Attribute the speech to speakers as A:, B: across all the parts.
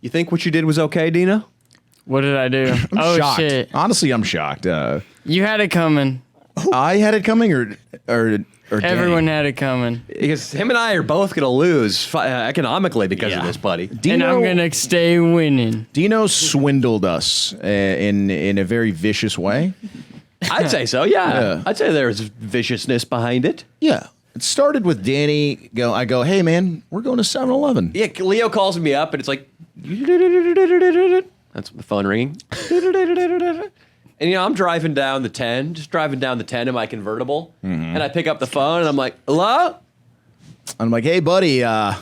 A: You think what you did was okay, Dino?
B: What did I do?
C: I'm shocked.
B: Shit.
C: Honestly, I'm shocked.
B: You had it coming.
C: I had it coming, or
B: Everyone
C: Danny?
B: had it coming.
A: Because him and I are both going to lose economically because of this, buddy.
B: And I'm going to stay winning.
C: Dino swindled us in a very vicious way.
A: I'd say so, yeah. I'd say there's viciousness behind it.
C: Yeah. It started with Danny. I go, hey, man, we're going to 7-Eleven.
A: Yeah, Leo calls me up, and it's like... That's the phone ringing. And, you know, I'm driving down the 10, in my convertible, and I pick up the phone, and I'm like, hello?
C: I'm like, hey, buddy, I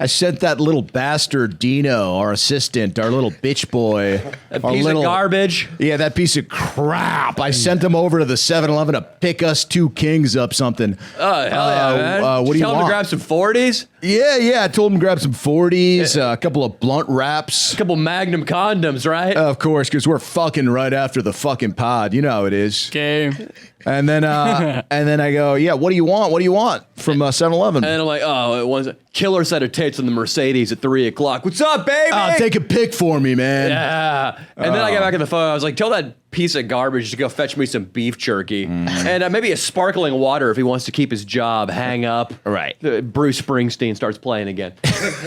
C: sent that little bastard Dino, our assistant, our little bitch boy.
A: A piece of garbage.
C: Yeah, that piece of crap. I sent him over to the 7-Eleven to pick us 2 kings up something.
A: Oh, hell yeah, man.
C: What do you
A: tell him to grab some 40s?
C: Yeah, I told him to grab some 40s, a couple of blunt wraps.
A: A couple Magnum condoms, right?
C: Of course, because we're fucking right after the fucking pod. You know how it is.
B: Okay.
C: And then I go, yeah, what do you want? What do you want from 7-Eleven?
A: And I'm like, oh, it was a killer set of tits on the Mercedes at 3 o'clock. What's up, baby?
C: Take a pic for me, man.
A: Yeah. And then I got back on the phone. I was like, tell that piece of garbage to go fetch me some beef jerky and maybe a sparkling water if he wants to keep his job. Hang up.
C: Right.
A: Bruce Springsteen starts playing again.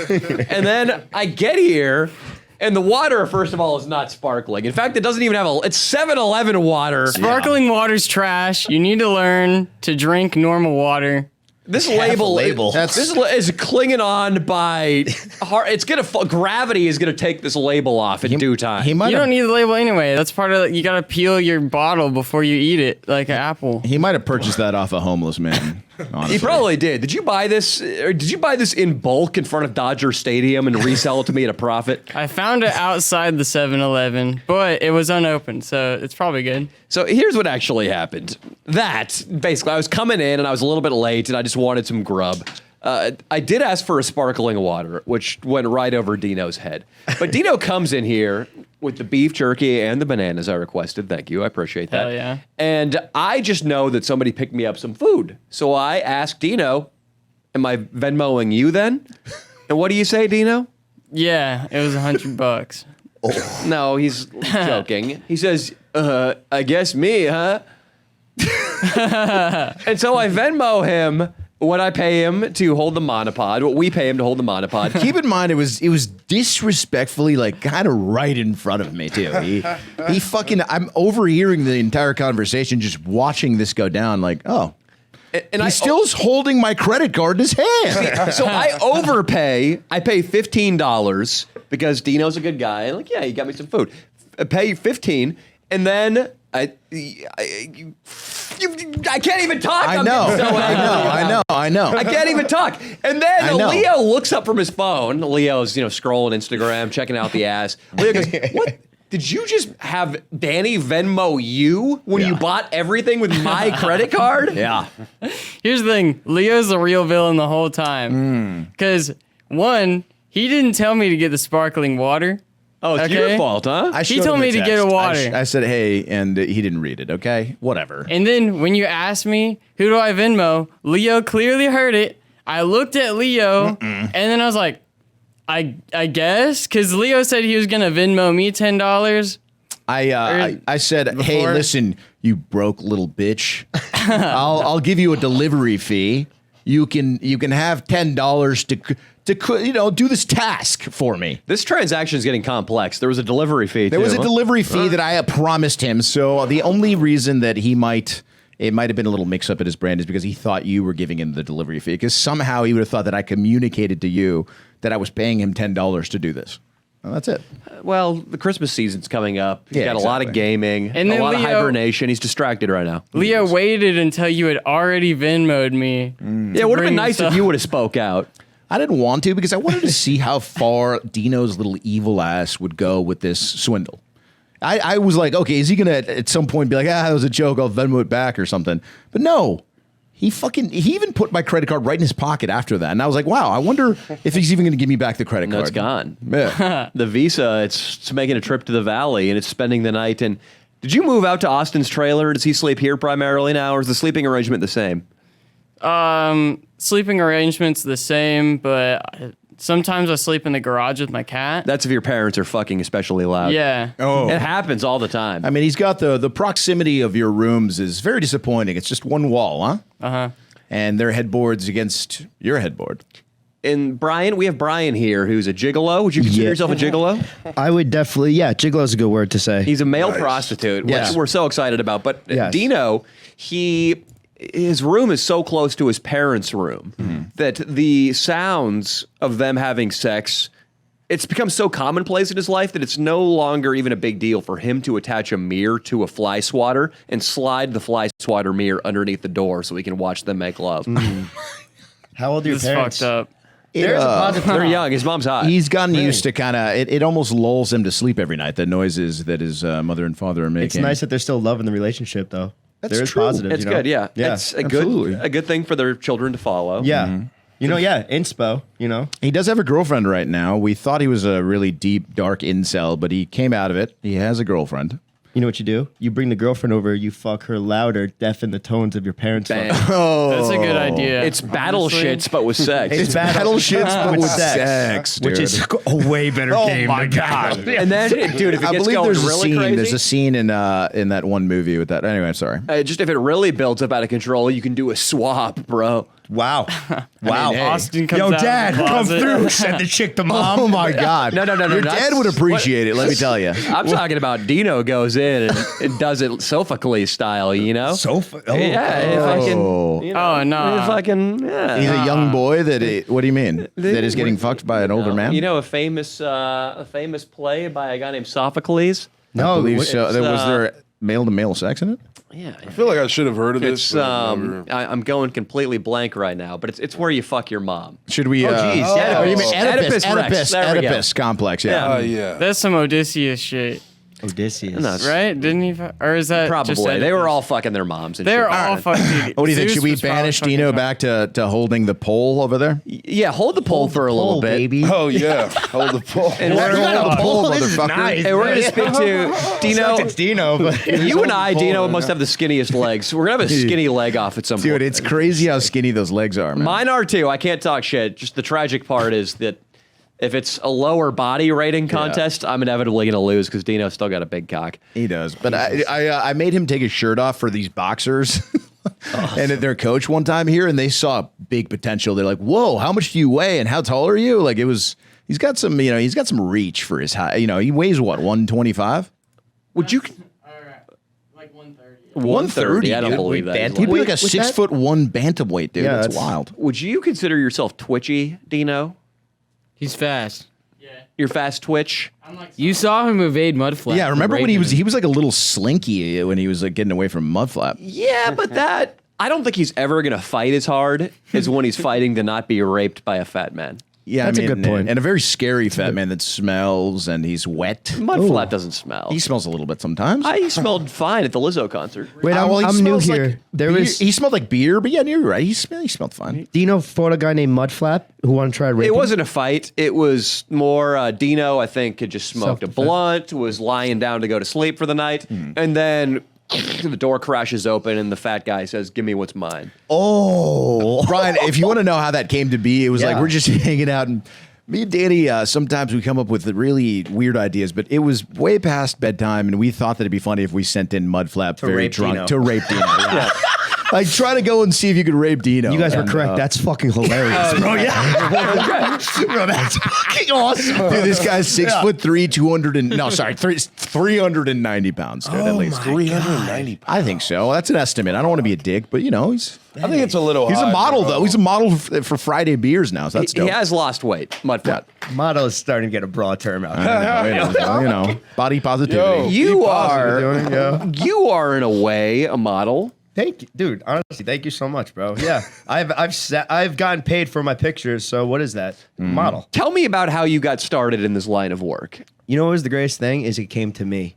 A: And then I get here. And the water, first of all, is not sparkling. In fact, it doesn't even have it's 7-Eleven water.
B: Sparkling water's trash. You need to learn to drink normal water.
A: This label is clinging on by heart. It's gonna gravity is gonna take this label off in due time.
B: You don't need the label anyway. That's part of you gotta peel your bottle before you eat it, like an apple.
C: He might have purchased that off a homeless man. Honestly.
A: He probably did. Did you buy this? Or did you buy this in bulk in front of Dodger Stadium and resell it to me at a profit?
B: I found it outside the 7-Eleven, but it was unopened, so it's probably good.
A: So here's what actually happened. Basically, I was coming in and I was a little bit late and I just wanted some grub. I did ask for a sparkling water, which went right over Dino's head. But Dino comes in here with the beef jerky and the bananas I requested. Thank you. I appreciate that.
B: Hell yeah.
A: And I just know that somebody picked me up some food. So I asked Dino, am I Venmoing you then? And what do you say, Dino?
B: Yeah, it was $100.
A: Oh. No, he's joking. He says, I guess me, huh? And so I Venmo him what I pay him to hold the monopod, what we pay him to hold the monopod.
C: Keep in mind, it was disrespectfully, like, kind of right in front of me, too. He fucking, I'm overhearing the entire conversation, just watching this go down, like, oh. And he's still holding my credit card in his hand.
A: So I overpay. I pay $15 because Dino's a good guy. And like, yeah, he got me some food. I pay $15, and then I can't even talk.
C: I know. I know.
A: I can't even talk. And then Leo looks up from his phone. Leo's, scrolling Instagram, checking out the ass. Leo goes, what? Did you just have Danny Venmo you when you bought everything with my credit card?
C: Yeah.
B: Here's the thing. Leo's the real villain the whole time. Because, one, he didn't tell me to get the sparkling water.
A: Oh, it's your fault, huh?
B: He told me to get a water.
C: I said, hey, and he didn't read it, okay? Whatever.
B: And then when you asked me, who do I Venmo? Leo clearly heard it. I looked at Leo, and then I was like, I guess? Because Leo said he was going to Venmo me $10.
C: I said, hey, listen, you broke little bitch. I'll give you a delivery fee. You can have $10 to do this task for me.
A: This transaction is getting complex. There was a delivery fee.
C: There was a delivery fee that I promised him. So the only reason that it might have been a little mix up in his brain is because he thought you were giving him the delivery fee. Because somehow he would have thought that I communicated to you that I was paying him $10 to do this. Well, that's it.
A: Well, the Christmas season's coming up. He's got a lot of gaming, and a lot of hibernation. He's distracted right now.
B: Leo waited until you had already Venmo'd me.
A: Yeah, it would have been nice if you would have spoke out.
C: I didn't want to because I wanted to see how far Dino's little evil ass would go with this swindle. I was like, okay, is he going to at some point be like, that was a joke, I'll Venmo it back or something. But no. He even put my credit card right in his pocket after that. And I was like, wow, I wonder if he's even going to give me back the credit card.
A: No, it's gone.
C: Yeah.
A: The Visa, it's making a trip to the Valley and it's spending the night. And did you move out to Austin's trailer? Does he sleep here primarily now, or is the sleeping arrangement the same?
B: Sleeping arrangement's the same, but sometimes I sleep in the garage with my cat.
A: That's if your parents are fucking especially loud.
B: Yeah.
C: Oh.
A: It happens all the time.
C: I mean, he's got the proximity of your rooms is very disappointing. It's just one wall, huh?
B: Uh-huh.
C: And their headboards against your headboard.
A: And Brian, we have Brian here, who's a gigolo. Would you consider yourself a gigolo?
D: I would definitely, gigolo's a good word to say.
A: He's a male prostitute, which
D: Yeah.
A: we're so excited about. But
D: Yes.
A: Dino, his room is so close to his parents' room that the sounds of them having sex, it's become so commonplace in his life that it's no longer even a big deal for him to attach a mirror to a fly swatter and slide the fly swatter mirror underneath the door so he can watch them make love.
D: How old are your
B: It's
D: parents?
B: fucked up.
D: There's a positive.
A: They're young. His mom's hot.
C: He's gotten used to kind of, it almost lulls him to sleep every night, the noises that his mother and father are making.
D: It's nice that they're still loving the relationship, though.
C: That's
D: There is
C: true.
D: positive.
A: It's good, yeah.
D: Yeah.
A: It's
C: absolutely.
A: a good thing for their children to follow.
D: Yeah. Inspo,
C: He does have a girlfriend right now. We thought he was a really deep, dark incel, but he came out of it. He has a girlfriend.
D: You know what you do? You bring the girlfriend over, you fuck her louder, deafen the tones of your parents'
A: Bang.
D: fuck.
B: That's a good idea.
A: It's battle
B: honestly.
A: shits, but with sex.
D: It's
C: battle shits, but with sex,
D: which
C: dude.
D: is a way better game.
C: my
D: than
C: God.
A: And then, dude, if it
C: I
A: gets
C: believe
A: going
C: there's a
A: really
C: scene.
A: crazy,
C: There's a scene in that one movie with that. Anyway, I'm sorry.
A: just if it really builds up out of control, you can do a swap, bro.
D: Wow. Wow.
C: hey.
B: Austin comes
D: Yo,
B: out of
D: Dad,
B: the
D: come
B: closet.
D: through. Send the chick to mom.
C: Oh my God.
A: No,
C: Your dad would appreciate it. Let me tell you.
A: I'm talking about Dino goes in and does it Sophocles style, you know?
D: Sofa. Oh.
A: Yeah, if I can. You know,
B: Oh, no.
A: If I can, yeah.
C: He's a young boy that. What do you mean? That is getting fucked by an older man?
A: You know a famous play by a guy named Sophocles?
D: No,
C: I believe
D: what-
C: so.
A: it's,
C: Was there male to male sex in it?
A: Yeah.
E: I feel like I should have heard of this.
A: It's
E: but I've never-
A: I'm going completely blank right now, but it's where you fuck your mom.
C: Should we?
A: geez, yeah.
C: Oh, you mean
A: Oedipus Rex. There we go.
C: Oedipus complex. Yeah.
E: yeah.
B: That's some Odysseus shit,
D: Odysseus.
A: No,
B: right? Didn't he? Or is that
A: Probably.
B: Just
A: They were
B: Oedipus?
A: all fucking their moms. And
B: They're
A: shit.
B: all fucking.
C: What do you think?
B: Zeus
C: Should we
B: was probably
C: banish
B: fucking
C: Dino
B: drunk.
C: back to holding the pole over there?
A: Yeah, hold the pole for a little
D: Pole,
A: bit.
D: baby.
E: Oh yeah. Hold the pole.
A: And we're,
C: the pole,
D: This is
C: motherfucker.
D: nice.
A: and we're going to speak to Dino.
D: It's Dino, but
A: You and I, Dino, must have the skinniest legs. We're going to have a skinny leg off at some point.
C: Dude, it's crazy how skinny those legs are, man.
A: Mine are too. I can't talk shit. Just the tragic part is that if it's a lower body rating contest, I'm inevitably going to lose because Dino's still got a big cock.
C: He does, but I made him take his shirt off for these boxers, and their coach one time here, and they saw big potential. They're like, "Whoa, how much do you weigh, and how tall are you?" Like it was, he's got some reach for his height. He weighs what, 125?
A: Would you?
B: Like 130.
A: 130. I don't
C: dude.
A: believe that.
C: He'd be like a 6'1" bantamweight, dude.
D: Yeah,
C: that's
D: that's-
C: wild.
A: Would you consider yourself twitchy, Dino?
F: He's fast.
B: Yeah.
A: You're fast twitch?
B: I'm like.
F: You saw him evade Mudflap.
C: Yeah, remember
F: right
C: when he
F: in
C: was
F: him.
C: like a little slinky when he was like getting away from Mudflap.
A: Yeah, but that I don't think he's ever going to fight as hard as when he's fighting to not be raped by a fat man.
C: Yeah,
D: That's a good point.
C: And a very scary fat man that smells and he's wet.
A: Mudflap doesn't smell.
C: He smells a little bit sometimes.
A: He smelled fine at the Lizzo concert.
D: Wait,
C: Well, he
D: I'm new
C: smells
D: here.
C: like
D: There
C: beer.
D: was.
C: He smelled like beer, but yeah, you're right. He smelled fine.
D: Dino fought a guy named Mudflap who wanted to try to rape
A: It
D: him.
A: wasn't a fight. It was more Dino, I think, had just smoked a
D: Self-defense.
A: blunt, was lying down to go to sleep for the night, and then the door crashes open and the fat guy says, "Give me what's mine."
C: Oh, Brian, if you want to know how that came to be, it was like
D: Yeah.
C: we're just hanging out and me and Danny, sometimes we come up with really weird ideas, but it was way past bedtime and we thought that it'd be funny if we sent in Mudflap very
D: rape
C: drunk
D: Dino.
C: to rape Dino. Yeah. Like try to go and see if you could rape Dino.
D: You guys were
C: And,
D: correct. That's fucking hilarious, bro. Yeah. Bro, that's fucking awesome.
C: Dude, this guy's 6'3", 390 pounds, dude, at least.
E: 390 pounds.
C: I think so. That's an estimate. I don't want to be a dick, but he's
E: I think it's a little
C: a
E: high,
C: model
E: bro.
C: though. He's a model for Friday beers now, so that's
A: He
C: dope.
A: has lost weight, Mudflap.
D: Model is starting to get a broad term out.
C: Body positivity.
E: Yo.
A: You
E: Be
A: are, you are in a way a model.
D: Thank you, dude. Honestly, thank you so much, bro. Yeah, I've gotten paid for my pictures. So what is that? Model.
A: Tell me about how you got started in this line of work.
D: You know what was the greatest thing is it came to me.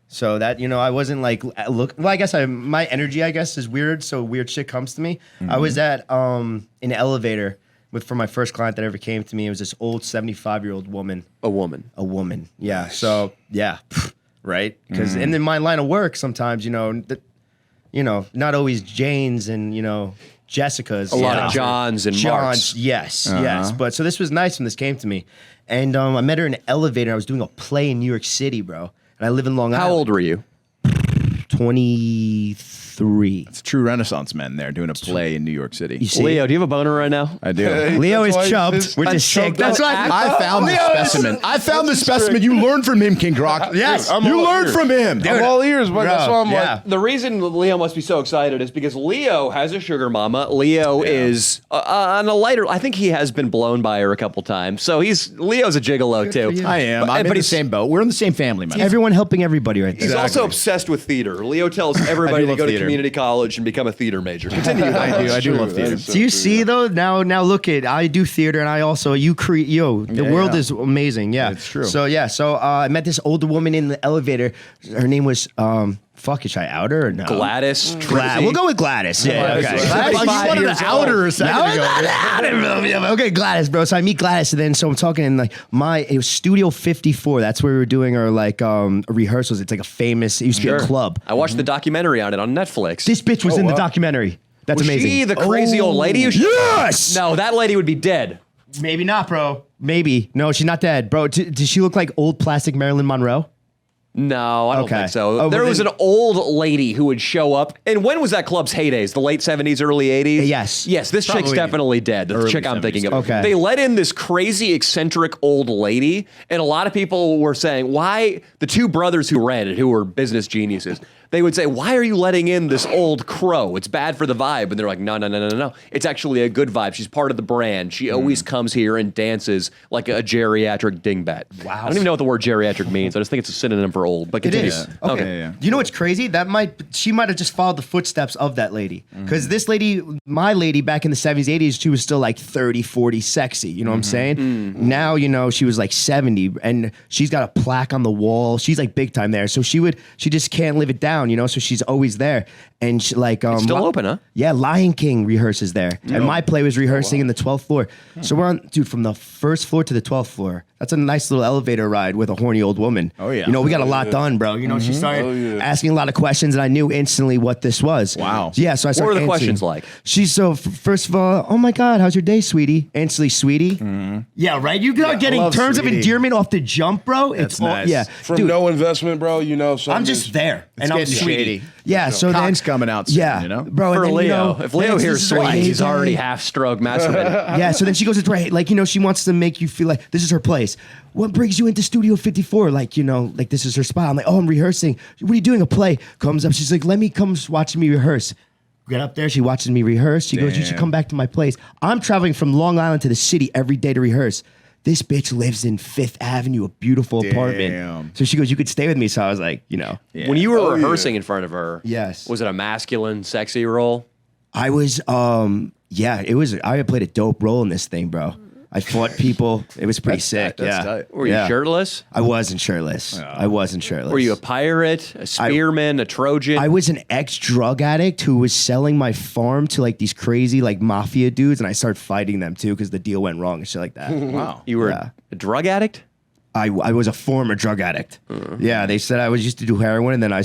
D: So that I wasn't like look. Well, I guess my energy is weird. So weird shit comes to me. I was at an elevator for my first client that ever came to me. It was this old 75-year-old woman.
A: A woman.
D: A woman. Yeah. So yeah, right. Because in my line of work, sometimes not always Janes and Jessica's.
A: A lot of Johns and Marks.
D: Yes, yes. But so this was nice when this came to me. And I met her in an elevator. I was doing a play in New York City, bro. And I live in Long Island.
A: How old were you?
D: 23.
C: It's true Renaissance men there doing a play in New York City.
D: You see?
A: Leo, do you have a boner right now?
C: I do.
D: Leo is
E: That's why
D: chubbed,
E: it's-
D: which is sick. That's why
C: I found the specimen. I found the specimen. You learned from him, King Croc.
D: Yes.
E: I'm
C: You
E: all
C: learned
E: ears.
C: from him.
E: I'm all ears, but that's why I'm
D: yeah.
E: like,
A: The reason Leo must be so excited is because Leo has a sugar mama. Leo is on a lighter. I think he has been blown by her a couple times. So Leo's a gigolo too.
C: I am. I'm in the same boat. We're in the same family, man.
D: Everyone helping everybody right there.
A: He's also obsessed with theater. Leo tells everybody to
C: love
A: go to
C: theater.
A: community college and become a theater major. Continue.
C: I do
E: true.
C: love theater.
E: That is so
D: Do you
E: true,
D: see
E: yeah.
D: though? Now look at I do theater and I also the world
C: yeah.
D: is amazing. Yeah,
C: It's true.
D: So I met this older woman in the elevator. Her name was should I out her or no?
A: Gladys.
D: We'll go with Gladys. Yeah, okay.
E: Gladys.
D: Gladys,
C: You wanted to out her a second ago.
D: I didn't know. Okay, Gladys, bro. So I meet Gladys, and then so I'm talking in like it was Studio 54. That's where we were doing our like rehearsals. It's like a famous. It used to be a club.
A: I watched the documentary on it on Netflix.
D: This bitch was in the
E: wow.
D: documentary. That's
A: Was
D: amazing.
A: she the crazy old lady?
D: Yes.
A: No, that lady would be dead.
D: Maybe not, bro. Maybe. No, she's not dead, bro. Does she look like old plastic Marilyn Monroe?
A: No, I don't
D: Okay.
A: think so.
D: Oh,
A: There
D: but
A: was
D: then-
A: an old lady who would show up. And when was that club's heydays? The late 70s, early 80s?
D: Yes.
A: Yes, this chick's
C: Probably
A: definitely dead. The
C: early
A: chick I'm
C: 70s.
A: thinking of.
D: Okay.
A: They let in this crazy, eccentric old lady. And a lot of people were saying, why? The two brothers who ran it, who were business geniuses, they would say, why are you letting in this old crow? It's bad for the vibe. And they're like, no. It's actually a good vibe. She's part of the brand. She always comes here and dances like a geriatric dingbat. Wow. I don't even know what the word geriatric means. I just think it's a synonym for old. But
D: It
A: continue.
D: is. Okay.
C: Yeah.
D: You know what's crazy? She might have just followed the footsteps of that lady. Because this lady, my lady back in the 70s, 80s, she was still like 30, 40, sexy. You know what I'm saying? Now, she was like 70 and she's got a plaque on the wall. She's like big time there. So she just can't live it down, so she's always there. And she like,
A: Still open, huh?
D: Yeah, Lion King rehearses there. And my play was rehearsing in the 12th floor. So we're on, dude, from the first floor to the 12th floor. That's a nice little elevator ride with a horny old woman.
C: Oh, yeah.
D: We got a lot done, bro. She started asking a lot of questions, and I knew instantly what this was.
C: Wow.
D: Yeah, so I started
A: What were the
D: answering.
A: questions like?
D: She's first of all, oh my God, how's your day, sweetie? Instantly, sweetie. Yeah, right? You start getting
C: love
D: terms of
C: sweetie.
D: endearment off the jump, bro.
C: That's
D: It's all,
C: nice.
D: yeah.
E: from
D: Dude,
E: no investment, bro, so
D: I'm just there. And I'm
C: getting
D: sweetie.
C: shady.
D: Yeah, so
C: Cock's
D: then.
C: coming out soon,
D: Yeah, bro.
A: For
D: and then,
A: Leo. If Leo
D: then
A: hears
D: this is like,
A: sweet,
D: hey,
A: he's already
D: hey.
A: half-stroke masturbating.
D: Yeah, so then she goes into right, like she wants to make you feel like this is her place. What brings you into Studio 54? Like like this is her spot. I'm like, oh, I'm rehearsing. What are you doing? A play? Comes up. She's like, let me come watch me rehearse. Get up there. She watches me rehearse. She goes, you should
C: Damn.
D: come back to my place. I'm traveling from Long Island to the city every day to rehearse. This bitch lives in Fifth Avenue, a beautiful apartment.
C: Damn.
D: So she goes, you could stay with me. So I was like,
C: Yeah.
A: When you were
E: Oh, yeah.
A: rehearsing in front of her,
D: Yes.
A: was it a masculine, sexy role?
D: I was, it was. I played a dope role in this thing, bro. I fought people. It was pretty sick.
C: that's
D: Yeah.
C: tight.
A: Were you shirtless?
D: I wasn't shirtless. I wasn't shirtless.
A: Were you a pirate, a spearman, a Trojan?
D: I was an ex-drug addict who was selling my farm to like these crazy like mafia dudes, and I started fighting them too because the deal went wrong and shit like that.
C: Wow.
A: You were
D: Yeah.
A: a drug addict?
D: I was a former drug addict. Yeah, they said I was used to do heroin, and then I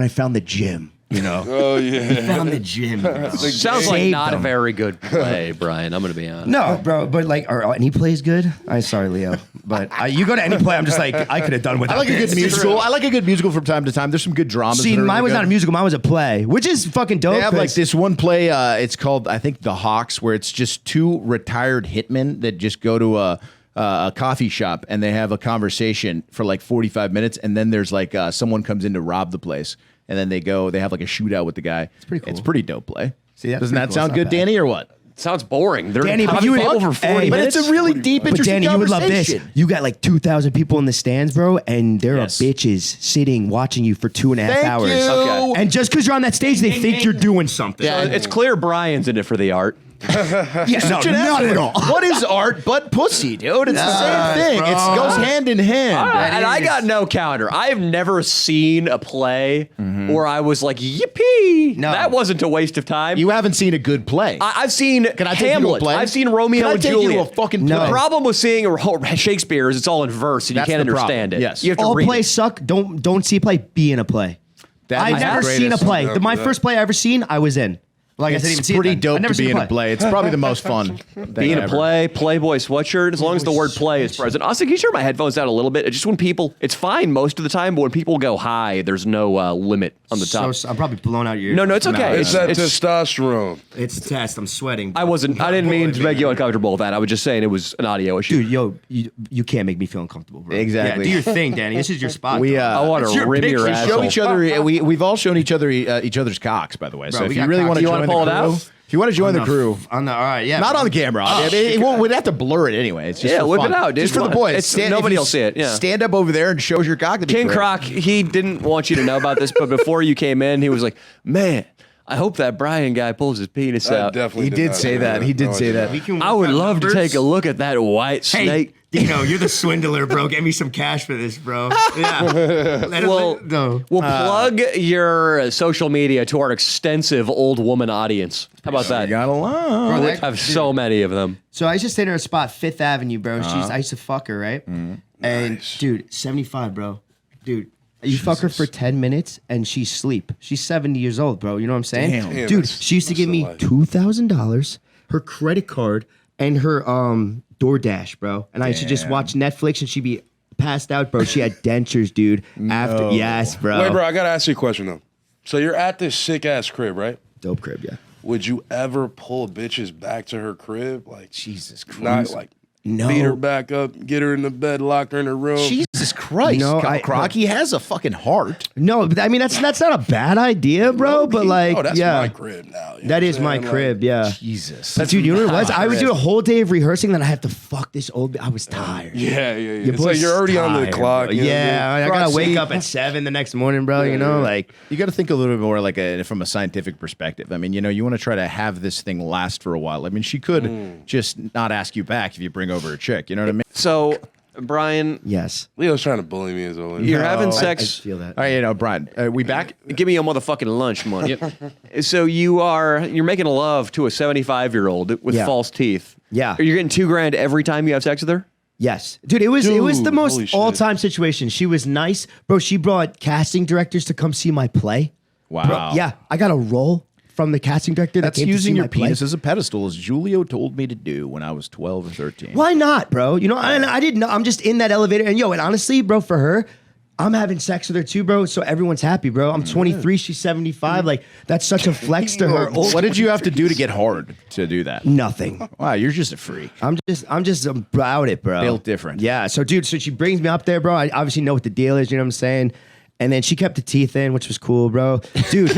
D: found the gym.
E: Oh, yeah.
D: Found the gym. Bro.
A: Sounds like
D: Saved
A: not a
D: them.
A: very good play, Brian. I'm going to be honest.
D: No, bro, but like, are any plays good? I'm sorry, Leo, but you go to any play, I'm just like, I could have done without
C: I like a
D: this.
C: good musical. I like a good musical from time to time. There's some good dramas.
D: See,
C: that are
D: mine
C: really
D: was
C: good.
D: not a musical, mine was a play, which is fucking dope.
C: They have like
D: 'cause-
C: this one play. It's called, I think, The Hawks, where it's just two retired hitmen that just go to a coffee shop and they have a conversation for like 45 minutes, and then there's like someone comes in to rob the place, and then they have like a shootout with the guy. It's
D: pretty cool.
C: It's pretty dope play.
D: See, that's
C: Doesn't
D: pretty
C: that
D: cool.
C: sound
D: It's
C: good,
D: not bad.
C: Danny, or what?
A: Sounds boring. They're
D: Danny, but
A: talking
D: you would-
A: people for 40
D: hey,
C: But
A: minutes.
C: it's a really deep,
D: But
C: interesting
D: Danny, you would love this.
C: conversation.
D: You got like 2,000 people in the stands, bro, and there
A: Yes.
D: are bitches sitting watching you for 2.5
C: Thank
D: hours.
C: you.
A: Okay.
D: And just because you're on that stage, they think you're doing something.
A: So it's clear Brian's in it for the art.
D: Yeah, no,
C: Such an
D: not
C: asshole.
D: at all.
C: What is art but pussy, dude? It's the same thing. It
D: bro.
C: goes hand in hand.
A: And I got no counter. I've never seen a play where I was like, yippee.
D: No.
A: That wasn't a waste of time.
C: You haven't seen a good play.
A: I've seen
C: Can I take you to a
A: Hamlet.
C: play?
A: I've seen Romeo
C: Can I
A: and
C: take
A: Juliet.
C: you to a fucking
D: No.
C: play?
A: The problem with seeing Shakespeare is it's all in verse and
C: That's
A: you can't
C: the problem.
A: understand it.
C: Yes.
A: You have to
D: All
A: read
D: plays
A: it.
D: suck. Don't see a play. Be in a play.
C: That
D: I've
C: is the
D: never seen a
C: greatest.
D: play.
E: Yeah,
D: My
E: yeah.
D: first play I ever seen, I was in. Like I said, even
C: It's
D: see it
C: pretty
D: then.
C: dope
D: I've never
C: to be
D: seen
C: in
D: it
C: a play. It's probably the most fun thing
A: Being a
C: ever.
A: Playboy sweatshirt, as long as the word play is present. Also, can you turn my headphones down a little bit? It's just when people, it's fine most of the time, but when people go high, there's no limit on the top.
D: So I'm probably blown out your.
A: No, it's okay.
E: It's that testosterone.
D: It's test. I'm sweating.
A: I didn't mean to make you uncomfortable with that. I was just saying it was an audio issue.
D: Dude, yo, you can't make me feel uncomfortable, bro.
C: Exactly.
D: Yeah, do your thing, Danny. This is your spot.
C: We,
D: dog.
A: I want
D: It's
A: to rim your
D: picture.
A: asshole.
C: Show each other. We've all shown each other's cocks, by the way. So
D: we
C: if you
D: got
C: really
D: cocks.
C: want to
A: You
C: join
A: wanna
C: the
A: pull it
C: crew,
A: out?
C: if you want to join the crew,
D: All right, yeah.
C: not
D: bro.
C: on the camera. We'd have to blur it anyway. It's just
A: Yeah,
C: for
A: whip
C: fun.
A: it out, dude.
C: Just for the boys.
A: Nobody
C: if you
A: will see it, yeah.
C: Stand up over there and show us your cock. that'd be
A: King
C: great.
A: Croc, he didn't want you to know about this, but before you came in, he was like, man, I hope that Brian guy pulls his penis
E: I
A: out.
E: definitely
C: He did
E: not
C: say
E: do
C: that. He did
E: No, I
C: say
E: did
C: that.
E: not.
D: We can
A: I
D: work
A: would
D: on
A: love to
D: numbers.
A: take a look at that white
D: Hey,
A: snake.
D: Dino, you're the swindler, bro. Get me some cash for this, bro. Yeah.
A: We'll plug your social media to our extensive old woman audience. How about that?
C: Got along.
A: I have so many of them.
D: So I used to stay in her spot, Fifth Avenue, bro. I used to fuck her, right? And dude, 75, bro. Dude, you fuck her for 10 minutes and she's asleep. She's 70 years old, bro. You know what I'm saying?
C: Damn.
E: Damn,
D: Dude,
E: that's-
D: she used to give me
E: that's the
D: $2,000, her credit card, and her DoorDash, bro. And I used to just
C: Damn.
D: watch Netflix and she'd be passed out, bro. She had dentures, dude. After yes, bro.
E: Wait, bro, I gotta ask you a question though. So you're at this sick ass crib, right?
D: Dope crib, yeah.
E: Would you ever pull bitches back to her crib? Like
C: Jesus Christ.
E: not like
D: No.
E: beat her back up, get her in the bed, lock her in her room.
C: Jesus Christ.
D: No,
C: Croc, he has a fucking heart.
D: No, but I mean that's not a bad idea, bro. But like,
E: oh, that's
D: yeah,
E: my crib now. You know
D: that
E: what
D: is
E: I'm
D: my
E: saying?
D: crib, yeah.
C: Jesus.
D: But dude, you know what it was? I would do a
C: crib.
D: whole day of rehearsing, then I have to fuck this old. I was tired.
E: Yeah. It's
D: Your
E: like
D: boy's
E: you're already on the
D: tired,
E: clock.
D: bro.
E: you know what I mean?
D: Yeah, I gotta
C: Croc,
D: wake
C: see-
D: up at 7 the next morning, bro. You know,
E: yeah.
D: like
C: You got to think a little bit more like from a scientific perspective. I mean, you want to try to have this thing last for a while. I mean, she could just not ask you back if you bring over a chick. You know what I mean?
A: So, Brian,
D: yes.
E: Leo's trying to bully me as always.
A: you're having
D: I
A: sex.
D: feel that.
C: All right, Brian, we back?
A: Give me your motherfucking lunch money. So you're making love to a 75-year-old with
D: Yeah.
A: false teeth.
D: Yeah.
A: Are you getting $2,000 every time you have sex with her?
D: Yes, dude. It was the
E: Dude,
D: most
E: holy shit.
D: all-time situation. She was nice, bro. She brought casting directors to come see my play.
C: Wow.
D: Bro, yeah, I got a role from the casting director.
C: That's
D: that came to see
C: using
D: my
C: your
D: play.
C: penis as a pedestal, as Julio told me to do when I was 12 or 13.
D: Why not, bro? You know, and I didn't know. I'm just in that elevator, and and honestly, bro, for her, I'm having sex with her too, bro. So everyone's happy, bro. I'm 23, she's 75. Like that's such a flex to her.
C: What did you have to do to get hard to do that?
D: Nothing.
C: Wow, you're just a freak.
D: I'm just about it, bro.
C: Built different.
D: Yeah. So, dude, so she brings me up there, bro. I obviously know what the deal is. You know what I'm saying? And then she kept the teeth in, which was cool, bro. Dude,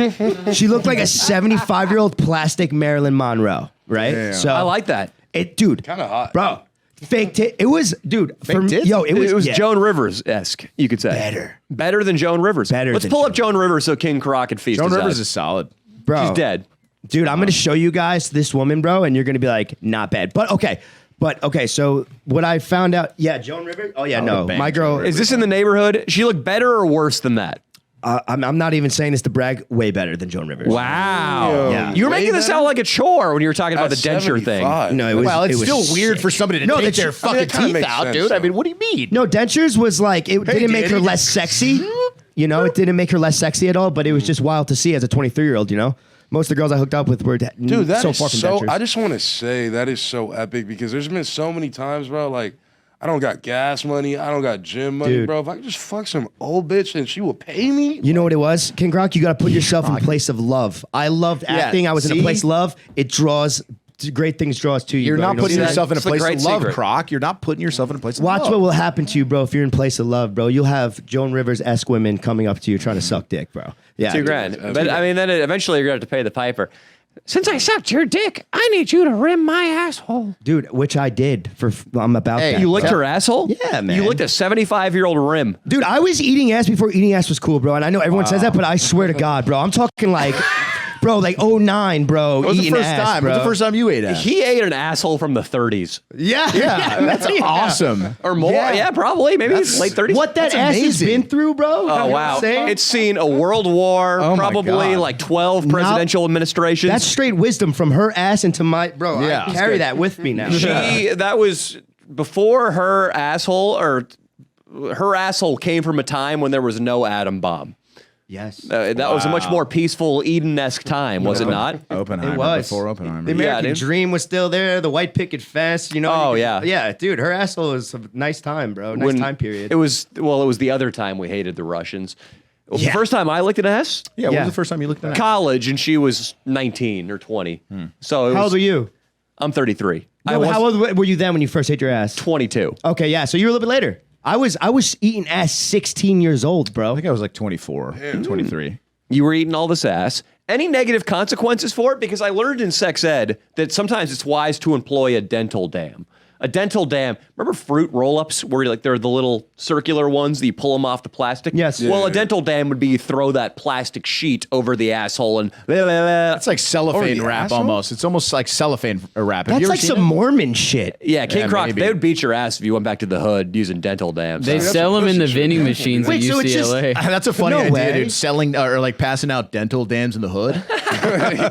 D: she looked like a 75-year-old plastic Marilyn Monroe, right?
C: Yeah.
D: So
A: I like that.
D: it, dude.
E: Kinda hot.
D: bro. Fake tit. It was, dude. For me,
C: tits?
D: yo,
A: It was
D: yeah.
A: Joan Rivers-esque, you could say. Better than Joan Rivers.
D: Better
A: Let's
D: than
A: pull up
D: Joan
A: Joan Rivers so King Croc can feast
C: Joan
A: his
C: Rivers
A: eyes.
C: is solid.
D: bro.
A: She's dead.
D: Dude, I'm gonna show you guys this woman, bro, and you're gonna be like, not bad. But okay, so what I found out, yeah, Joan Rivers. Oh yeah, no,
C: bang
D: my
C: Joan
D: girl.
C: Rivers.
A: Is this in the neighborhood? She looked better or worse than that?
D: I'm not even saying this to brag. Way better than Joan Rivers.
A: Wow.
D: Yeah.
A: You were
E: Way
A: making this
E: better?
A: sound like a chore when you were talking about
E: At
A: the denture thing.
E: 75.
D: No, it was.
C: Well, it's
D: it was
C: still weird
D: sick.
C: for somebody to
D: No,
C: take
D: that
C: their
D: she-
C: fucking
E: that kinda
C: teeth
E: makes
C: out,
E: sense,
C: dude. I
E: though.
C: mean, what do you mean?
D: No, dentures was like it didn't make her
C: Danny.
D: less sexy. You know, it didn't make her less sexy at all. But it was just wild to see as a 23-year-old. You know, most of the girls I hooked up with were
E: Dude, that
D: so
E: is
D: far from
E: so.
D: dentures.
E: I just want to say that is so epic because there's been so many times, bro. Like, I don't got gas money, I don't got gym money,
D: Dude.
E: bro. If I could just fuck some old bitch and she will pay me,
D: You know what it was, King Croc? You got to put yourself in a place of love. I loved acting. I was in a
C: see?
D: place of love. It draws great things. Draws to you.
C: You're
D: bro.
C: not
D: You know
C: putting
D: what I'm
C: yourself in a
A: It's the
C: place
A: great
C: of love,
A: secret.
C: Croc. You're not putting yourself in a place of
D: Watch
C: love.
D: what will happen to you, bro. If you're in place of love, bro, you'll have Joan Rivers-esque women coming up to you trying to suck dick, bro. Yeah,
A: $2,000. But I mean, then eventually you're going to have to pay the piper. Since I sucked your dick, I need you to rim my asshole.
D: dude. Which I did I'm about
C: Hey,
D: that.
A: You licked her asshole?
D: Yeah, man.
A: You licked a 75-year-old rim.
D: Dude, I was eating ass before eating ass was cool, bro. And I know everyone says that, but I swear to God, bro, I'm talking like, bro, like 09, bro.
C: What was the
D: eating
C: first
D: ass,
C: time?
D: bro.
C: What's the first time you ate ass?
A: He ate an asshole from the 30s.
D: Yeah,
C: Yeah, that's awesome.
A: Or more. Yeah, probably. Maybe
C: That's-
A: late 30s.
D: What that
C: That's
D: ass has
C: amazing.
D: been through, bro. You know
A: Oh,
D: what
A: wow.
D: I'm saying?
A: It's seen a world war,
C: Oh, my
A: probably
C: God.
A: like 12 presidential administrations.
D: That's straight wisdom from her ass into my bro.
C: Yeah.
D: I carry that with me now.
A: That was before her asshole, or her asshole came from a time when there was no atom bomb.
D: Yes.
A: That was a much more peaceful Eden-esque time, was it not?
C: Oppenheimer
D: It was.
C: before Oppenheimer.
D: The American
A: dude.
D: dream was still there. The white picket fence, you know.
A: Oh,
D: you
A: yeah.
D: Yeah, dude, her asshole was a nice time, bro. Nice time period.
A: It was the other time we hated the Russians. Well,
D: Yeah.
A: The first time I licked at an ass,
C: Yeah, when
D: Yeah.
C: was the first time you looked at that?
A: college, and she was 19 or 20. So it
D: How
A: was,
D: old were you?
A: I'm 33. I
D: No,
A: was
D: how old were you then when you first ate your ass?
A: 22.
D: Okay, yeah. So you were a little bit later. I was eating ass 16 years old, bro.
C: I think I was like 24, 23.
A: You were eating all this ass. Any negative consequences for it? Because I learned in sex ed that sometimes it's wise to employ a dental dam. A dental dam. Remember fruit roll-ups where they're the little circular ones that you pull them off the plastic?
D: Yes.
A: Well, a dental dam would be you throw that plastic sheet over the asshole and blah, blah, blah.
C: That's like cellophane
E: the
C: wrap
E: asshole?
C: almost. It's almost like cellophane wrap. Have
D: That's
C: you ever
D: like
C: seen
D: some
C: it?
D: Mormon shit.
A: Yeah, King
C: Yeah,
A: Croc,
C: maybe.
A: they would beat your ass if you went back to the hood using dental dams.
F: They
E: that's
F: sell
E: what
F: them in the
E: pussy shit
F: vending
E: is.
F: machines
D: Wait,
F: at
D: so it's just-
F: UCLA.
C: That's a funny
D: No
C: idea,
D: way.
C: dude. Selling or like passing out dental dams in the hood.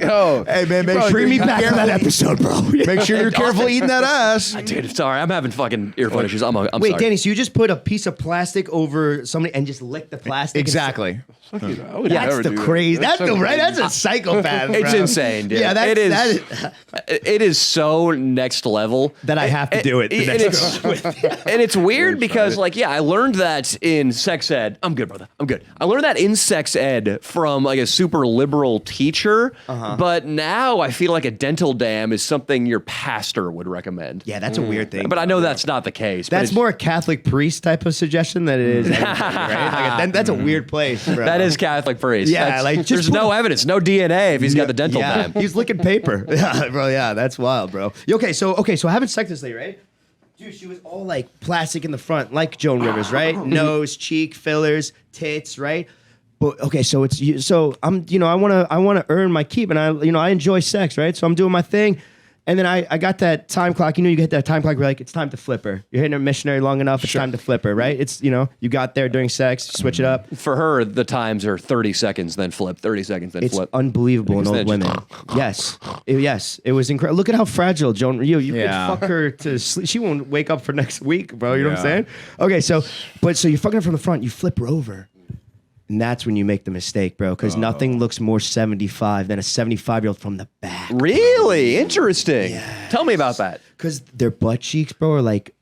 E: Yo,
C: Hey man, make sure
D: Bring me
C: you're
D: back for that episode, bro.
C: Make sure you're careful eating that ass.
A: Dude, sorry, I'm having fucking earphone issues. I'm
D: Wait,
A: sorry.
D: Danny, so you just put a piece of plastic over somebody and just lick the plastic?
C: Exactly.
E: fuck you, I would
D: That's
E: never
D: the
E: do that.
D: crazy. That's
E: so
D: the right. That's a
E: crazy.
D: psychopath.
A: It's
D: bro.
A: insane, dude.
D: Yeah,
A: it is.
D: that is
A: It is so next level
D: that I have to do it. The
A: And
D: next
A: and it's weird because, like, yeah, I learned that in sex ed. I'm good, brother. I'm good. I learned that in sex ed from like a super liberal teacher. But now I feel like a dental dam is something your pastor would recommend.
D: Yeah, that's a weird thing.
A: But I know that's not the case. but
D: That's
A: it's-
D: more a Catholic priest type of suggestion than it is anything, right? Like that's a weird place, bro.
A: That is Catholic priest.
D: Yeah,
A: That's-
D: like, just
A: there's
D: put
A: no evidence, no DNA if he's got the dental
D: yeah,
A: dam.
D: he's licking paper. Yeah, bro. Yeah, that's wild, bro. Okay, so having sex this lady, right? Dude, she was all like plastic in the front, like Joan Rivers, right? Nose, cheek, fillers, tits, right? But okay, so I'm, I want to earn my keep, and I enjoy sex, right? So I'm doing my thing. And then I got that time clock. You get that time clock where like it's time to flip her. You're hitting a missionary long enough, it's time to flip her, right? It's you got there during sex, switch it up.
A: For her, the times are 30 seconds, then flip, 30 seconds, then
D: It's
A: flip.
D: unbelievable in
A: Because
D: old
A: then
D: women. Yes, it was incredible. Look at how fragile Joan. You
C: Yeah.
D: could fuck her to sleep. She won't wake up for next week, bro. You know what I'm
C: Yeah.
D: saying? Okay, so you're fucking her from the front. You flip her over. And that's when you make the mistake, bro, because nothing looks more 75 than a 75-year-old from the back.
A: Really? Interesting. Tell me about that.
D: Because their butt cheeks, bro, are like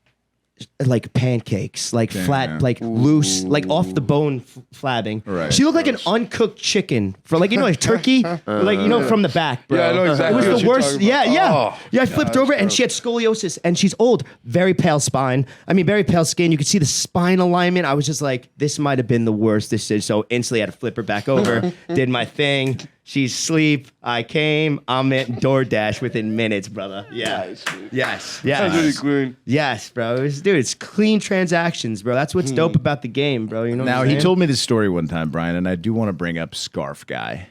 D: pancakes, like flat,
C: yeah.
D: like loose, like off the bone flabbing.
C: Right.
D: She looked like an uncooked chicken from like turkey, from the back, bro.
E: Yeah, I know exactly
D: It was
E: what
D: the
E: you're
D: worst.
E: talking
D: Yeah,
E: about.
D: yeah.
E: Oh,
D: Yeah, I flipped over and
E: that's
D: she had scoliosis and she's old, very pale spine. Very pale skin. You could see the spine alignment. I was just like, this might have been the worst decision. So instantly I had to flip her back over, did my thing. She's asleep. I came. I'm at DoorDash within minutes, brother. Yeah.
E: Nice, dude.
D: Yes.
E: That's really
D: Yes.
E: clean.
D: Yes, bro. It's clean transactions, bro. That's what's dope about the game, bro. You know.
C: Now
D: what I'm
C: he
D: saying?
C: told me this story one time, Brian, and I do want to bring up Scarf Guy.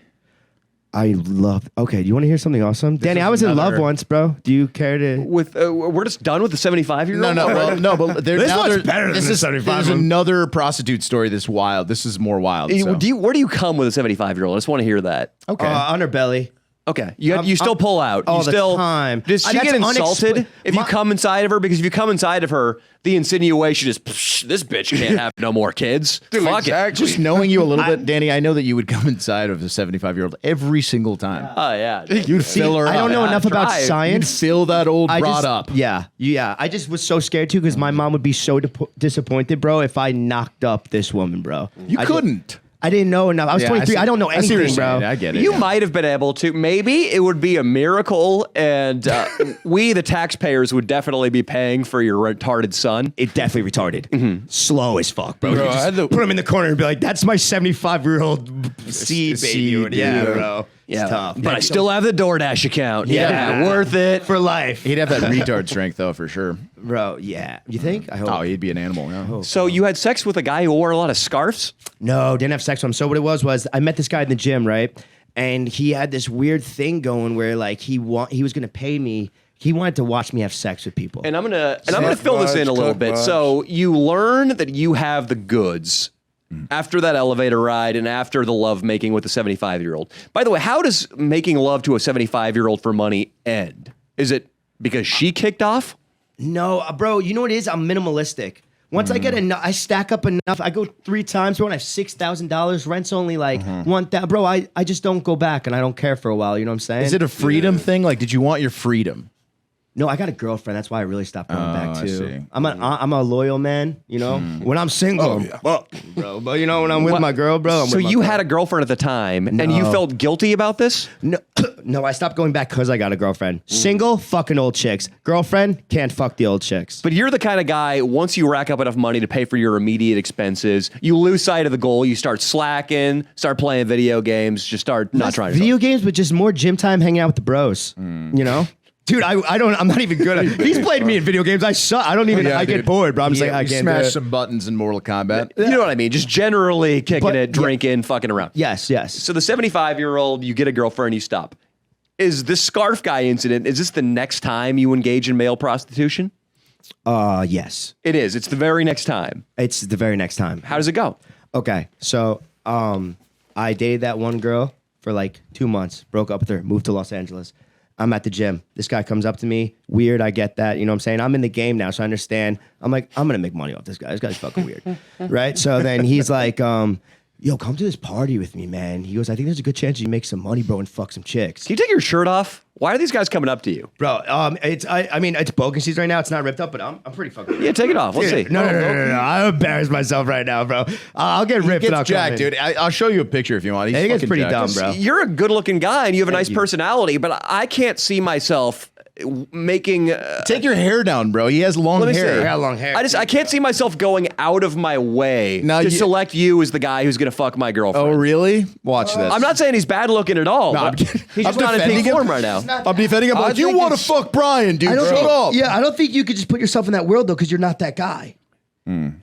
D: I love. Okay, you want to hear something awesome, Danny?
C: is
D: I was in love
C: another-
D: once, bro. Do you care to?
A: With we're just done with the 75-year-old.
C: But
D: This one's better than
C: this
D: the
C: is
D: 75
C: There's
D: one.
C: another prostitute story that's wild. This is more wild. so.
A: Where do you come with a 75-year-old? I just want to hear that.
C: Okay.
D: On her belly.
A: Okay, you still pull out
D: all
A: you
D: the
A: still,
D: time.
A: Does she
D: That's
A: get insulted
D: unexpla-
A: if you
D: My-
A: come inside of her? Because if you come inside of her, the insinuation is, "Psh, this bitch can't have no more kids.
E: Dude,
A: Fuck
E: exactly.
C: Just knowing you a little bit, Danny, I know that you would come inside of a 75-year-old every single time.
A: it. Oh yeah.
C: You'd fill her
D: I don't
C: up.
D: know enough about
A: try.
C: You'd
D: science.
C: fill that old
D: I
C: broad
D: just,
C: up.
D: Yeah. I just was so scared too because my mom would be so disappointed, bro, if I knocked up this woman, bro.
C: You
D: I
C: couldn't.
D: I didn't know enough. I was 23. I don't know
C: I see what
D: anything,
C: you're saying.
D: bro.
C: I get it.
A: You
C: yeah.
A: might have been able to. Maybe it would be a miracle, and we, the taxpayers, would definitely be paying for your retarded son.
D: It definitely retarded. Slow as fuck, bro.
E: Bro,
D: You
E: I
D: just
E: had to-
D: put him in the corner and be like, "That's my 75-year-old seed, baby."
C: seed,
D: Yeah,
C: dude.
D: bro.
A: Yeah,
D: It's tough.
A: but I still have the DoorDash account. Yeah, worth it.
D: for life,
C: He'd have that retard strength, though, for sure.
D: bro. Yeah, you think? I hope.
C: Oh, he'd be an animal. Yeah.
A: So you had sex with a guy who wore a lot of scarves?
D: No, didn't have sex with him. So what it was I met this guy in the gym, right? And he had this weird thing going where like he was gonna pay me. He wanted to watch me have sex with people.
A: And I'm gonna fill this in a little bit. So you learn that you have the goods after that elevator ride and after the love making with the 75-year-old. By the way, how does making love to a 75-year-old for money end? Is it because she kicked off?
D: No, bro, you know what it is? I'm minimalistic. Once I get enough, I stack up enough. I go 3 times, bro, and I have $6,000. Rent's only like $1,000. Bro, I just don't go back, and I don't care for a while. You know what I'm saying?
C: Is it a freedom thing? Like, did you want your freedom?
D: No, I got a girlfriend. That's why I really stopped going back
C: I
D: too.
C: see.
D: I'm a loyal man. You know, when I'm single, bro. But you know, when I'm with my girl, bro.
A: So you had a girlfriend at the time, and you felt guilty about this?
D: No, I stopped going back because I got a girlfriend. Single, fucking old chicks. Girlfriend, can't fuck the old chicks.
A: But you're the kind of guy, once you rack up enough money to pay for your immediate expenses, you lose sight of the goal, you start slacking, start playing video games, just start not trying to.
D: Video games, but just more gym time, hanging out with the bros. You know? Dude, I'm not even good at He's played me in video games. I suck. I don't even, I get bored, bro. I'm just like, I can't
C: smash
D: do it.
C: some buttons in Mortal Kombat.
A: You know what I mean? Just generally kicking it, drinking, fucking around.
D: Yes.
A: So the 75-year-old, you get a girlfriend, you stop. Is this scarf guy incident, is this the next time you engage in male prostitution?
D: Yes.
A: It is. It's the very next time.
D: It's the very next time.
A: How does it go?
D: Okay, so I dated that one girl for like 2 months, broke up with her, moved to Los Angeles. I'm at the gym. This guy comes up to me. Weird, I get that. You know what I'm saying? I'm in the game now, so I understand. I'm like, I'm going to make money off this guy. This guy's fucking weird. Right? So then he's like, yo, come to this party with me, man. He goes, I think there's a good chance you make some money, bro, and fuck some chicks.
A: Can you take your shirt off? Why are these guys coming up to you?
D: Bro, I mean, it's bogan season right now. It's not ripped up, but I'm pretty fucking.
A: Yeah, take it off. Let's see.
D: No. I embarrass myself right now, bro. I'll get ripped.
C: He
D: and I'll
C: gets jacked,
D: come in.
C: dude. I'll show you a picture if you want.
D: I think it's pretty
C: jacked.
D: dumb, bro.
A: You're a good-looking guy and you have a nice
D: you.
A: personality, but I can't see myself making.
C: Take your hair down, bro. He has long
A: Let me
C: hair.
A: see.
D: I got long hair.
A: I can't see myself going out of my way
C: Now
A: to
C: you-
A: select you as the guy who's gonna fuck my girlfriend.
C: Oh, really? Watch this.
A: I'm not saying he's bad looking at all.
C: No, I'm
A: but
C: kidding.
A: he's
C: I'm
A: just not in
C: defending
A: peak
C: him.
A: form right now.
C: I'm defending him.
E: I
C: Like, you
E: think
C: want to
E: it's-
C: fuck Brian, dude?
D: I don't
C: Shut
D: think,
C: up.
D: Yeah, I don't think you could just put yourself in that world though, because you're not that guy.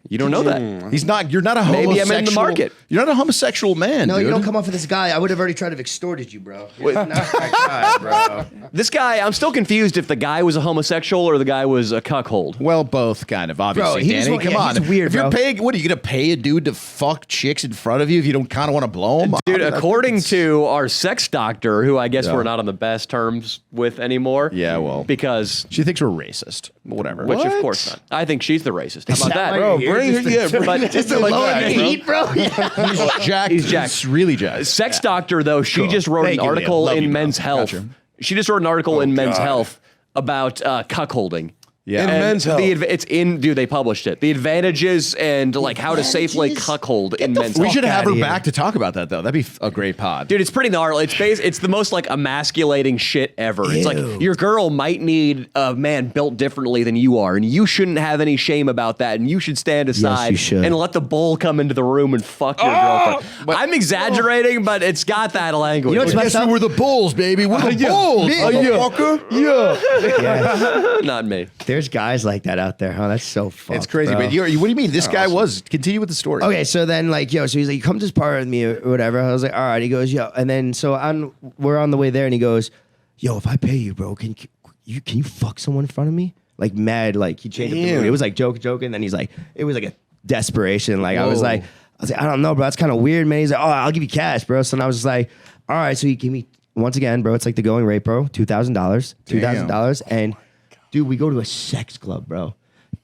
A: You don't know that.
C: He's not. You're not a
A: Maybe I'm
C: homosexual.
A: in the market.
C: You're not a homosexual man.
D: No,
C: dude.
D: you don't come off of this guy. I would have already tried to have extorted you, bro. You're not that guy, bro.
A: This guy, I'm still confused if the guy was a homosexual or the guy was a cuckold.
C: Well, both kind of, obviously.
D: he just
C: Danny,
D: wa-
C: come
D: yeah,
C: on.
D: he's weird,
C: if you're
D: bro.
C: paying, what are you gonna pay a dude to fuck chicks in front of you if you don't kind of want to blow him?
A: Dude, according to our sex doctor, who I guess we're not on the best terms with anymore.
C: Yeah, well.
A: Because,
C: she thinks we're racist. Whatever.
A: which of course not. I think she's the racist. How about that?
E: Bro, bring her. Yeah,
A: But
D: Just a low in the heat, bro. Yeah.
C: He's jacked.
A: He's jacked.
C: He's really jacked.
A: Sex doctor, though, she just wrote
C: Thank
A: an
C: you,
A: article
C: Leah. Love
A: in
C: you, bro.
A: Men's Health.
C: Gotcha.
A: She just wrote an article in Men's
E: God.
A: Health about cuckolding.
C: Yeah.
E: In
A: And
E: Men's Health.
A: it's in, dude, they published it. The advantages and like how to safely cuckold in Men's
C: We
A: Health.
C: should have
D: outta
C: her
D: here.
C: back to talk about that, though. That'd be a great pod.
A: Dude, it's pretty gnarly. It's the most like emasculating shit ever. It's like your girl might need a man built differently than you are, and you shouldn't have any shame about that, and you should stand aside
D: you should.
A: and let the bull come into the room and fuck your girlfriend. I'm exaggerating, but it's got that language.
D: You know what's
C: I
D: messed
C: guess we
D: up?
C: were the Bulls, baby. We're the Bulls, motherfucker.
D: Yeah.
A: Not me.
D: There's guys like that out there, huh? That's so fucked,
C: It's crazy,
D: bro.
C: but what do you mean? This guy was. Continue with the story.
D: Okay, so then like, yo, so he's like, come to this party with me or whatever. I was like, all right. He goes, yo, and then so we're on the way there, and he goes, yo, if I pay you, bro, can you fuck someone in front of me? Like mad, like he changed up the mood. It was like joking. Then he's like, it was like a desperation. Like I was like, I don't know, bro. That's kind of weird, man. He's like, oh, I'll give you cash, bro. So then I was just like, all right. So he gave me once again, bro. It's like the going rate, bro. $2,000, and dude, we go to a sex club, bro.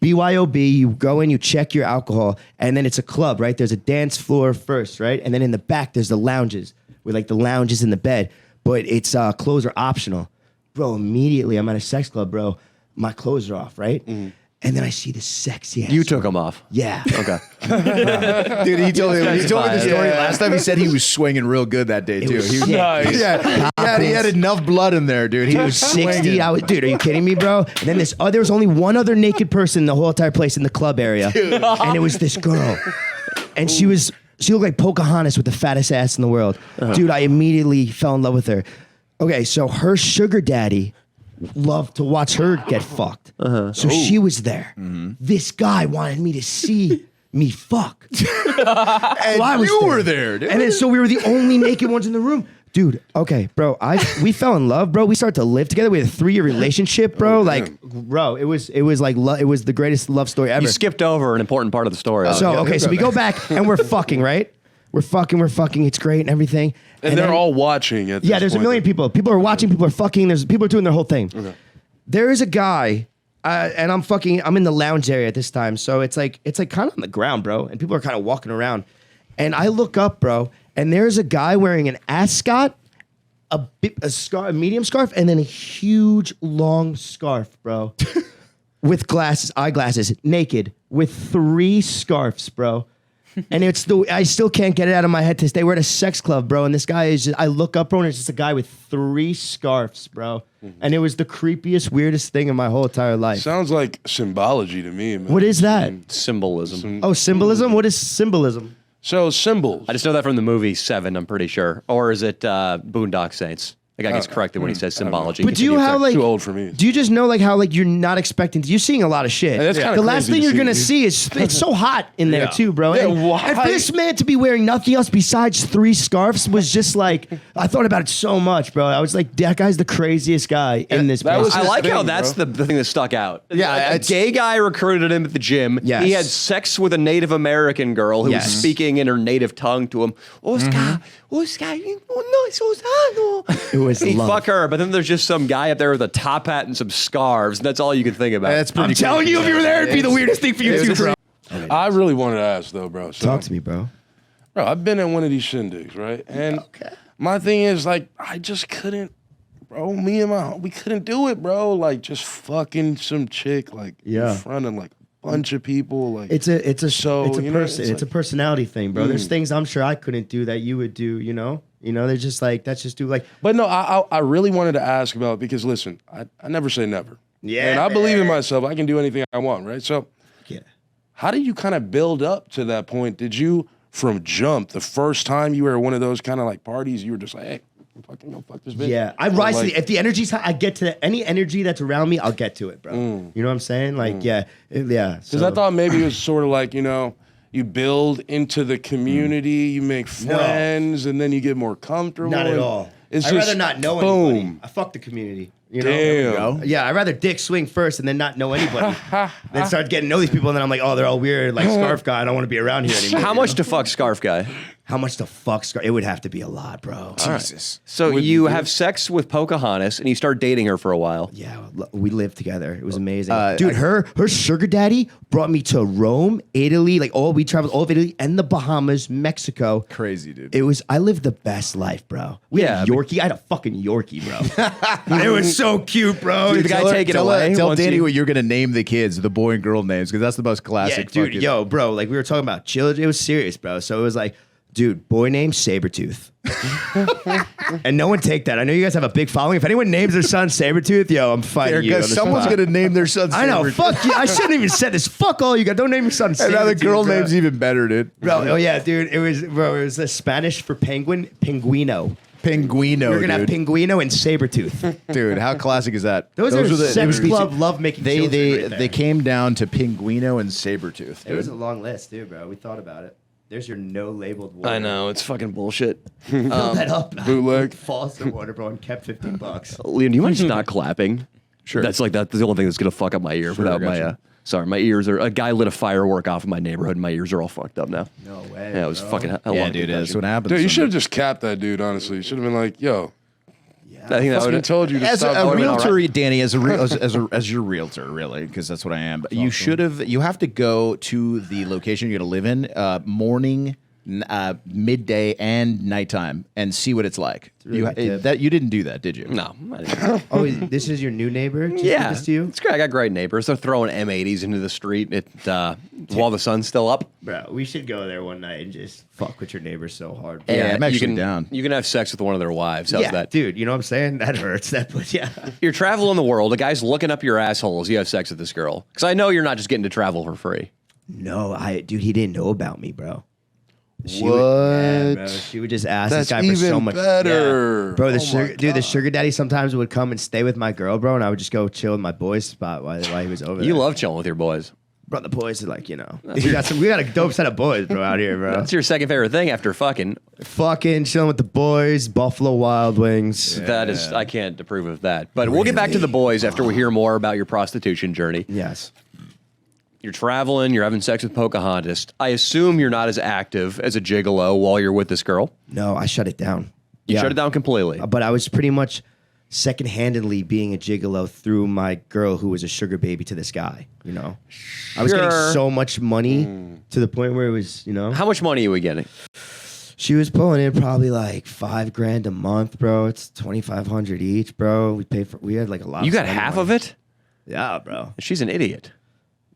D: BYOB, you go in, you check your alcohol, and then it's a club, right? There's a dance floor first, right? And then in the back, there's the lounges, with like the lounges in the bed, but it's clothes are optional. Bro, immediately I'm at a sex club, bro. My clothes are off, right? And then I see this sexy ass.
A: You took them off.
D: Yeah.
A: Okay.
C: Dude, he told me the story last time. He said he was swinging real good that day, too.
D: was
C: He,
D: sick.
E: Nice.
C: yeah, he had enough blood in there, dude. He was
D: 60.
C: swinging.
D: Dude, are you kidding me, bro? And then there was only one other naked person in the whole entire place in the club area, and it was this girl, and she looked like Pocahontas with the fattest ass in the world. Dude, I immediately fell in love with her. Okay, so her sugar daddy loved to watch her get fucked, so she was there. This guy wanted me to see me fuck.
C: And
D: I was
C: you
D: there.
C: were there, dude.
D: And then so we were the only naked ones in the room. Dude, okay, bro. We fell in love, bro. We started to live together. We had a 3-year relationship, bro. Bro, it was like it was the greatest love story ever.
A: You skipped over an important part of the story.
D: So okay, so we go back and we're fucking, right? We're fucking. It's great and everything.
E: And they're
D: then-
E: all watching at this
D: yeah. There's a
E: point.
D: million people. People are watching. People are fucking. People are doing their whole thing. There is a guy and I'm in the lounge area at this time, so it's like kind of on the ground, bro, and people are kind of walking around, and I look up, bro, and there's a guy wearing an ascot, a medium scarf, and then a huge long scarf, bro, with eyeglasses, naked, with 3 scarves, bro. And I still can't get it out of my head to stay. We're at a sex club, bro, and this guy is I look up, bro, and it's just a guy with 3 scarves, bro. And it was the creepiest, weirdest thing in my whole entire life.
E: Sounds like symbology to me, man.
D: What is that?
A: Symbolism.
D: Oh, symbolism? What is symbolism?
E: So symbols.
A: I just know that from the movie Seven, I'm pretty sure. Or is it Boondock Saints? The guy gets corrected when he says symbology.
D: But do you have like
E: Too old for me.
D: Do you just know like how like you're not expecting? You're seeing a lot of shit.
E: that's kinda
D: the last
E: crazy
D: thing
E: to
D: you're
E: see,
D: gonna
E: dude.
D: see is it's so hot in there too, bro.
E: Yeah,
D: and,
E: why?
D: and for this man to be wearing nothing else besides 3 scarves was just like I thought about it so much, bro. I was like, that guy's the craziest guy in this
E: that
D: place.
E: was
A: I
E: his
A: like how
E: thing,
A: that's
E: bro.
A: the thing that stuck out.
C: Yeah,
A: a gay guy recruited him at the gym.
D: Yes.
A: He had sex with a Native American girl who
D: Yes.
A: was speaking in her native tongue to him. Oscar, Oscar,
D: It was
A: he
D: love.
A: fuck her, but then there's just some guy up there with a top hat and some scarves, and that's all you can think about.
C: That's pretty
D: I'm telling you, if you were there, it'd be the weirdest thing for you too, bro.
E: I really wanted to ask though, bro. So,
D: Talk to me, bro.
E: Bro, I've been in one of these shindigs, right? And my thing is like, I just couldn't, bro. Me and we couldn't do it, bro. Like just fucking some chick, like in front of like a bunch of people. Like
D: It's a
E: So,
D: it's a
E: you know,
D: person.
E: it's
D: It's a
E: like-
D: personality thing, bro. There's things I'm sure I couldn't do that you would do. You know. They're just like that's just do like.
E: But no, I really wanted to ask about because listen, I never say never.
D: Yeah,
E: and I believe in
D: man.
E: myself. I can do anything I want, right? So,
D: Yeah.
E: how did you kind of build up to that point? Did you from jump the first time you were at one of those kind of like parties? You were just like, hey, fucking go fuck this bitch.
D: Yeah, I
E: Or
D: rise to
E: like-
D: the if the energy's high, I get to any energy that's around me, I'll get to it, bro. You know what I'm saying? Like, yeah.
E: Because I thought maybe it was sort of like, you build into the community, you make friends, and then you get more comfortable.
D: not at
E: and
D: all.
E: It's
D: I'd
E: just
D: rather not know
E: boom.
D: anybody. I fuck the community. You know?
E: Damn.
D: Yeah, I'd rather dick swing first and then not know anybody. Then start getting to know these people, and then I'm like, oh, they're all weird, like scarf guy. I don't want to be around here anymore.
A: How much to fuck Scarf Guy?
D: How much the fuck scarf? It would have to be a lot, bro.
C: Jesus.
A: So you have sex with Pocahontas and you start dating her for a while.
D: Yeah, we lived together. It was amazing. Dude, her sugar daddy brought me to Rome, Italy, we traveled all of Italy and the Bahamas, Mexico.
C: Crazy, dude.
D: I lived the best life, bro. We had a Yorkie. I had a fucking Yorkie, bro. It was so cute, bro.
A: Dude, the guy take it away.
C: Tell
A: once
C: Danny
A: you-
C: what you're gonna name the kids, the boy and girl names, because that's the most
D: Yeah,
C: classic.
D: dude,
C: fucking-
D: yo, bro, like we were talking about chill. It was serious, bro. So it was like, dude, boy named Sabretooth. And no one take that. I know you guys have a big following. If anyone names their son Sabretooth, yo, I'm fighting you. on the
C: someone's
D: spot.
C: gonna name their son.
D: I know.
C: Sabretooth.
D: Fuck you. I shouldn't even said this. Fuck all you guys. Don't name your son Sabretooth.
C: And now the girl
D: bro.
C: name's even better, dude.
D: Bro, oh yeah, dude. It was a Spanish for penguin, pinguino.
C: Pinguino,
D: We're gonna have
C: dude.
D: pinguino and Sabretooth.
C: Dude, how classic is that?
D: Those are
C: the
D: sex
C: it was-
D: club love making
C: They
D: children right there.
C: they came down to Pinguino and Sabretooth.
D: It was a long list, too, bro. We thought about it. There's your no labeled water.
A: I know, it's fucking bullshit.
D: Fill that up.
E: Bootleg.
D: Falls in water, bro, and kept $15.
A: Liam, do you mind just not clapping?
C: Sure.
A: That's the only thing that's gonna fuck up my ear without my
C: gotcha.
A: sorry, my ears are a guy lit a firework off in my neighborhood and my ears are all fucked up now.
D: No way.
A: Yeah, it was
D: bro.
A: fucking a
C: Yeah,
A: long
C: dude, that's
A: concussion.
C: what happens.
E: Dude, you should
C: sometimes.
E: have just capped that dude, honestly. You should have been like, yo,
A: I think that
E: fucking
A: would
E: told you to
C: As
E: stop.
C: a
E: doing
C: realtor,
E: that.
C: Danny, as your realtor, really, because that's what I am. You have to go to the location you're gonna live in, morning, midday, and nighttime, and see what it's like.
D: really good tip.
C: You didn't do that, did you?
A: No. I didn't.
D: Oh, this is your new neighbor? Just did
A: Yeah,
D: this to you?
A: it's great. I got great neighbors. They're throwing M80s into the street while the sun's still up.
D: Bro, we should go there one night and just fuck with your neighbors so hard.
C: Yeah,
A: And
C: I'm actually
A: you can,
C: down.
A: You can have sex with one of their wives. How's
D: Yeah,
A: that?
D: dude, you know what I'm saying? That hurts. But yeah.
A: You're traveling the world. A guy's looking up your assholes. You have sex with this girl. Because I know you're not just getting to travel for free.
D: No, dude, he didn't know about me, bro. She
C: What?
D: Would, yeah, bro. She would just ask
E: That's
D: this guy for so
E: even
D: much.
E: better.
D: Yeah. Bro,
E: Oh my
D: the sugar daddy sometimes would come and stay with my girl, bro, and I would just go chill in my boy's spot while he was over there.
A: You love chilling with your boys.
D: Bro, the boys are like, we got a dope set of boys, bro, out here, bro.
A: That's your second favorite thing after fucking.
D: Fucking chilling with the boys, Buffalo Wild Wings.
A: That is, I can't approve of that. But we'll get back to the boys after we hear more about your prostitution journey.
D: Yes.
A: You're traveling, you're having sex with Pocahontas. I assume you're not as active as a gigolo while you're with this girl.
D: No, I shut it down.
A: You shut it down completely.
D: But I was pretty much secondhandedly being a gigolo through my girl who was a sugar baby to this guy. You know, I was getting
A: Sure.
D: so much money to the point where it was, you know,
A: How much money are we getting?
D: she was pulling in probably like $5,000 a month, bro. It's $2,500 each, bro. We had like a lot.
A: You
D: of
A: got
D: spending
A: half
D: money.
A: of it?
D: Yeah, bro.
A: She's an idiot.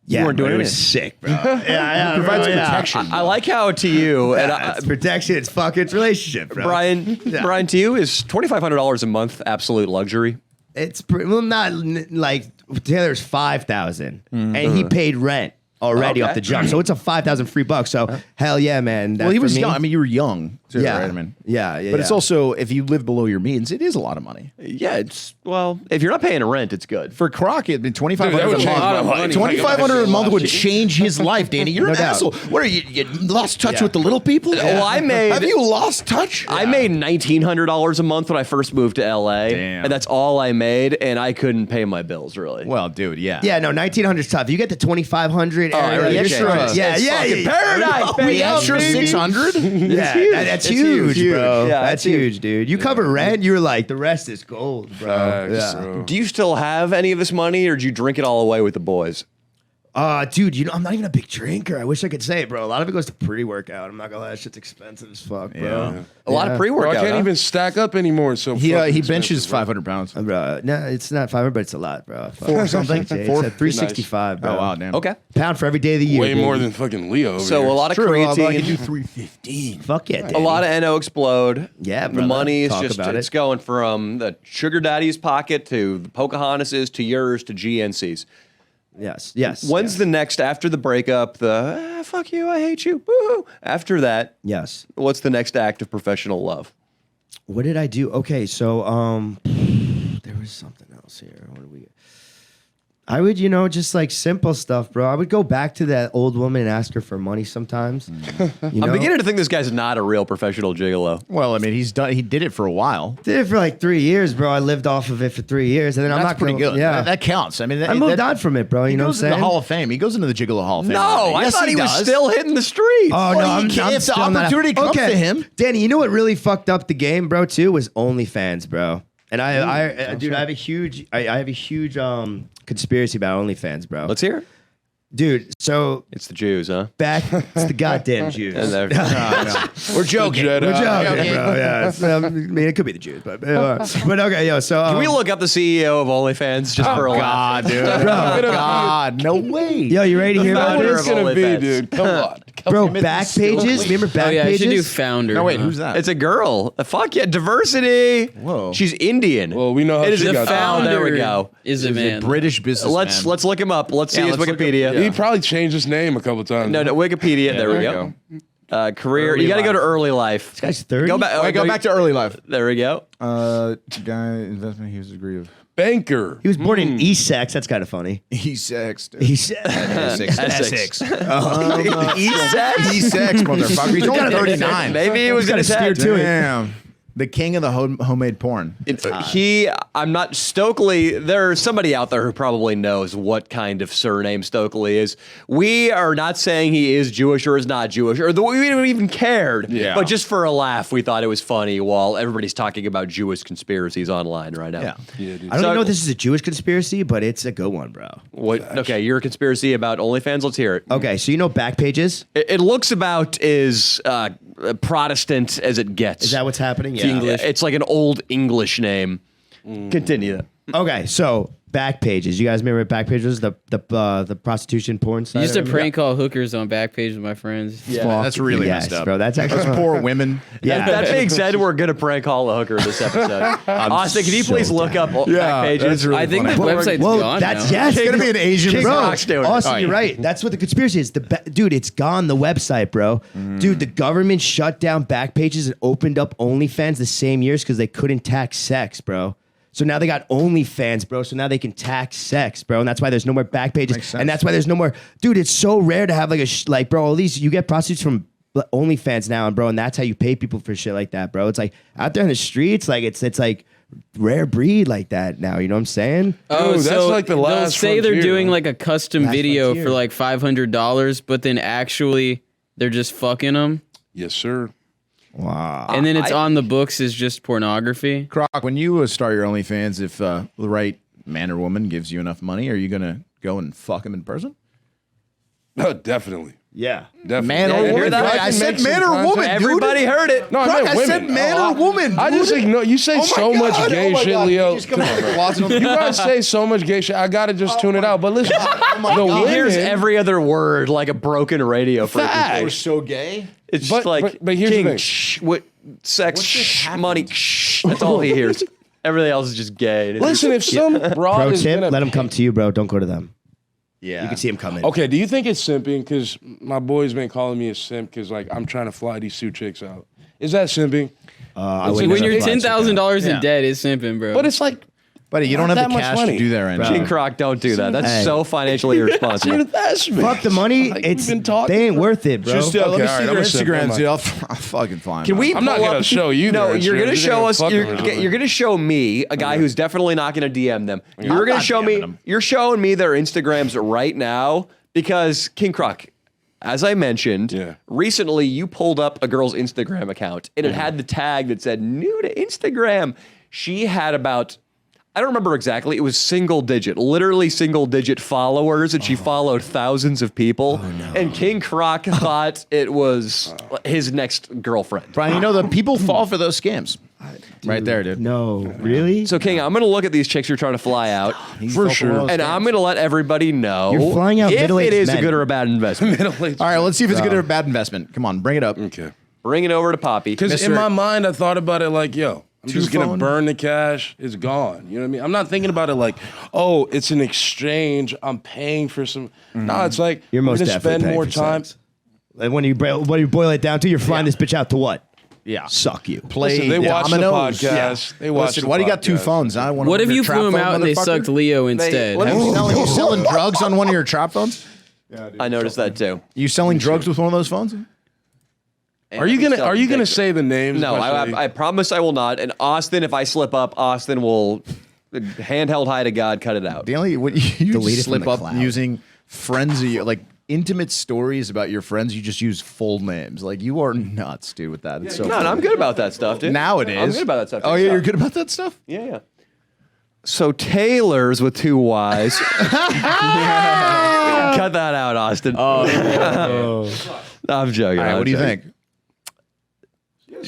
D: Yeah,
A: weren't doing
D: bro, it
A: anything.
D: was sick, bro. yeah,
C: Provides
D: bro, yeah.
C: protection.
A: I like how to you, and
D: It's protection. It's fucking it's relationship, bro.
A: Brian, Brian, to you is $2,500 a month absolute luxury.
D: It's well, not like Taylor's 5,000, and he paid rent already
A: Okay.
D: off the jump, so it's a 5,000 free bucks. So hell yeah, man.
C: Well, he
D: for
C: was
D: me-
C: young. I mean, you were young, too,
D: Yeah.
C: right? I mean,
D: yeah.
C: but it's also if you live below your means, it is a lot of money.
A: Yeah, it's well, if you're not paying rent, it's good.
C: For Croc, it'd been
E: Dude, that
C: $2,500
E: would
C: a
E: change my
C: month.
E: life.
C: $2,500 a month would change his life, Danny. You're
D: No
C: an
D: doubt.
C: asshole. What are you? You lost touch
D: Yeah.
C: with the little people?
A: Well, I made-
C: Have you lost touch?
A: I made $1,900 a month when I first moved to LA,
C: Damn.
A: and that's all I made, and I couldn't pay my bills really.
C: Well, dude, yeah.
D: Yeah, no, 1,900's tough. You get to 2,500.
A: yeah,
D: you're
A: yeah,
D: straight.
A: it's
D: Yeah,
A: paradise,
C: We
A: baby.
C: extra
A: baby.
C: 600.
D: Yeah, that's
A: It's
D: huge,
A: huge.
D: bro.
A: Yeah,
D: That's
A: it's huge.
D: huge, dude. You cover rent, you're like the rest is gold, bro.
E: Facts,
D: Yeah.
E: bro.
A: Do you still have any of this money, or did you drink it all away with the boys?
D: Dude, you know, I'm not even a big drinker. I wish I could say it, bro. A lot of it goes to pre-workout. I'm not gonna lie, that shit's expensive as fuck, bro.
C: Yeah.
A: A lot of
E: Bro,
A: pre-workout.
E: I can't
A: huh?
E: even stack up anymore. So
C: He
E: fucking
C: benches
E: expensive, bro.
C: 500 pounds.
D: Bro, no, it's not 500, but it's a lot, bro.
C: Four something?
D: It's
C: Four?
D: 365, bro.
C: Oh wow, damn.
A: Okay.
D: Pound for every day of the year.
E: Way more
D: baby.
E: than fucking Leo. Over
A: So
E: here.
A: a lot of
C: True, although I
A: creatine.
C: can do 315.
D: Fuck yeah,
A: A
D: Danny.
A: lot of NO explode.
D: Yeah,
A: the
D: brother.
A: money is
D: Talk
A: just
D: about
A: it's
D: it.
A: going from the sugar daddy's pocket to the Pocahontas's to yours to GNC's.
D: Yes.
A: When's
D: yes.
A: the next after the breakup? The fuck you, I hate you. Woo-hoo. After that,
D: Yes.
A: what's the next act of professional love?
D: What did I do? Okay, so there was something else here. What did we? I would, you know, just like simple stuff, bro. I would go back to that old woman and ask her for money sometimes. You know?
A: I'm beginning to think this guy's not a real professional gigolo.
C: Well, I mean, he did it for a while.
D: Did it for like 3 years, bro. I lived off of it for 3 years, and then I'm
C: That's
D: not
C: pretty
D: gonna,
C: good.
D: Yeah,
C: That counts. I mean,
D: I moved on from it, bro.
C: He
D: You know what I'm
C: goes into the
D: saying?
C: Hall of Fame. He goes into the Gigolo Hall of Fame.
A: No, I
C: Yes,
A: thought he was
C: does.
A: still hitting the streets.
D: Oh no,
C: Well,
D: I'm,
C: you can't-
D: I'm
C: if the
D: still not-
C: opportunity comes
D: okay.
C: to him.
D: Danny, you know what really fucked up the game, bro? Too was OnlyFans, bro. And dude, I have a huge conspiracy about OnlyFans, bro.
A: Let's hear it.
D: Dude, so
A: It's the Jews, huh?
D: back, it's the goddamn Jews.
A: And they're-
C: We're joking.
E: Jedi.
D: We're joking,
C: Okay.
D: bro. Yeah, I mean, it could be the Jews, but okay, yo. So
A: Can we look up the CEO of OnlyFans just for a laugh?
C: God, dude. God, no way.
D: Yo, you ready to hear about
A: founder
E: What
D: this,
E: it's
A: of
E: gonna be,
A: OnlyFans.
E: dude. Come on.
D: bro? Back pages. Remember back
F: Oh yeah, I
D: pages?
F: should do founder.
C: No, wait,
F: huh?
C: who's that?
A: It's a girl. Fuck yeah, diversity.
C: Whoa.
A: She's Indian.
E: Well, we know how
A: It is
E: she
A: a
E: got
A: founder. There we go.
F: Is a man.
C: British businessman.
A: Let's look him up. Let's see his
C: let's look up-
A: Wikipedia.
E: He probably changed his name a couple times.
A: No, Wikipedia. there we
C: there
A: go.
C: you
A: Career.
C: Early
A: you got to go to
C: life.
A: early life.
D: This guy's 30.
A: Go back.
C: Wait, go back to early life.
A: There we go.
C: Guy investment. He was degree of.
E: Banker.
D: He was born in Essex. That's kind of funny.
C: E6.
D: Essex.
C: Essex.
A: Essex,
C: E6, motherfucker. He's only 39.
A: Maybe he was
D: He's got
A: going
D: a steer
A: to
D: to it.
C: Damn. The king of the homemade porn.
A: I'm not Stokely. There's somebody out there who probably knows what kind of surname Stokely is. We are not saying he is Jewish or is not Jewish, or we don't even cared.
C: Yeah.
A: But just for a laugh, we thought it was funny while everybody's talking about Jewish conspiracies online right now.
C: Yeah.
E: Yeah, dude.
D: I don't
A: So-
D: even know if this is a Jewish conspiracy, but it's a good one, bro.
A: What? Okay, your conspiracy about OnlyFans. Let's hear it.
D: Okay, so you know back pages?
A: It looks about as Protestant as it gets.
D: Is that what's happening? Yeah.
A: English. It's like an old English name. Continue.
D: Okay, so back pages. You guys remember back pages? The prostitution porn
F: I
D: site.
F: used to
D: remember?
F: prank call hookers on Backpage with my friends.
C: Yeah, that's really
D: Yes,
C: messed up.
D: bro. That's actually
C: Poor women.
D: Yeah.
A: That being said, we're gonna prank call a hooker this episode. Austin, can you
D: so
A: please look up
C: Yeah,
A: back pages?
C: that's really
F: I think
C: funny.
F: the website's
D: Whoa,
F: gone
D: that's
F: now.
D: yes.
C: It's gonna be an Asian
A: King
C: bro.
A: Croc's doing it.
D: Austin,
C: Oh,
D: you're
C: yeah.
D: right. That's what the conspiracy is. Dude, it's gone. The website, bro. Dude, the government shut down back pages and opened up OnlyFans the same years because they couldn't tax sex, bro. So now they got OnlyFans, bro. So now they can tax sex, bro. And that's why there's no more back pages.
C: Makes sense.
D: And that's why there's no more. Dude, it's so rare to have like bro, all these, you get prostitutes from OnlyFans now, and bro, and that's how you pay people for shit like that, bro. It's like out there in the streets, like it's like rare breed like that now. You know what I'm saying?
F: Oh,
E: Dude, that's
F: so
E: like the
F: they'll
E: last
F: say they're
E: frontier,
F: doing
E: huh?
F: like a custom
D: Last
F: video
D: frontier.
F: for like $500, but then actually they're just fucking them.
E: Yes, sir.
D: Wow.
F: And then it's on the books as just pornography.
C: Croc, when you start your OnlyFans, if the right man or woman gives you enough money, are you gonna go and fuck him in person?
E: No, definitely.
D: Yeah.
E: Definitely.
C: Man or
A: you hear
C: woman?
A: that?
C: I said
E: Make
C: man
E: some
C: or woman.
E: content.
A: Everybody heard it.
E: No, I
C: Croc,
E: meant
C: I said
E: women.
C: man or woman.
E: I just
C: dude.
E: ignore. You say
C: Oh my
E: so much
C: God,
E: gay
C: oh my
E: shit,
C: God.
E: Leo.
C: Just come on, bro.
E: You guys say so much gay shit. I gotta just tune it out. But listen, the
A: He
E: women,
A: hears every other word like a broken radio frequency.
E: Facts.
C: We're so gay.
A: It's
E: But-
A: like
E: but here's the
A: king,
E: thing.
A: what sex, money. That's all he hears. Everything else is just gay. And it's
E: listen, if some broad
D: Pro
E: is
D: tip,
E: gonna
D: let them come to you, bro. Don't go to them.
C: Yeah.
D: You can see them coming.
E: Okay, do you think it's simping? Because my boy's been calling me a simp because like I'm trying to fly these two chicks out. Is that simping?
D: I
E: See,
D: wouldn't
F: When
D: have
F: you're
D: flies like that.
F: $10,000
C: Yeah.
F: in debt, it's simping, bro.
E: But it's like,
C: Buddy, you don't
E: Not
C: have the
E: that much
C: cash
E: money.
C: to do that right
A: King
C: now.
A: Croc, don't do that. That's
D: Hey.
A: so financially irresponsible.
E: investment.
D: Fuck the money.
E: Like, we've
D: It's
E: been talking
D: they ain't
E: for-
D: worth it, bro.
C: Just let me
E: Okay,
C: see
E: all right,
C: their
E: I'm a simp.
C: Instagrams,
E: Never
C: dude. I'll fucking find.
A: Can we?
E: I'm not
A: pull
E: gonna
A: up-
E: show you
A: No,
E: their
A: you're gonna
E: Instagrams.
A: show
E: You're
A: us.
E: gonna
A: You're,
E: fuck around.
A: you're gonna show me a guy who's definitely not gonna DM them. You're gonna
C: not
A: show
C: DMing
A: me.
C: them.
A: You're showing me their Instagrams right now because King Croc. As I mentioned,
E: Yeah.
A: recently you pulled up a girl's Instagram account and it had the tag that said new to Instagram. She had about, I don't remember exactly, it was literally single digit followers, and she followed thousands of people. And King Croc thought it was his next girlfriend.
C: Brian, you know the people fall for those scams. Right there, dude.
D: No, really?
A: So King, I'm gonna look at these chicks you're trying to fly out.
E: For sure.
A: And I'm going to let everybody know
D: You're flying out
A: if it
D: middle-aged
A: is
D: men.
A: a good or a bad investment.
E: Middle-aged.
C: All right, let's see if it's a good or a bad investment. Come on, bring it up.
E: Okay.
A: Bring it over to Poppy.
E: Because in
C: Mr.
E: my mind, I thought about it like, yo, I'm just
C: Two
E: gonna
C: phone?
E: burn the cash. It's gone. You know what I mean? I'm not thinking about it like, oh, it's an exchange. I'm paying for some. No, it's like
D: You're
E: we're
D: most
E: gonna
D: definitely
E: spend
D: paying
E: more
D: for
E: time.
D: sex. Like when you boil it down to, you're flying this bitch out to what?
C: Yeah.
D: Suck you.
C: Play
E: Listen, they watch the
C: dominoes.
E: podcast. They watch
C: Listen,
E: the
C: why do you got two
E: podcast.
C: phones? I want
F: What if you flew them out and they sucked Leo instead?
A: let me-
F: Have you-
C: You selling drugs on one of your trap phones?
A: I noticed that too.
C: You selling drugs with one of those phones?
E: Are you gonna say the names?
A: No, I promise I will not. And Austin, if I slip up, Austin will handheld high to God cut it out.
C: The only what you
D: Delete it
C: just
D: from
C: slip
D: the
C: up
D: cloud.
C: using friends, like intimate stories about your friends. You just use full names. Like you are nuts, dude. With that, it's so.
A: No,
C: funny.
A: I'm good about that stuff, dude.
C: Now it is.
A: I'm good about that stuff.
C: Oh yeah, you're good about that stuff.
A: Yeah, yeah. So Taylor's with two Y's. Cut that out, Austin.
F: Oh,
A: I'm joking.
C: All right,
A: I'm
C: what do you
A: joking.
C: think?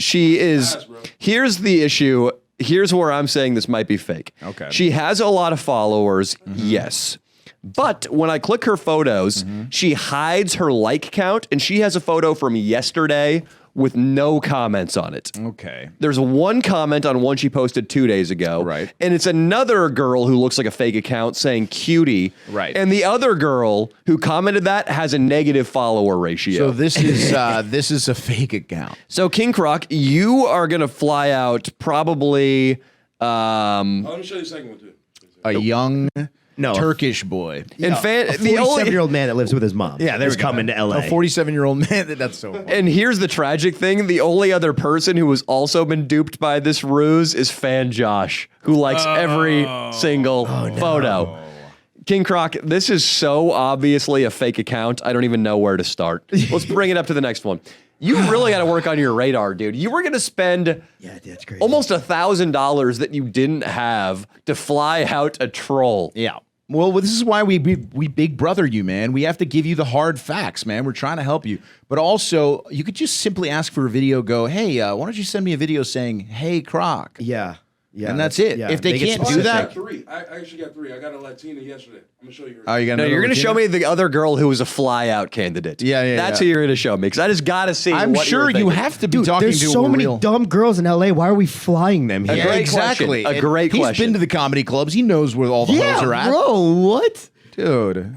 A: She is. Here's the issue. Here's where I'm saying this might be fake.
C: Okay.
A: She has a lot of followers, yes. But when I click her photos, she hides her like count, and she has a photo from yesterday with no comments on it.
C: Okay.
A: There's one comment on one she posted 2 days ago.
C: Right.
A: And it's another girl who looks like a fake account saying cutie.
C: Right.
A: And the other girl who commented that has a negative follower ratio.
C: So this is a fake account.
A: So King Croc, you are gonna fly out probably.
E: Let me show you the second one too.
C: A young
D: No.
C: Turkish boy.
A: And
D: A
A: the only
D: 47-year-old man that lives with his mom.
C: Yeah, there
D: is
C: we go.
D: coming to LA.
C: A 47-year-old man. That's so funny.
A: and here's the tragic thing: the only other person who has also been duped by this ruse is Fan Josh, who likes every single photo. King Croc, this is so obviously a fake account. I don't even know where to start. Let's bring it up to the next one. You really got to work on your radar, dude. You were going to spend
D: Yeah, that's crazy.
A: almost $1,000 that you didn't have to fly out a troll.
C: Yeah. Well, this is why we big brother you, man. We have to give you the hard facts, man. We're trying to help you. But also, you could just simply ask for a video, go, hey, why don't you send me a video saying, hey, Croc?
D: Yeah. Yeah.
C: And that's it. If they
D: get
C: can't do
D: specific.
C: that-
E: Three. I actually got three. I got a Latina yesterday. I'm gonna show you her.
C: Oh, you got
A: No,
C: another
A: you're going to show
C: Latina?
A: me the other girl who was a fly out candidate.
C: Yeah, yeah,
A: That's
C: yeah.
A: who you're going to show me because I just got to see.
C: I'm
A: what
C: sure
A: you're
C: you
A: thinking.
C: have to be
D: Dude,
C: talking
D: there's
C: to
D: so
C: a
D: many
C: real...
D: dumb girls in LA. Why are we flying them here?
A: A great
C: Exactly.
A: question. A great
C: He's
A: question.
C: been to the comedy clubs. He knows where all the hoes are at.
D: bro. What?
C: Dude.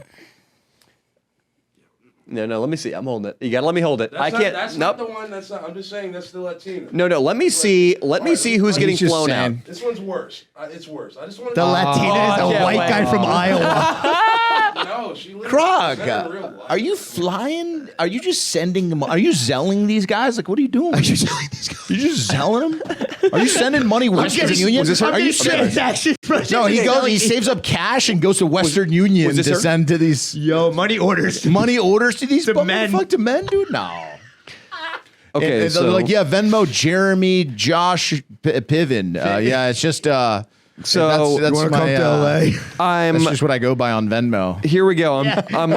A: No, let me see. I'm holding it. You got to let me hold it. I can't.
E: That's
A: nope.
E: not the one. That's not. I'm just saying that's the Latina.
A: No, let me see. Let me see who's getting
C: He's just
A: flown out.
C: saying.
E: This one's worse. It's worse. I just want
D: The Latina is
A: I
D: a
A: can't
D: white
A: wait.
D: guy from Iowa.
E: No, she lives.
C: Croc,
E: Is that in real life?
C: are you flying? Are you just sending them? Are you zelling these guys? Like, what are you doing? Are you zelling these guys? You just zelling them? Are you sending money Western Union? Are you
D: transaction?
C: No, he saves up cash and goes to Western Union
A: was this
C: to
A: her?
C: send to these
D: Yo, money orders.
C: money orders to these
D: To men.
C: Fuck to men, dude. No.
A: Okay,
C: and
A: so
C: they're like, yeah, Venmo, Jeremy, Josh, Piven. Yeah, it's just.
A: So
C: that's
D: You want to
C: my,
D: come to LA?
A: I'm.
C: That's just what I go by on Venmo.
A: Here we go. I'm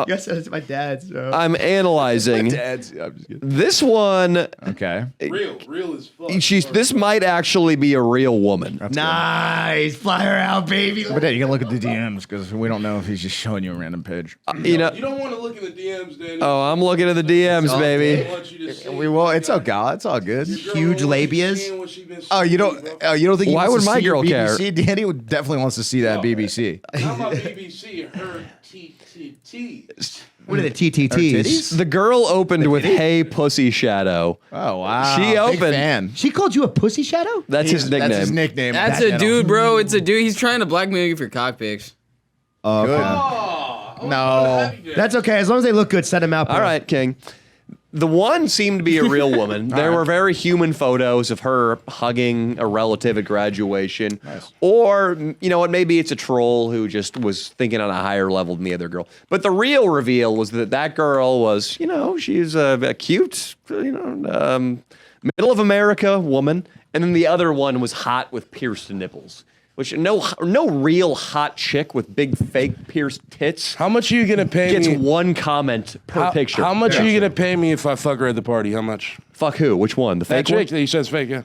D: Yes, it's my dad's. So.
A: I'm analyzing
C: Dad's. I'm just kidding.
A: this one.
C: Okay.
E: Real as fuck.
A: This might actually be a real woman.
D: Nice, fly her out, baby.
C: But yeah, you can look at the DMs because we don't know if he's just showing you a random page.
A: You know.
E: You don't want to look in the DMs, Danny.
A: Oh, I'm looking at the DMs,
E: I
A: baby.
E: want you to see
C: We will. It's okay. It's all good.
D: Huge labias.
C: Oh, you don't. Oh, you don't think?
A: Why
C: he wants
A: would
C: to
A: my
C: see your
A: girl care?
C: BBC? Danny would definitely wants to see that BBC.
E: Not my BBC, her TTT.
D: What are the TTTs?
A: The girl opened with "Hey, pussy shadow."
C: Oh wow.
A: She
C: Big
A: opened-
C: fan.
D: She called you a pussy shadow?
A: That's his nickname.
C: That's his nickname.
F: That's a dude, bro. It's a dude. He's trying to blackmail you for cock pics.
D: Okay.
C: No.
D: That's okay. As long as they look good, set them out. Bro.
A: All right, King. The one seemed to be a real woman. There were very human photos of her hugging a relative at graduation.
C: Nice.
A: Or, you know what, maybe it's a troll who just was thinking on a higher level than the other girl. But the real reveal was that girl was, she's a cute, middle of America woman. And then the other one was hot with pierced nipples. Which no real hot chick with big fake pierced tits
E: How much are you gonna pay
A: gets
E: me?
A: one comment per picture.
E: How much are you gonna pay me if I fuck her at the party? How much?
A: Fuck who? Which one? The
E: That
A: fake one?
E: chick that you said's fake, yeah.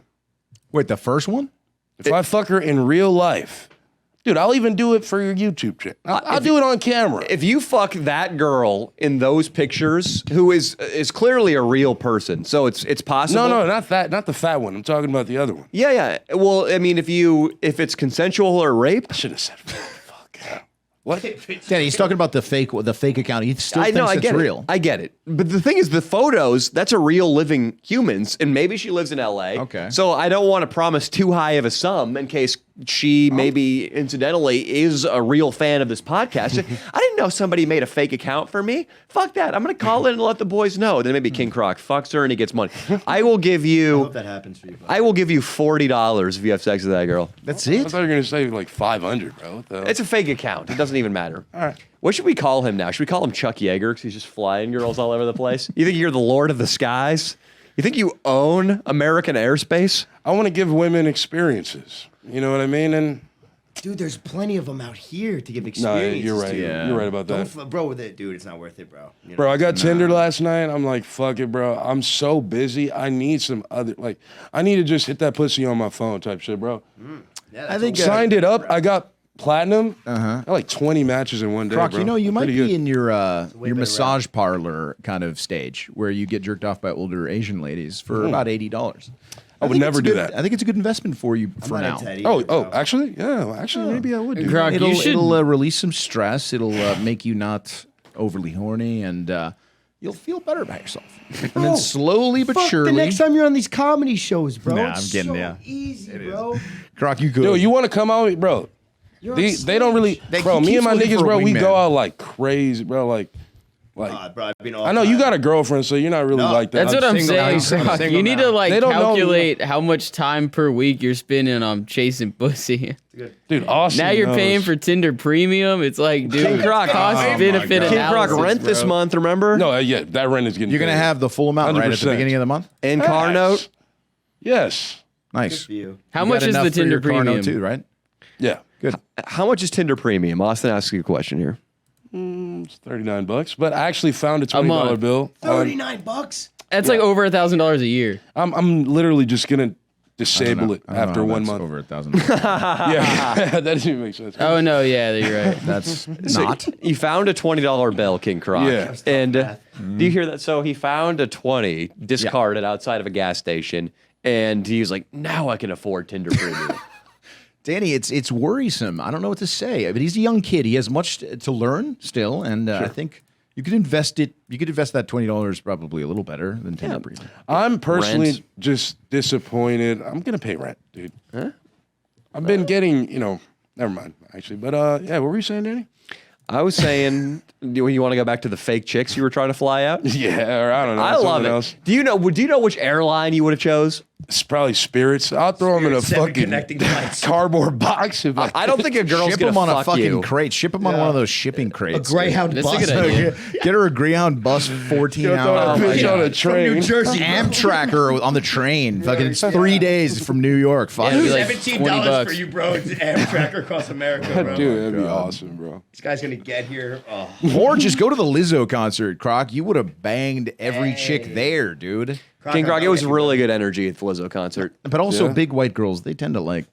C: Wait, the first one?
E: If I fuck her in real life, dude, I'll even do it for your YouTube chick. I'll do it on camera.
A: If you fuck that girl in those pictures, who is clearly a real person, so it's possible.
E: No, not the fat one. I'm talking about the other one.
A: Yeah. Well, I mean, if it's consensual or rape,
E: I should have said fuck. What?
C: Danny, he's talking about the fake account. He still
A: I
C: thinks
A: know, I
C: it's
A: get
C: real.
A: it. I get it. But the thing is, the photos, that's a real living humans, and maybe she lives in LA.
C: Okay.
A: So I don't want to promise too high of a sum in case she maybe incidentally is a real fan of this podcast. I didn't know somebody made a fake account for me. Fuck that. I'm going to call in and let the boys know. Then maybe King Croc fucks her and he gets money. I will give
D: I
A: you
D: hope that happens for you. Bro.
A: I will give you $40 if you have sex with that girl.
C: That's
E: I
C: it.
E: thought you were gonna say like 500, bro. What the hell?
A: It's a fake account. It doesn't even matter.
E: All right.
A: What should we call him now? Should we call him Chuck Yeager because he's just flying girls all over the place? You think you're the Lord of the Skies? You think you own American airspace?
E: I want to give women experiences. You know what I mean? And
D: Dude, there's plenty of them out here to give
E: no,
D: experiences.
E: you're right.
D: to.
C: Yeah.
E: You're right about that.
D: Bro, with it, dude, it's not worth it, bro. You know?
E: Bro, I got Tinder last night. I'm like, fuck it, bro. I'm so busy. I need some other, I need to just hit that pussy on my phone type shit, bro.
D: Yeah,
C: I think
E: Signed it up. I got platinum. I got like 20 matches in one day,
C: Croc,
E: bro.
C: you might
E: Pretty
C: be
E: good.
C: in your
D: better
C: massage parlor kind of stage where you get jerked off by older Asian ladies for about $80.
E: I would never do
C: good,
E: that.
C: I think it's a good investment for you for
D: I'm
C: now.
D: not a Teddy,
E: Oh,
D: bro.
E: actually? Yeah, actually, maybe I would do
F: Croc,
E: that.
F: you should.
C: It'll release some stress. It'll make you not overly horny, and you'll feel better about yourself. And then slowly but
D: Fuck
C: surely,
D: the next time you're on these comedy shows, bro.
C: Nah,
D: It's
C: I'm getting
D: so
C: ya.
D: easy, bro.
C: Croc, you could.
E: Yo, you want to come out, bro?
D: You're
E: They don't really,
C: They
E: bro.
C: keep
E: Me and my
C: looking
E: niggas,
C: for a
E: bro, we
C: wingman.
E: go out like crazy, bro. Like,
D: bro, I've been all
E: I know you
D: time.
E: got a girlfriend, so you're not really
D: No,
E: like that.
F: That's what I'm
C: single now.
F: saying.
C: He's single.
F: Croc.
C: Single
F: You need
C: now.
F: to like
E: They don't know-
F: calculate how much time per week you're spending on chasing pussy.
E: Dude, Austin.
F: Now you're
E: knows.
F: paying for Tinder Premium. It's like, dude,
A: King Croc.
F: cost
C: Oh my
F: benefit
C: God.
A: King Croc
F: analysis,
A: rent this
F: bro.
A: month, remember?
E: No, yeah, that rent is getting.
C: You're gonna
E: paid.
C: have the full amount right at the
E: 100%.
C: beginning of the month.
A: And car
E: Yes.
A: note.
E: Yes.
C: Nice.
D: For you.
F: How
C: You
F: much
C: got
F: is
C: enough
F: the
C: for your
F: Tinder
C: car note
F: Premium?
C: too, right?
E: Yeah.
C: Good.
A: How much is Tinder Premium? Austin asks you a question here.
E: It's $39, but I actually found a $20
F: month.
E: bill.
D: $39.
F: That's like over $1,000 a year.
E: I'm literally just gonna disable it
C: I don't
E: after
C: know,
E: 1
C: that's
E: month.
C: over $1,000.
E: Yeah, that doesn't even make sense.
F: Oh no, yeah, you're right.
C: That's
A: So
C: not.
A: you found a $20 bill, King Croc.
E: Yeah.
A: And do you hear that? So he found a 20 discarded outside of a gas station, and he was like, "Now I can afford Tinder Premium."
C: Danny, it's worrisome. I don't know what to say. But he's a young kid. He has much to learn still, and I think you could invest it. You could invest that $20 probably a little better than Tinder Premium.
E: I'm personally
A: Rent.
E: just disappointed. I'm gonna pay rent, dude. I've been getting, never mind, actually. But yeah, what were you saying, Danny?
A: I was saying, do you want to go back to the fake chicks you were trying to fly out?
E: Yeah, or I don't know.
A: I love
E: something
A: it.
E: else.
A: Do you know which airline you would have chose?
E: It's probably spirits. I'll throw them in a
D: Seven
E: fucking
D: connecting lights.
E: cardboard box. If
A: I don't think a girl's
C: Ship
A: gonna
C: them on a
A: fuck
C: fucking
A: you.
C: crate. Ship them on one of those shipping
D: A
C: crates.
D: Greyhound
B: That's a
D: bus.
B: good idea.
C: Get her a Greyhound bus 14
E: Throw
C: hours.
E: that bitch on a
D: From
E: train.
D: New Jersey.
C: Amtrak on the train. Fucking it's 3 days from New York. Fuck.
B: it'd be like
D: $17 for
B: $20.
D: you, bro. It's Amtrak across America, bro.
E: Dude, that'd be awesome, bro.
D: This guy's gonna get here. Oh.
C: Or just go to the Lizzo concert, Croc. You would have banged every chick there, dude.
A: King Croc, it was really good energy at the Lizzo concert.
C: But also,
E: Yeah.
C: big white girls, they tend to like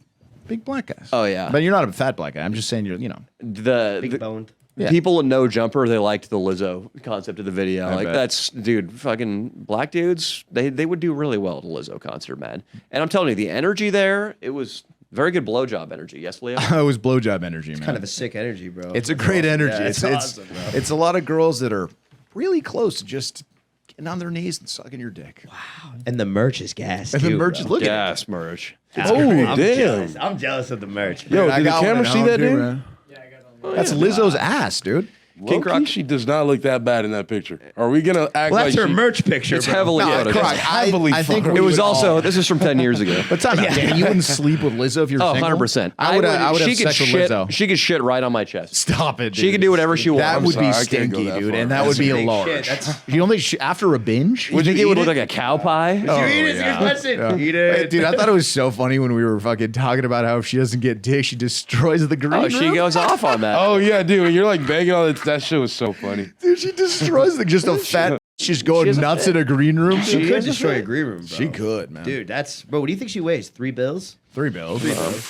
C: big black guys.
A: Oh, yeah.
C: But you're not a fat black guy. I'm just saying you're,
A: The
D: Big boned.
C: Yeah.
A: people in No Jumper, they liked the Lizzo concept of the video. Like
C: bet.
A: that's, dude, fucking black dudes, they would do really well at a Lizzo concert, man. And I'm telling you, the energy there, it was very good blowjob energy. Yes, Leo?
C: it was blowjob energy, man.
D: Kind of a sick energy, bro.
C: It's a great energy.
D: Yeah,
C: it's
D: awesome, bro.
C: it's a lot of girls that are really close to just getting on their knees and sucking your dick. Wow.
D: And the merch is gas.
C: And the
D: too,
C: merch is
D: bro.
C: looking.
A: Yes, merch.
E: Oh,
D: I'm
E: damn.
D: jealous. I'm jealous of the merch.
E: Yo, did the camera see that, dude?
C: That's Lizzo's ass, dude.
A: King Croc,
E: She does not look that bad in that picture. Are we gonna act
D: Well,
E: like
D: that's her
E: she,
D: merch picture,
A: it's
D: bro.
A: heavily
C: No,
A: photoshopped.
C: Croc,
E: heavily
C: I think
E: fucked.
C: we
A: It was
C: would
A: also,
C: all-
A: this is from 10 years ago.
C: But time out, Danny. You wouldn't sleep with Lizzo if you're
A: Oh,
C: single?
A: 100%.
C: I would have
A: she
C: sex
A: could
C: with
A: shit,
C: Lizzo.
A: she could shit right on my chest.
C: Stop it, dude.
A: She could do whatever she wants.
C: That would
E: sorry,
C: be
E: I can't go
C: stinky,
E: that
C: dude,
E: far.
C: and that
D: That's
C: would be
D: big
C: large.
D: shit. That's-
C: You only after a binge?
A: You think it would look like a cow pie?
C: Oh,
D: You eat it,
C: yeah.
D: you question.
C: Yeah.
D: Eat it.
C: Dude, I thought it was so funny when we were fucking talking about how if she doesn't get dick, she destroys the green
A: Oh,
C: room.
A: she goes off on that.
E: Oh yeah, dude. You're like begging all that. That shit was so funny.
C: Dude, she destroys just a fat. She's going
A: has a
C: nuts
A: fit.
C: in a green room.
D: She could destroy a green room, bro.
C: She could, man.
D: Dude, that's bro. What do you think she weighs? 3 bills?
C: 3 bills.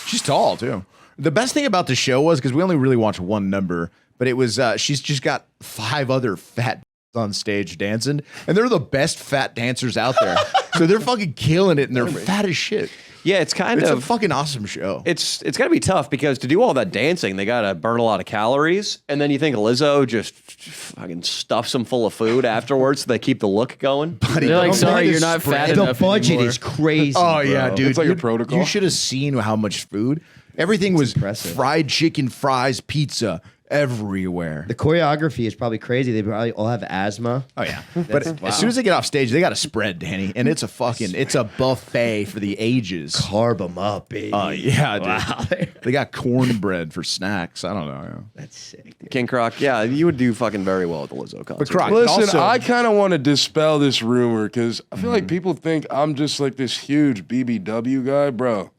C: She's tall too. The best thing about the show was because we only really watched one number, but it was she's just got 5 other fat on stage dancing, and they're the best fat dancers out there. So they're fucking killing it, and they're fat as shit.
A: Yeah, it's kind
C: It's a
A: of
C: fucking awesome show.
A: it's got to be tough because to do all that dancing, they got to burn a lot of calories, and then you think Lizzo just fucking stuffs them full of food afterwards, so they keep the look going.
B: They're like, sorry, you're not fat
D: The
B: enough
D: budget
B: anymore.
D: is crazy.
C: Oh yeah,
D: bro.
C: dude.
E: It's like a
C: You-
E: protocol.
C: You should have seen how much food. Everything was
D: impressive.
C: fried chicken, fries, pizza everywhere.
D: The choreography is probably crazy. They probably all have asthma.
C: Oh yeah, but as soon as they get off stage, they got a spread, Danny, and it's a buffet for the ages.
D: Carb them up, baby.
C: Oh yeah, dude.
D: Wow.
C: They got cornbread for snacks. I don't know.
D: That's sick, dude.
A: King Croc, yeah, you would do fucking very well at the Lizzo concert.
C: But Croc,
E: Listen,
C: also,
E: I kind of want to dispel this rumor because I feel like people think I'm just like this huge BBW guy, bro.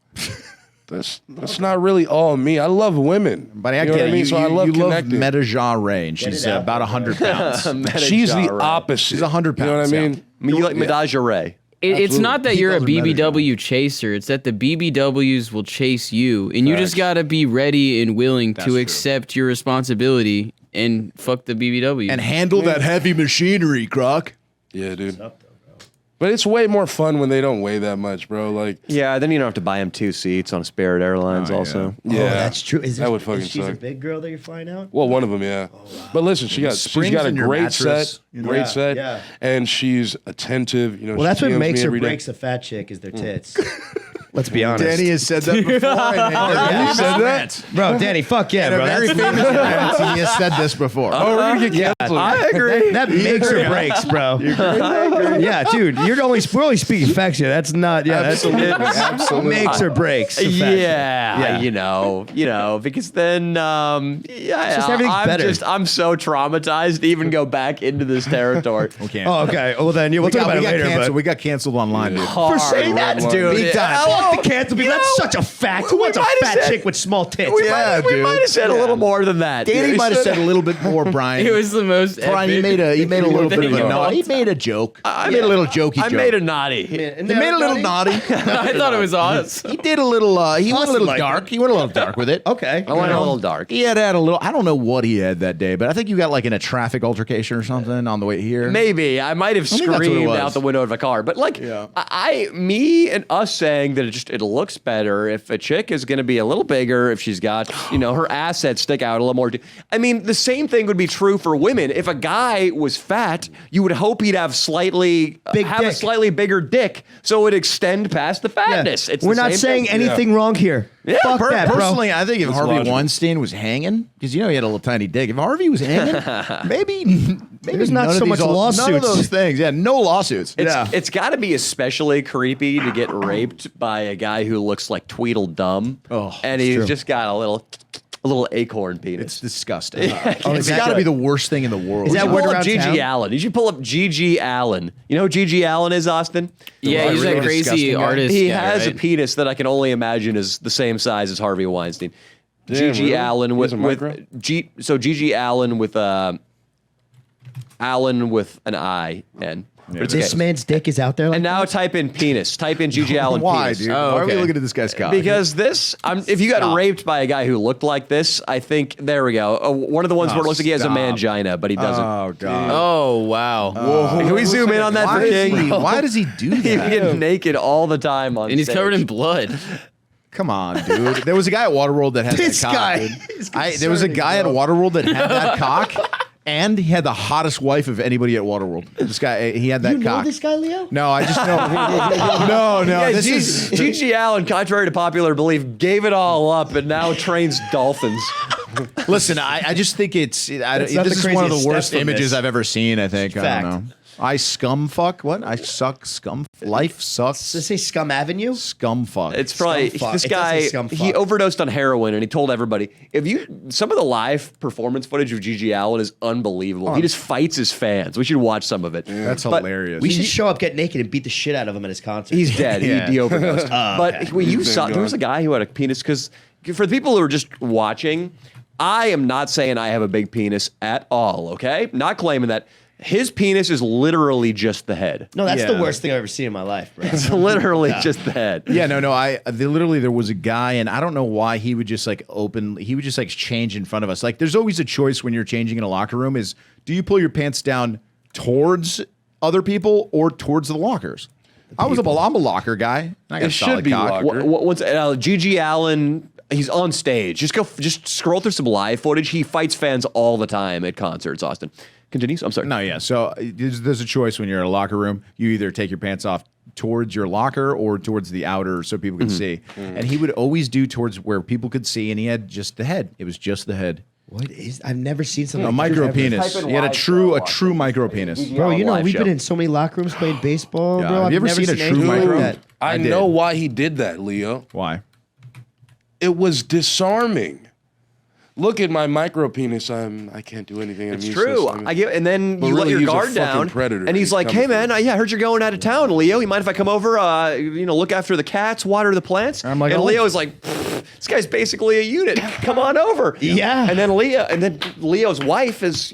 E: That's not really all me. I love women.
C: but I
E: you know
C: get
E: what I
C: it.
E: mean. So I love
C: you love
E: connecting.
C: Meta Genre, and she's
D: it out
C: about 100 pounds.
E: She's the opposite.
C: She's 100
E: You know what I
C: pounds,
E: mean?
C: yeah.
A: I mean, you like Menage-a-Ray.
B: It's not that you're a
C: He doesn't matter.
B: BBW chaser. It's that the BBWs will chase you, and you just gotta be ready and willing to
C: true.
B: accept your responsibility and fuck the BBW.
C: And handle that heavy machinery, Croc.
E: Yeah, dude. But it's way more fun when they don't weigh that much, bro. Like,
A: Yeah, then you don't have to buy him 2 seats on Spirit Airlines.
C: Oh, yeah.
A: Also,
E: yeah,
D: Oh, that's true. Is
E: that would fucking
D: she's a
E: suck.
D: big girl that you're flying out?
E: Well, one of them, yeah. But listen, she's
C: Springs
E: got a
C: in your
E: great
C: mattress,
E: set,
C: you know?
E: great
D: Yeah,
E: set,
D: yeah.
E: and she's attentive. You know,
D: Well, that's
E: she
D: what
E: DMs
D: makes
E: me
D: or
E: every day.
D: breaks a fat chick is their tits. Let's be honest.
C: Danny has said that before.
D: yeah.
C: You said that?
D: Bro, Danny, fuck yeah,
C: In a
D: bro.
C: very
D: That's-
C: famous event, he has said this before.
E: Oh, we're gonna get canceled.
A: I agree.
D: That makes or breaks, bro. Yeah, dude, we're only speaking facts here. That's not. Yeah, that's makes or breaks. a fact.
A: Yeah,
D: Yeah.
A: you know, because then, yeah,
D: just everything's better.
A: I'm so traumatized to even go back into this territory.
C: Okay.
D: Oh, okay. Well, then we'll talk about it later.
C: Canceled.
D: But
C: We got canceled online, dude.
D: for saying that, dude,
C: Big time.
D: fuck the cancel people. That's such a fact. Who wants a
A: might have
D: fat
A: said-
D: chick with small tits?
A: We
C: Yeah,
A: might
C: dude.
A: have said a little more than that.
C: Danny
A: dude.
C: might have said a little bit more, Brian.
B: it was the most.
C: Brian, he
B: epic
C: made a little bit of
B: thing
C: a
B: of
C: no.
B: all
C: He
B: time.
C: made a joke. He made a little jokey
A: I
C: joke.
A: made a naughty.
C: He made a little naughty.
B: I thought it was awesome.
C: He did a little. He went a little
D: like
C: dark. He went a little dark with it.
D: Okay.
A: I went a little dark.
C: He had a little. I don't know what he had that day, but I think you got like in a traffic altercation or something on the way here.
A: Maybe I might have
C: think that's what it
A: screamed
C: was.
A: out the window of a car, but like me and us saying that it looks better if a chick is going to be a little bigger if she's got her assets stick out a little more. I mean, the same thing would be true for women. If a guy was fat, you would hope he'd have a slightly bigger dick, so it would extend past the fatness. It's
D: We're
A: the
D: not
A: same
D: saying
A: thing.
D: anything wrong here.
A: Yeah,
D: Fuck that, bro.
C: Personally, I think if Harvey
E: logical.
C: Weinstein was hanging, because he had a little tiny dick. If Harvey was hanging, maybe
D: There's not
C: none of
D: so
C: these
D: much
C: None of
D: lawsuits.
C: those things. Yeah, no lawsuits.
A: It's got to be especially creepy to get raped by a guy who looks like Tweedledum, and he's just got a little acorn penis.
C: It's disgusting.
D: It's
C: got to be the worst thing in the world.
D: Is that
A: Pull
D: word
A: up
D: around
A: Gigi
D: town?
A: Allen. You should pull up Gigi Allen. You know who Gigi Allen is, Austin?
F: Yeah, he's
C: really
F: that crazy
C: disgusting guy.
F: artist.
A: He
F: guy,
A: has
F: right?
A: a penis that I can only imagine is the same size as Harvey Weinstein.
E: Damn,
A: Gigi
E: really?
A: Allen
E: He
A: with
E: has a micro?
A: Gigi Allen with Allen with an I N. But it's
D: This
A: okay.
D: man's dick is out there. Like
A: And now type in penis. Type in Gigi Allen
C: Why,
A: penis.
C: dude?
F: Oh,
C: Why are we
F: okay.
C: looking at this guy's cock?
A: Because if you got raped by a guy who looked like this, I think there we go. One of the ones where it looks like he has a
C: stop.
A: mangina, but he doesn't.
C: Oh god.
F: Oh wow.
A: Can we zoom in on that for King?
C: Why does he do
A: He
C: that?
A: gets naked all the time on
F: And he's
A: stage.
F: covered in blood.
C: Come on, dude. There was a guy at Waterworld that had
D: This
C: that cock.
D: guy
C: dude.
D: is
C: There was a
D: concerning,
C: guy at
D: bro.
C: Waterworld that had that cock, and he had the hottest wife of anybody at Waterworld. This guy, he had that
D: You
C: cock.
D: know this guy, Leo?
C: No, I just know. no.
A: Yeah,
C: This is
A: Gigi Allen, contrary to popular belief, gave it all up and now trains dolphins.
C: Listen. I just think it's.
D: That's not
C: This
D: the
C: is one of the
D: craziest
C: worst
D: step from
C: images
D: this.
C: I've ever seen. I think. I
D: Fact.
C: don't know. I scum fuck. What? I suck scum. Life sucks.
D: Does it say Scum Avenue?
C: Scum fuck.
A: It's probably
D: Scum fuck.
A: this
D: It does
A: guy.
D: say scum
A: He
D: fuck.
A: overdosed on heroin, and he told everybody some of the live performance footage of Gigi Allen is unbelievable. He just fights his fans. We should watch some of it.
C: That's
A: But
C: hilarious.
D: We should show up, get naked, and beat the shit out of him at his concert.
A: He's dead.
C: Yeah.
A: He overdosed. But when you
E: He's
A: saw,
E: been
A: there was a guy who had a penis. Because for the people who are just watching, I am not saying I have a big penis at all. Okay, not claiming that. His penis is literally just the head.
D: No, that's the
C: Yeah.
D: worst thing I've ever seen in my life, bro.
A: It's literally just the head.
C: Yeah, no. Literally, there was a guy, and I don't know why he would just he would just like change in front of us. Like, there's always a choice when you're changing in a locker room: is do you pull your pants down towards other people or towards the lockers? I'm a locker guy. I got
E: It
C: a
E: should
C: solid
E: be
C: cock.
E: locker.
A: Once Gigi Allen, he's on stage. Just scroll through some live footage. He fights fans all the time at concerts. Austin, continues. I'm sorry.
C: No, yeah. So there's a choice when you're in a locker room. You either take your pants off towards your locker or towards the outer so people can see. And he would always do towards where people could see, and he had just the head. It was just the head.
D: What is? I've never seen something.
C: A
D: like this
C: micro
D: ever.
C: penis.
A: Type in
C: He had a
A: live
C: true
A: show,
C: micro penis.
D: Bro, you know
A: Live
D: we've
A: show.
D: been in so many locker rooms playing baseball,
C: Yeah.
D: bro.
C: Have
D: I've
C: you ever
D: never
C: seen a true
D: anything like
C: micro?
D: that.
E: I
C: did.
E: know why he did that, Leo.
C: Why?
E: It was disarming. Look at my micro penis. I can't do anything.
A: It's true. I give, and then
E: But
A: you let
E: really,
A: your
E: he's a
A: guard
E: fucking
A: down,
E: predator.
A: and he's
E: He's
A: like,
E: coming
A: "Hey
E: for
A: man,
E: you."
A: I heard you're going out of town, Leo. You mind if I come over? Look after the cats, water the plants."
C: I'm like,
A: and
C: "Oh."
A: Leo's like, "This guy's basically a unit. Come on over."
D: Yeah.
A: And then Leo's wife is,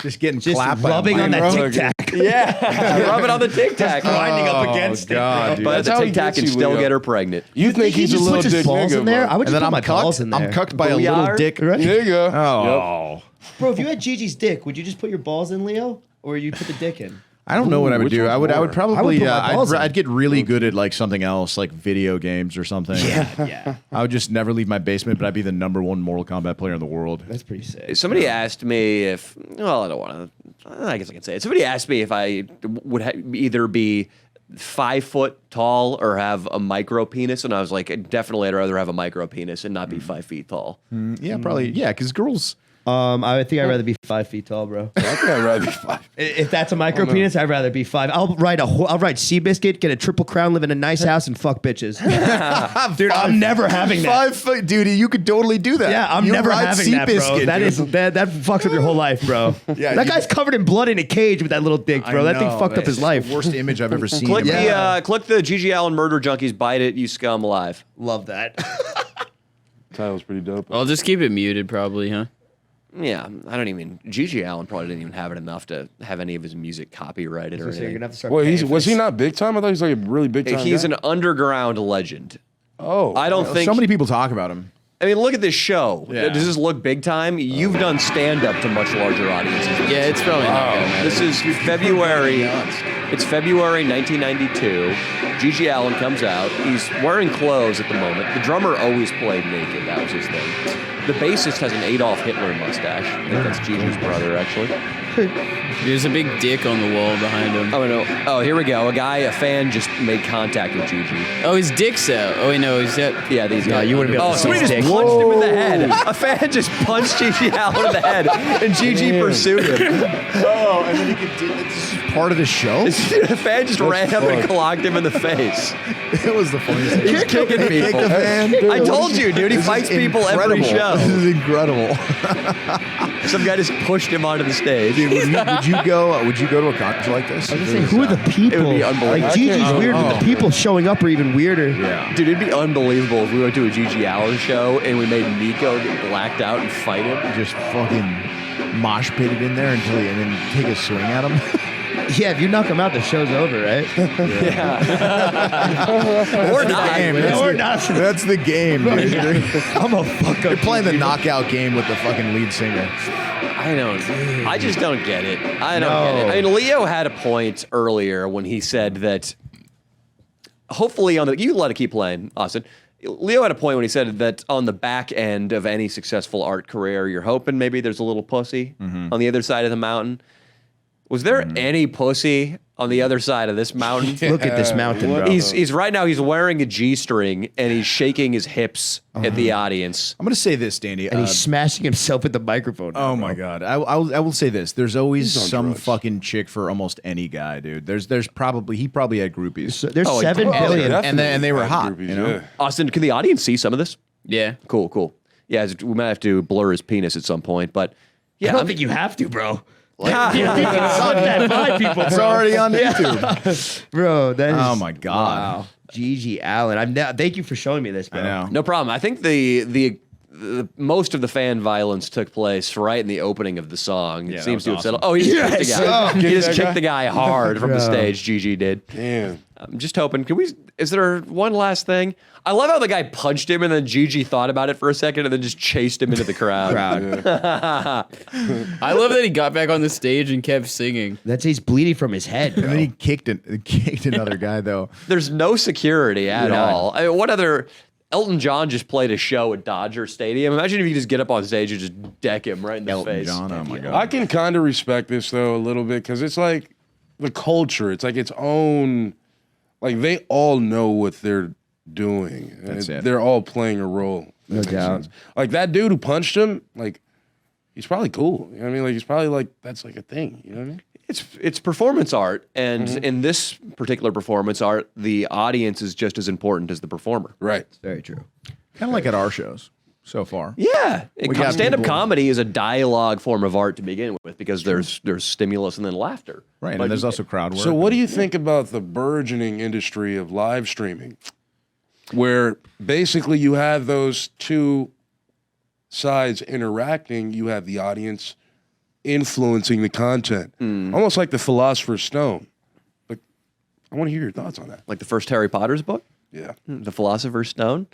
C: Just getting
D: Just
C: clapped by a
D: rubbing on that
C: micro?
D: tic tac,
A: yeah, rubbing on the tic tac.
D: grinding up against
C: God,
D: it.
C: dude.
A: But
E: That's
A: the
E: how he
A: tic tac
E: gets
A: can
E: you,
A: still
E: Leo.
A: get her pregnant.
E: You think
D: He
E: he's a
D: just
E: little
D: puts his
E: dick
D: balls
E: nigga,
D: in there.
E: bro.
D: I would
C: And
D: just
C: then
D: put
C: I'm
D: my balls in
C: cucked.
D: there.
C: I'm cucked by a little
A: Booyah.
C: dick.
D: Right?
E: Nigga.
C: Oh.
D: Bro, if you had Gigi's dick, would you just put your balls in, Leo, or you put the dick in?
C: I don't know what I would
E: which
C: do.
E: one's
C: I would
E: more?
C: probably
D: put my balls in.
C: I'd get really good at like something else, like video games or something.
D: Yeah,
C: I would just never leave my basement, but I'd be the #1 Mortal Kombat player in the world.
D: that's pretty sick.
A: Somebody asked me if, well, I don't want to, I guess I can say it. Somebody asked me if I would either be 5 foot tall or have a micro penis. And I was like, definitely I'd rather have a micro penis and not be 5 feet tall.
C: Yeah, probably. Yeah, because girls.
D: I think I'd rather be 5 feet tall, bro.
E: I think I'd rather be 5.
D: If that's a micro penis, I'd rather be 5. I'll ride Seabiscuit, get a triple crown, live in a nice house, and fuck bitches. Dude, I'm never having that.
C: 5 foot, dude. You could totally do that.
D: Yeah, I'm
C: You
D: never
C: ride
D: having that, bro.
C: Seabiscuit,
D: That
C: dude.
D: is that fucks up your whole life, bro.
C: Yeah,
D: that
C: you-
D: guy's covered in blood in a cage with that little dick, bro.
C: I
D: That thing
C: know,
D: fucked up
C: that's
D: his life.
C: The worst image I've ever seen.
A: Click
C: in my life.
A: click the Gigi Allen Murder Junkies Bite It, You Scum live.
D: Love that.
E: Title's pretty dope.
F: I'll just keep it muted, probably, huh?
A: Yeah, I don't even, Gigi Allen probably didn't even have it enough to have any of his music copyrighted or
D: So you're
A: anything.
D: gonna have to start.
E: Wait,
D: paying for
E: was he
D: this.
E: not big time? I thought he was like a really big time.
A: He's
E: guy.
A: an underground legend.
E: Oh,
A: I don't think,
C: So many people talk about him.
A: I mean, look at this show.
C: Yeah.
A: Does this look big time? You've done stand-up to much larger audiences.
F: Yeah, it's probably not gonna matter.
A: This is February. It's February 1992. Gigi Allen comes out. He's wearing clothes at the moment. The drummer always played naked. That was his thing. The bassist has an Adolf Hitler mustache. I think that's Gigi's brother, actually.
F: There's a big dick on the wall behind him.
A: Oh no! Oh, here we go. A fan just made contact with Gigi.
F: Oh, his dick's out. Oh, wait, no, he's out.
A: Yeah, these guys.
D: you wouldn't be able
A: Oh,
D: to see
A: somebody
D: his
A: just
D: dick.
A: punched him in the head. A fan just punched Gigi Allen in the head, and Gigi pursued him.
C: Oh, and then he could do this is part of the show.
A: The fan just ran up and clocked him in the face.
C: It was the funniest thing.
A: He's kicking people.
C: Kick the fan.
A: I told you, dude. He fights people every show.
C: This is incredible.
A: Some guy just pushed him onto the stage.
C: Dude, would you go to a concert like this?
D: Who are the people?
A: It would be unbelievable.
D: Like Gigi's
E: Oh,
D: weird, but the people showing up are even weirder.
C: Yeah.
A: Dude, it'd be unbelievable if we went to a Gigi Allen show and we made Nico get blacked out and fight him.
C: Just fucking mosh pitted in there and then take a swing at him.
D: Yeah, if you knock him out, the show's over, right?
A: Or not.
C: That's the game, dude.
D: I'm a fuck
C: You're
D: up.
C: playing the knockout game with the fucking lead singer.
A: I just don't get it. I don't get it. I mean, Leo had a point earlier when he said that hopefully you let it keep playing, Austin. Leo had a point when he said that on the back end of any successful art career, you're hoping maybe there's a little pussy on the other side of the mountain. Was there any pussy on the other side of this mountain?
D: Look at this mountain, bro.
A: He's right now. He's wearing a G-string and he's shaking his hips at the audience.
C: I'm gonna say this, Danny.
D: and he's smashing himself with the microphone.
C: Oh my god! I will say this. There's always some fucking chick for almost any guy, dude. There's probably he probably had groupies.
D: So there's
A: Oh,
D: 7
A: oh,
D: billion.
E: yeah.
C: and they were hot.
E: Groupies,
C: You know.
E: yeah.
A: Austin, can the audience see some of this?
F: Yeah.
A: Cool. Yeah, we might have to blur his penis at some point, but yeah,
D: I don't think you have to, bro.
C: It's already on YouTube.
D: Bro, that is.
C: Oh my god!
D: Wow. Gigi Allen. Thank you for showing me this, bro.
C: I know.
A: no problem. I think the most of the fan violence took place right in the opening of the song.
C: Yeah,
A: It
C: that
A: seems
C: was
A: to have
C: awesome.
A: settled. Oh, he just kicked the guy. He just
E: that
A: kicked
E: guy?
A: the guy hard from the stage. Gigi did.
E: Damn.
A: I'm just hoping. Is there one last thing? I love how the guy punched him and then Gigi thought about it for a second and then just chased him into the crowd.
F: I love that he got back on the stage and kept singing.
D: He's bleeding from his head,
C: And then
D: bro.
C: he kicked another guy though.
A: There's no security at all. I mean, what other? Elton John just played a show at Dodger Stadium. Imagine if you just get up on stage and just deck him right in the
C: Elton
A: face.
C: John. Oh my god!
E: I can kind of respect this though a little bit because it's like the culture. It's like its own. Like they all know what they're doing.
C: That's it.
E: They're all playing a role.
D: No doubt.
E: Like that dude who punched him. Like he's probably cool. You know what I mean? Like he's probably like that's like a thing. You know what I mean?
A: It's performance art, and in this particular performance art, the audience is just as important as the performer.
E: Right.
D: Very true.
C: Kind of like at our shows so far.
A: Yeah,
C: got
A: stand-up
C: people-
A: comedy is a dialogue form of art to begin with because there's stimulus and then laughter.
C: Right,
A: But
C: and there's also crowd work.
E: So what do you think about the burgeoning industry of live streaming, where basically you have those two sides interacting? You have the audience influencing the content, almost like the Philosopher's Stone. Like, I want to hear your thoughts on that.
A: like the first Harry Potter's book,
E: Yeah.
A: The Philosopher's Stone.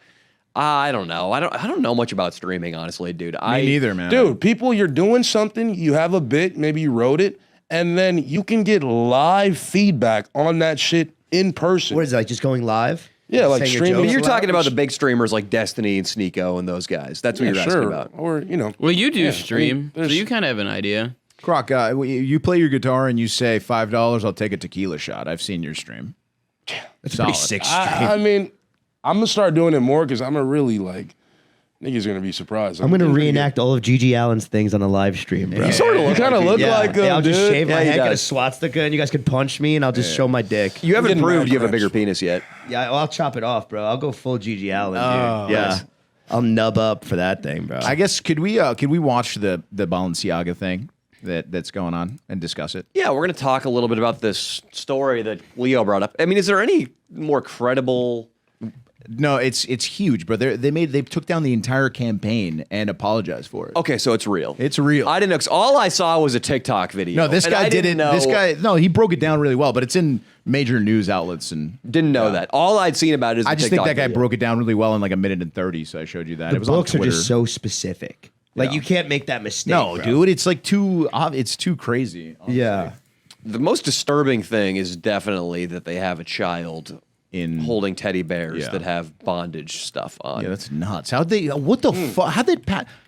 A: I don't know. I don't know much about streaming, honestly, dude.
C: Me neither, man.
E: Dude, people, you're doing something, you have a bit, maybe you wrote it, and then you can get live feedback on that shit in person.
D: What is it, like just going live?
E: Yeah, like
D: Saying your
E: streaming.
D: jokes
A: You're
D: loud?
A: talking about the big streamers like Destiny and Sneeko and those guys. That's what
E: Yeah,
A: you're asking about.
E: Or, you know.
F: Well, you do
E: Yeah, I
F: stream,
E: mean,
F: so
E: there's-
F: you kind of have an idea.
C: Croc, you play your guitar and you say $5, I'll take a tequila shot. I've seen your stream.
D: That's
C: Solid.
D: pretty sick stream.
E: I mean, I'm going to start doing it more because I'm a really like, niggas going to be surprised.
D: I'm gonna reenact all of Gigi Allen's things on a live stream, bro.
E: You sort of look, kind of look like him,
D: I'll just
E: dude.
D: shave my
A: Yeah, he
D: head, get a
A: does.
D: swastika, and you guys can punch me, and I'll just show my dick.
A: You haven't
E: getting
A: proved
E: mad
A: you have a
E: cramps.
A: bigger penis yet.
D: Yeah, well, I'll chop it off, bro. I'll go full Gigi Allen, dude.
C: Oh,
D: Yeah,
C: nice.
D: I'll nub up for that thing, bro.
C: I guess could we watch the Balenciaga thing that's going on and discuss it?
A: Yeah, we're going to talk a little bit about this story that Leo brought up. I mean, is there any more credible?
C: No, it's huge, but they took down the entire campaign and apologized for it.
A: Okay, so it's real.
C: It's real.
A: I didn't know. 'Cause all I saw was a TikTok video.
C: No, this
A: and
C: guy
A: I
C: didn't.
A: know,
C: This guy, no, he broke it down really well, but it's in major news outlets, and
A: didn't know that. All I'd seen about it is
C: I
A: the
C: just think
A: TikTok
C: that guy
A: video.
C: broke it down really well in like a minute and 30. So I showed you that.
D: the
C: it was on
D: books are
C: Twitter.
D: just so specific. Like
C: Yeah.
D: you can't make that mistake.
C: no,
D: bro.
C: dude, it's like it's too crazy. honestly.
D: Yeah.
A: The most disturbing thing is definitely that they have a child
C: In
A: holding teddy bears
C: Yeah.
A: that have bondage stuff on.
C: Yeah, that's nuts. How they? What the fuck?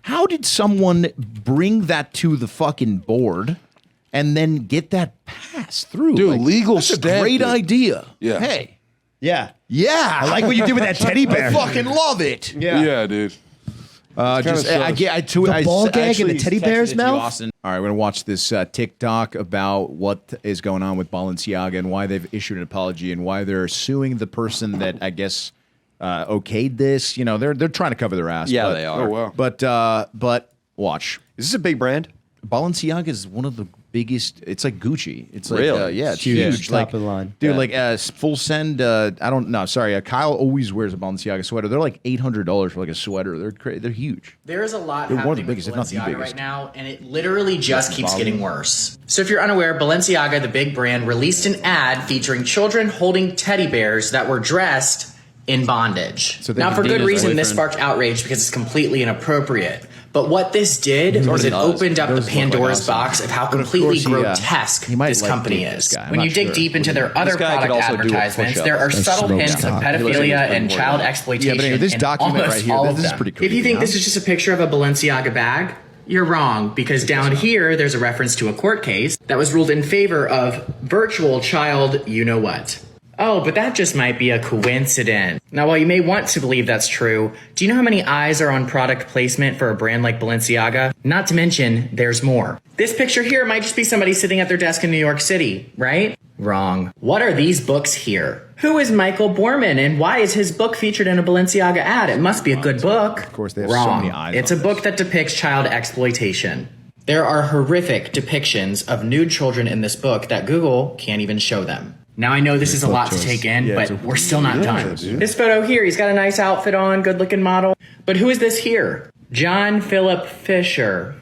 C: How did someone bring that to the fucking board and then get that pass through.
E: Dude, legal
C: that's a
E: stamp
C: great
E: it.
C: idea.
E: Yeah.
C: Hey.
D: Yeah.
C: Yeah.
D: I like what you did with that teddy bear.
C: I fucking love it.
E: Yeah, dude.
C: Just I
D: The ball gag in the teddy bear's mouth?
C: All right, we're gonna watch this TikTok about what is going on with Balenciaga and why they've issued an apology and why they're suing the person that I guess okayed this. You know, they're trying to cover their ass.
A: Yeah,
C: but,
A: they are.
E: Oh, wow.
C: But watch.
A: Is this a big brand?
C: Balenciaga is one of the biggest. It's like Gucci. It's like
A: Really?
C: yeah, it's
D: Huge.
C: huge.
D: Top
C: Like
D: of the line.
C: dude,
A: Yeah.
C: like full send. I don't know. Sorry, Kyle always wears a Balenciaga sweater. They're like $800 for like a sweater. They're huge.
G: There is a lot
C: They're one of the
G: happening
C: biggest, if
G: with
C: not the
G: Balenciaga
C: biggest.
G: right now, and it literally just keeps getting worse. So if you're unaware, Balenciaga, the big brand, released an ad featuring children holding teddy bears that were dressed in bondage.
C: So they
G: now,
C: can
G: for good
C: Dina's
G: reason, this
C: boyfriend.
G: sparked outrage because it's completely inappropriate. But what this did was it
A: does.
G: opened up the
C: Those look like
G: Pandora's
C: awesome.
G: box of how
C: But of
G: completely
C: course
G: grotesque
C: he might
G: this
C: like
G: company
C: date
G: is.
C: this guy. I'm
G: When
C: not
G: you dig
C: sure.
G: deep into their other
A: guy could
G: product
A: also do a
G: advertisements,
A: push-up.
G: there are
A: That's
G: subtle
D: smoke
G: hints of
D: top.
G: pedophilia
A: He
G: and
A: looks like
G: child
A: he's
G: exploitation.
C: Yeah, but anyway, this
G: in
C: document
G: almost
C: right here,
G: all of
C: this is
G: them.
C: pretty
G: If you
C: creepy,
G: think
C: huh?
G: this is just a picture of a Balenciaga bag, you're wrong, because down here there's a reference to a court case that was ruled in favor of virtual child you-know-what. Oh, but that just might be a coincidence. Now, while you may want to believe that's true, do you know how many eyes are on product placement for a brand like Balenciaga? Not to mention, there's more. This picture here might just be somebody sitting at their desk in New York City, right? Wrong. What are these books here? Who is Michael Borman, and why is his book featured in a Balenciaga ad? It must be a good book. Of
C: course, they have so
G: Wrong.
C: many eyes
G: It's
C: on
G: a book that depicts child exploitation. There are horrific depictions of nude children in this book that Google can't even show them. Now, I know this is a lot to take in, but we're still not done.
E: dude.
G: This photo here, he's got a nice outfit on, good looking model. But who is this here? John Philip Fisher.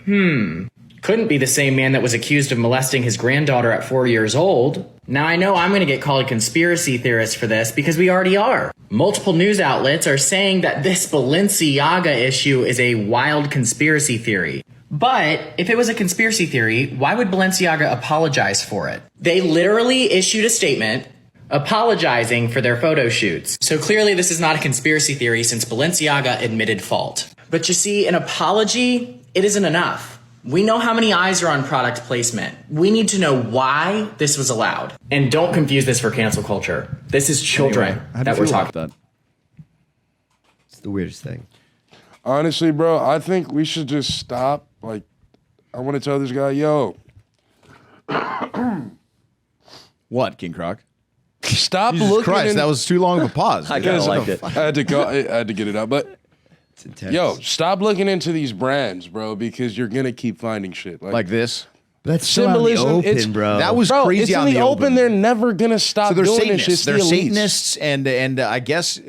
G: Couldn't be the same man that was accused of molesting his granddaughter at 4 years old. Now, I know I'm going to get called a conspiracy theorist for this because we already are. Multiple news outlets are saying that this Balenciaga issue is a wild conspiracy theory. But if it was a conspiracy theory, why would Balenciaga apologize for it? They literally issued a statement apologizing for their photo shoots. So clearly this is not a conspiracy theory since Balenciaga admitted fault. But you see, an apology, it isn't enough. We know how many eyes are on product placement. We need to know why this was allowed. And don't confuse this for cancel culture. This is children
C: How do you
G: that we're
C: feel
G: talking
C: about that?
D: It's the weirdest thing.
E: Honestly, bro, I think we should just stop. Like, I want to tell this guy, yo,
C: What, King Croc?
E: stop
C: Jesus
E: looking.
C: Christ,
E: in-
C: that was too long of a pause.
A: I kind of liked it.
E: I had to go. I had to get it out, but
D: It's intense.
E: yo, stop looking into these brands, bro, because you're gonna keep finding shit
C: Like this?
D: That's still out in
E: symbolism,
D: the
E: it's-
D: open, bro.
C: That was
E: bro.
C: crazy
E: It's
C: out
E: in the open. They're never gonna stop
C: So they're
E: doing
C: Satanists.
E: this. It's
C: They're
E: the elites.
C: Satanists, and I guess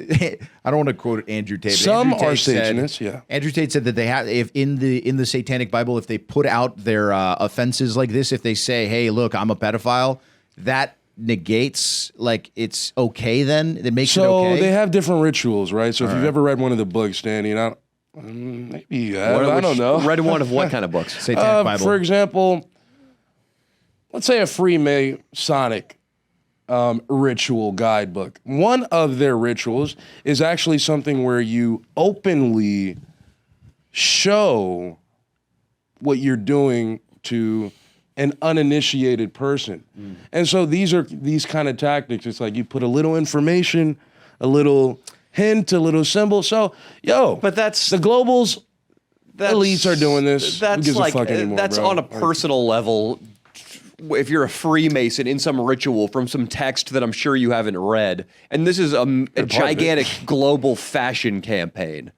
C: I don't want to quote Andrew Tate. but
E: Some
C: Andrew
E: are
C: Tate said-
E: Satanists, yeah.
C: Andrew Tate said that they have, if in the Satanic Bible, if they put out their offenses like this, if they say, "Hey, look, I'm a pedophile," that negates like it's okay. Then it makes it
E: So
C: okay.
E: they have different rituals, right? So if you've ever read one of the books, Danny, and maybe you have, I don't know.
A: Read one of what kind of books?
C: Satanic Bible.
E: For example, let's say a Freemasonic ritual guidebook. One of their rituals is actually something where you openly show what you're doing to an uninitiated person. And so these are these kind of tactics. It's like you put a little information, a little hint, a little symbol. So, yo,
A: But that's-
E: the globals, elites are doing this. Who
A: That's
E: gives
A: like
E: a fuck anymore,
A: that's
E: bro?
A: on a personal level. If you're a Freemason in some ritual from some text that I'm sure you haven't read, and this is a gigantic global fashion campaign.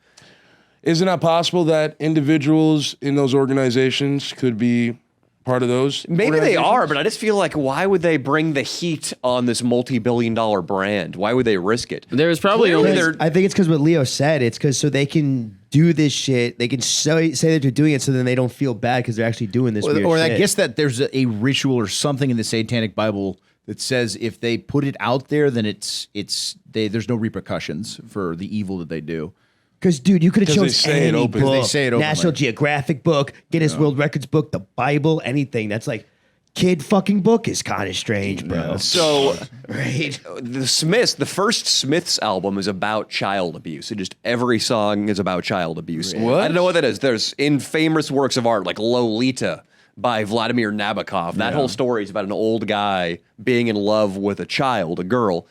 E: Isn't that possible that individuals in those organizations could be part of those?
A: Maybe they
E: organizations?
A: are, but I just feel like why would they bring the heat on this multi-billion-dollar brand? Why would they risk it?
F: There was probably
A: Clearly
F: only
A: they're-
D: I think it's because what Leo said. It's because so they can do this shit. They can say that they're doing it, so then they don't feel bad because they're actually doing this. Weird
C: or I
D: shit.
C: guess that there's a ritual or something in the Satanic Bible that says if they put it out there, then there's no repercussions for the evil that they do.
D: Because, dude, you could have
E: 'Cause they
D: chosen
E: say it
D: any
E: open.
D: book,
C: They say it openly.
D: National Geographic book, Guinness World Records book, the Bible, anything. That's like kid fucking book is kind of strange, bro.
A: So
D: Right?
A: the Smiths, the first Smiths album is about child abuse. It just every song is about child abuse.
E: What?
A: I don't know what that is. There's in famous works of art like Lolita. by Vladimir Nabokov. That whole story is about an old guy being in love with a child, a girl.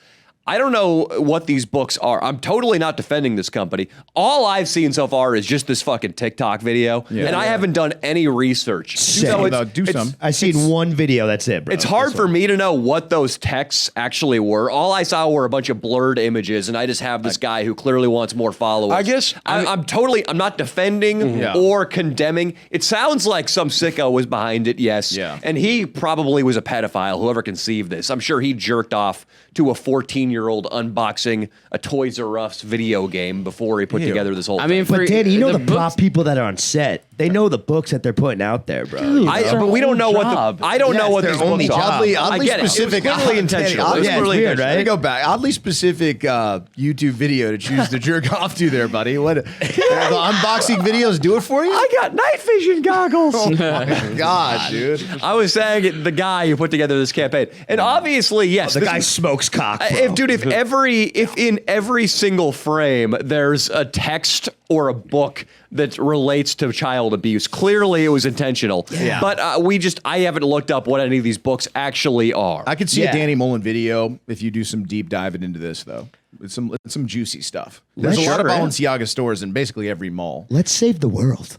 A: I don't know what these books are. I'm totally not defending this company. All I've seen so far is just this fucking TikTok video, and I haven't done any research.
C: Do some.
D: I've seen one video. That's it, bro.
A: It's hard for me to know what those texts actually were. All I saw were a bunch of blurred images, and I just have this guy who clearly wants more followers.
E: I guess
A: I'm not defending or condemning. It sounds like some sicko was behind it, yes.
C: Yeah.
A: And he probably was a pedophile, whoever conceived this. I'm sure he jerked off to a 14-year-old unboxing a Toys R Us video game before he put together this whole thing.
F: I mean,
D: But Danny, you know the
F: books-
D: prop people that are on set. They know the books that they're putting out there, bro.
A: But we don't know what the I don't know
D: Yes,
A: what
D: their
A: these
D: only
A: books are.
D: job.
C: Oddly
A: I get
C: specific.
A: It was clearly intentional. It was
D: Yeah, it's
A: really
D: weird,
A: intentional.
D: right?
C: Let me go back. Oddly specific YouTube video to choose to jerk off to there, buddy. What? The unboxing videos do it for you?
A: I got night vision goggles.
C: Oh my God, dude.
A: I was saying the guy who put together this campaign, and obviously, yes,
D: The
A: this
D: guy
A: was-
D: smokes cock, bro.
A: if in every single frame there's a text or a book that relates to child abuse, clearly it was intentional.
D: Yeah.
A: But I haven't looked up what any of these books actually are.
C: I could see
D: Yeah.
C: a Danny Mullen video if you do some deep diving into this, though. It's some juicy stuff.
D: Let's
C: There's a lot of
A: sure, yeah.
C: Balenciaga stores in basically every mall.
D: Let's save the world.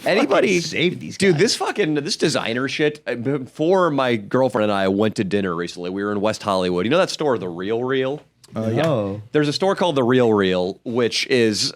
A: Anybody
D: save these
A: dude?
D: guys.
A: This designer shit. Before my girlfriend and I went to dinner recently, we were in West Hollywood. You know that store, The Real Real?
D: Oh.
A: There's a store called The Real Real, which is,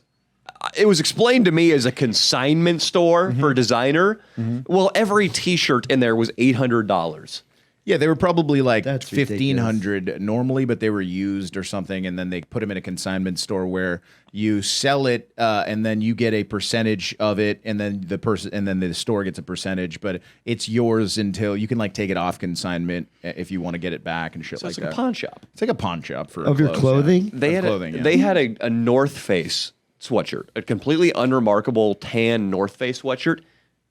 A: it was explained to me as a consignment store for designer. Well, every T-shirt in there was $800.
C: Yeah, they were probably like
D: That's
C: 1,500 normally, but they were used or something, and then they put them in a consignment store where you sell it, and then you get a percentage of it, and then the store gets a percentage, but it's yours until you can like take it off consignment if you want to get it back and shit
A: So
C: like
A: it's
C: that.
A: like a pawn shop.
C: It's like a pawn shop for
D: Of your clothing?
A: They had
C: clothing, yeah.
A: they had a North Face sweatshirt, a completely unremarkable tan North Face sweatshirt,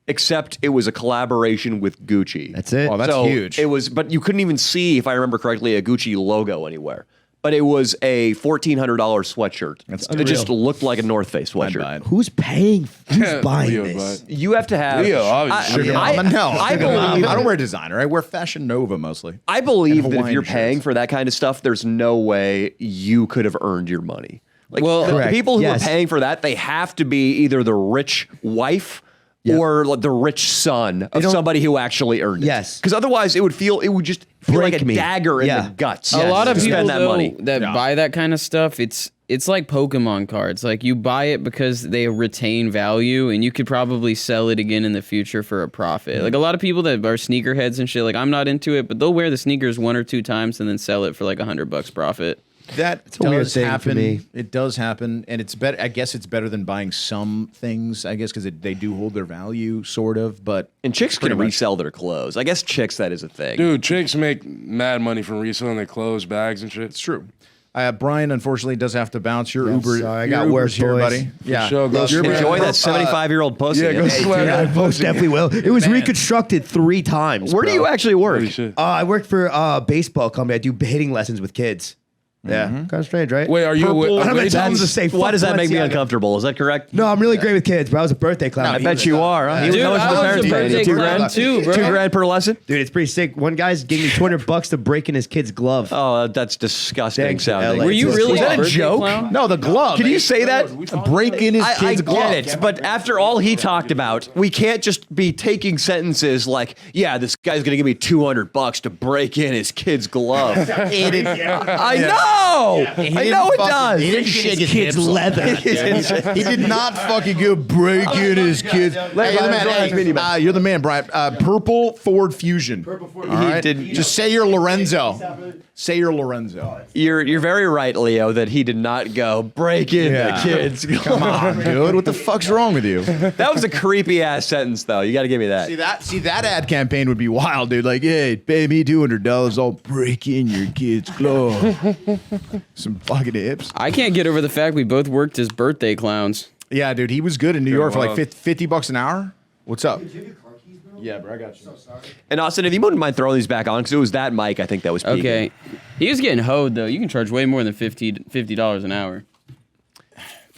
A: except it was a collaboration with Gucci.
D: That's it.
C: Oh, that's
A: So
C: huge.
A: It was, but you couldn't even see, if I remember correctly, a Gucci logo anywhere. But it was a $1,400 sweatshirt. It just looked like a North Face
C: I'd buy
A: sweatshirt.
C: it.
D: Who's buying
E: Leo,
D: this?
E: but-
A: You have to have.
E: Leo, obviously.
A: I
C: I
A: believe.
C: don't wear designer. I wear Fashion Nova mostly.
A: I believe
C: And
A: that if
C: Hawaiian
A: you're paying
C: shirts.
A: for that kind of stuff, there's no way you could have earned your money. Like
F: Well-
A: the
D: Correct.
A: people who
D: Yes.
A: are paying for that, they have to be either the rich wife or like the rich son of
D: don't-
A: somebody who actually earned it.
D: Yes.
A: Because otherwise, it would just feel like
D: Break
A: a
D: me.
A: dagger in
D: Yeah.
A: the guts.
F: A lot of
A: to
F: people
A: spend that
F: though,
A: money.
F: that buy that kind of stuff, it's like Pokemon cards. Like you buy it because they retain value, and you could probably sell it again in the future for a profit. Like a lot of people that are sneakerheads and shit, like I'm not into it, but they'll wear the sneakers 1 or 2 times and then sell it for like $100 profit.
C: That
D: a weird
C: does
D: thing for
C: happen.
D: me.
C: It does happen, and it's better. I guess it's better than buying some things. I guess because they do hold their value, sort of. But
A: And chicks can
C: pretty much.
A: resell their clothes. I guess chicks, that is a thing.
E: Dude, chicks make mad money from reselling their clothes, bags, and shit.
C: It's true. Brian, unfortunately, does have to bounce. Your Uber.
D: sorry, I
C: your
D: got work,
C: Uber's here,
D: boys.
C: buddy. Yeah.
E: Sure, go
C: Your-
E: smash.
A: Enjoy that 75-year-old pussy.
E: Yeah, go smash
D: Dude, I
E: that
D: most
E: pussy.
D: definitely will. It was reconstructed 3 times.
A: Where do
D: bro.
A: you actually work?
E: Holy shit.
D: I work for a baseball company. I do hitting lessons with kids. Yeah, kind of strange, right?
E: Wait, are you?
A: Purple-
D: I'm gonna
E: wait,
D: tell them
E: that's-
D: to say.
A: Why
D: fuck
A: does that make me
D: Balenciaga.
A: uncomfortable? Is that correct?
D: No, I'm really great with kids, bro. I was a birthday clown.
A: I bet you are. Huh?
F: Dude,
A: How much
F: I
A: the
F: was
A: parents
F: a
A: paying you?
F: birthday
A: $2,000?
F: clown too, bro.
A: $2,000 per lesson?
D: Dude, it's pretty sick. One guy's gave me $200 to break in his kid's glove.
A: Oh, that's disgusting
D: Thanks,
A: sounding.
D: LA.
F: Were you really
A: Was that a
F: birthday
A: joke?
F: clown?
C: No, the glove.
A: Can you say that?
C: break in his
A: I
C: kid's glove?
A: get it, but after all he talked about, we can't just be taking sentences like, "Yeah, this guy's gonna give me $200 to break in his kid's glove." I know, I know it does.
C: He didn't shake his
D: Kid's
C: hips.
D: leather.
C: He did not fucking go break in his kids. Hey, you're the man. Hey, you're the man, Brian. Purple Ford Fusion. Purple Ford.
A: He did-
C: Just say you're Lorenzo. Say you're Lorenzo.
A: You're very right, Leo, that he did not go break in the kids.
C: Come on, dude. What the fuck's wrong with you?
A: That was a creepy ass sentence, though. You got to give me that.
C: See that ad campaign would be wild, dude. Like, hey, pay me $200, I'll break in your kid's glove. Some fucking hips.
F: I can't get over the fact we both worked as birthday clowns.
C: Yeah, dude. He was good in New York for like
E: well.
C: $50 an hour. What's up? Yeah, bro, I got you.
A: And Austin, if you wouldn't mind throwing these back on, because it was that mic, I think that was peaking.
F: Okay. He was getting hoed though. You can charge way more than $50 an hour.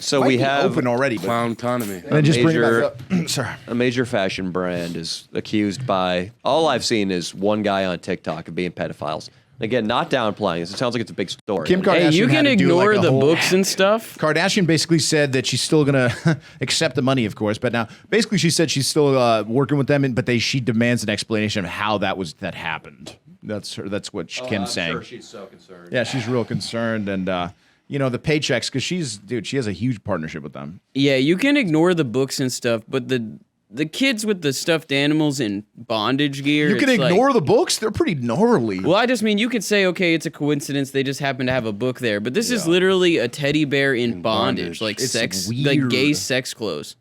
A: So
C: Might
A: we
C: be
A: have
C: open already, but
E: Clown economy.
C: and then just bring it
A: major-
C: back up. Sorry.
A: a major fashion brand is accused by, all I've seen is one guy on TikTok of being pedophiles. Again, not downplaying this. It sounds like it's a big story.
C: Kim
F: Hey,
C: Kardashian
F: you
C: had
F: can
C: to do,
F: ignore
C: like, a
F: the
C: whole-
F: books and stuff.
C: Kardashian basically said that she's still gonna accept the money, of course. But now, basically, she said she's still working with them, but she demands an explanation of how that happened. That's her. That's what Kim's saying.
A: Sure she's so concerned.
C: Yeah, she's real concerned, and the paychecks because she has a huge partnership with them.
F: Yeah, you can ignore the books and stuff, but the kids with the stuffed animals and bondage gear.
C: You can
F: it's like-
C: ignore the books; they're pretty gnarly.
F: Well, I just mean you could say, okay, it's a coincidence. They just happen to have a book there, but this is literally a teddy bear in bondage,
E: bondage.
F: like
C: It's
F: sex,
C: weird.
F: like gay sex clothes.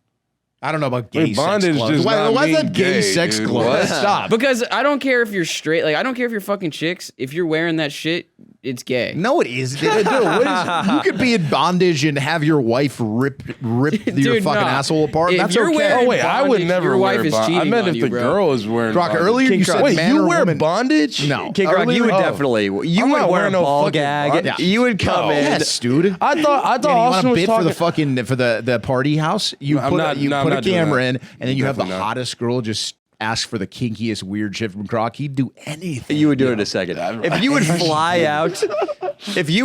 C: I don't know about gay
E: Wait,
C: sex
E: bondage
C: clothes.
E: does not
C: Why is that
E: mean
C: gay
E: gay,
C: sex
E: dude.
C: clothes?
E: What?
C: Stop.
F: Because I don't care if you're straight, like I don't care if you're fucking chicks. If you're wearing that shit, it's gay.
C: No, it isn't. Dude, you could be in bondage and have your wife rip your
F: Dude,
C: fucking
F: nah.
C: asshole apart.
F: If
C: That's
F: you're
C: okay.
F: wearing
E: Oh wait, I would
F: bondage,
E: never
F: your
E: wear
F: wife is
E: bondage. I
F: cheating
E: meant
F: on
E: if
F: you,
E: the
F: bro.
E: girl is wearing
C: Croc,
E: bondage.
C: earlier you said
E: Wait,
C: man
E: you
C: or
E: wear
C: woman.
E: bondage?
C: No.
A: King Croc, you would
E: Oh.
A: definitely, you
E: I'm
A: would
E: not
A: wear a
E: wearing no
A: ball
E: fucking
A: gag.
E: bondage.
A: You would come in.
C: Yes, dude.
E: I thought
C: Yeah, you
E: Austin
C: want
E: was
C: to bid
E: talking.
C: for the party house? You
E: No, I'm
C: put
E: not-
C: you
E: no, I'm
C: put a
E: not doing
C: camera
E: that.
C: in, and then you have the
E: Definitely not.
C: hottest girl just ask for the kinkiest weird shit from Croc. He'd do anything.
A: You would do it in a second. If you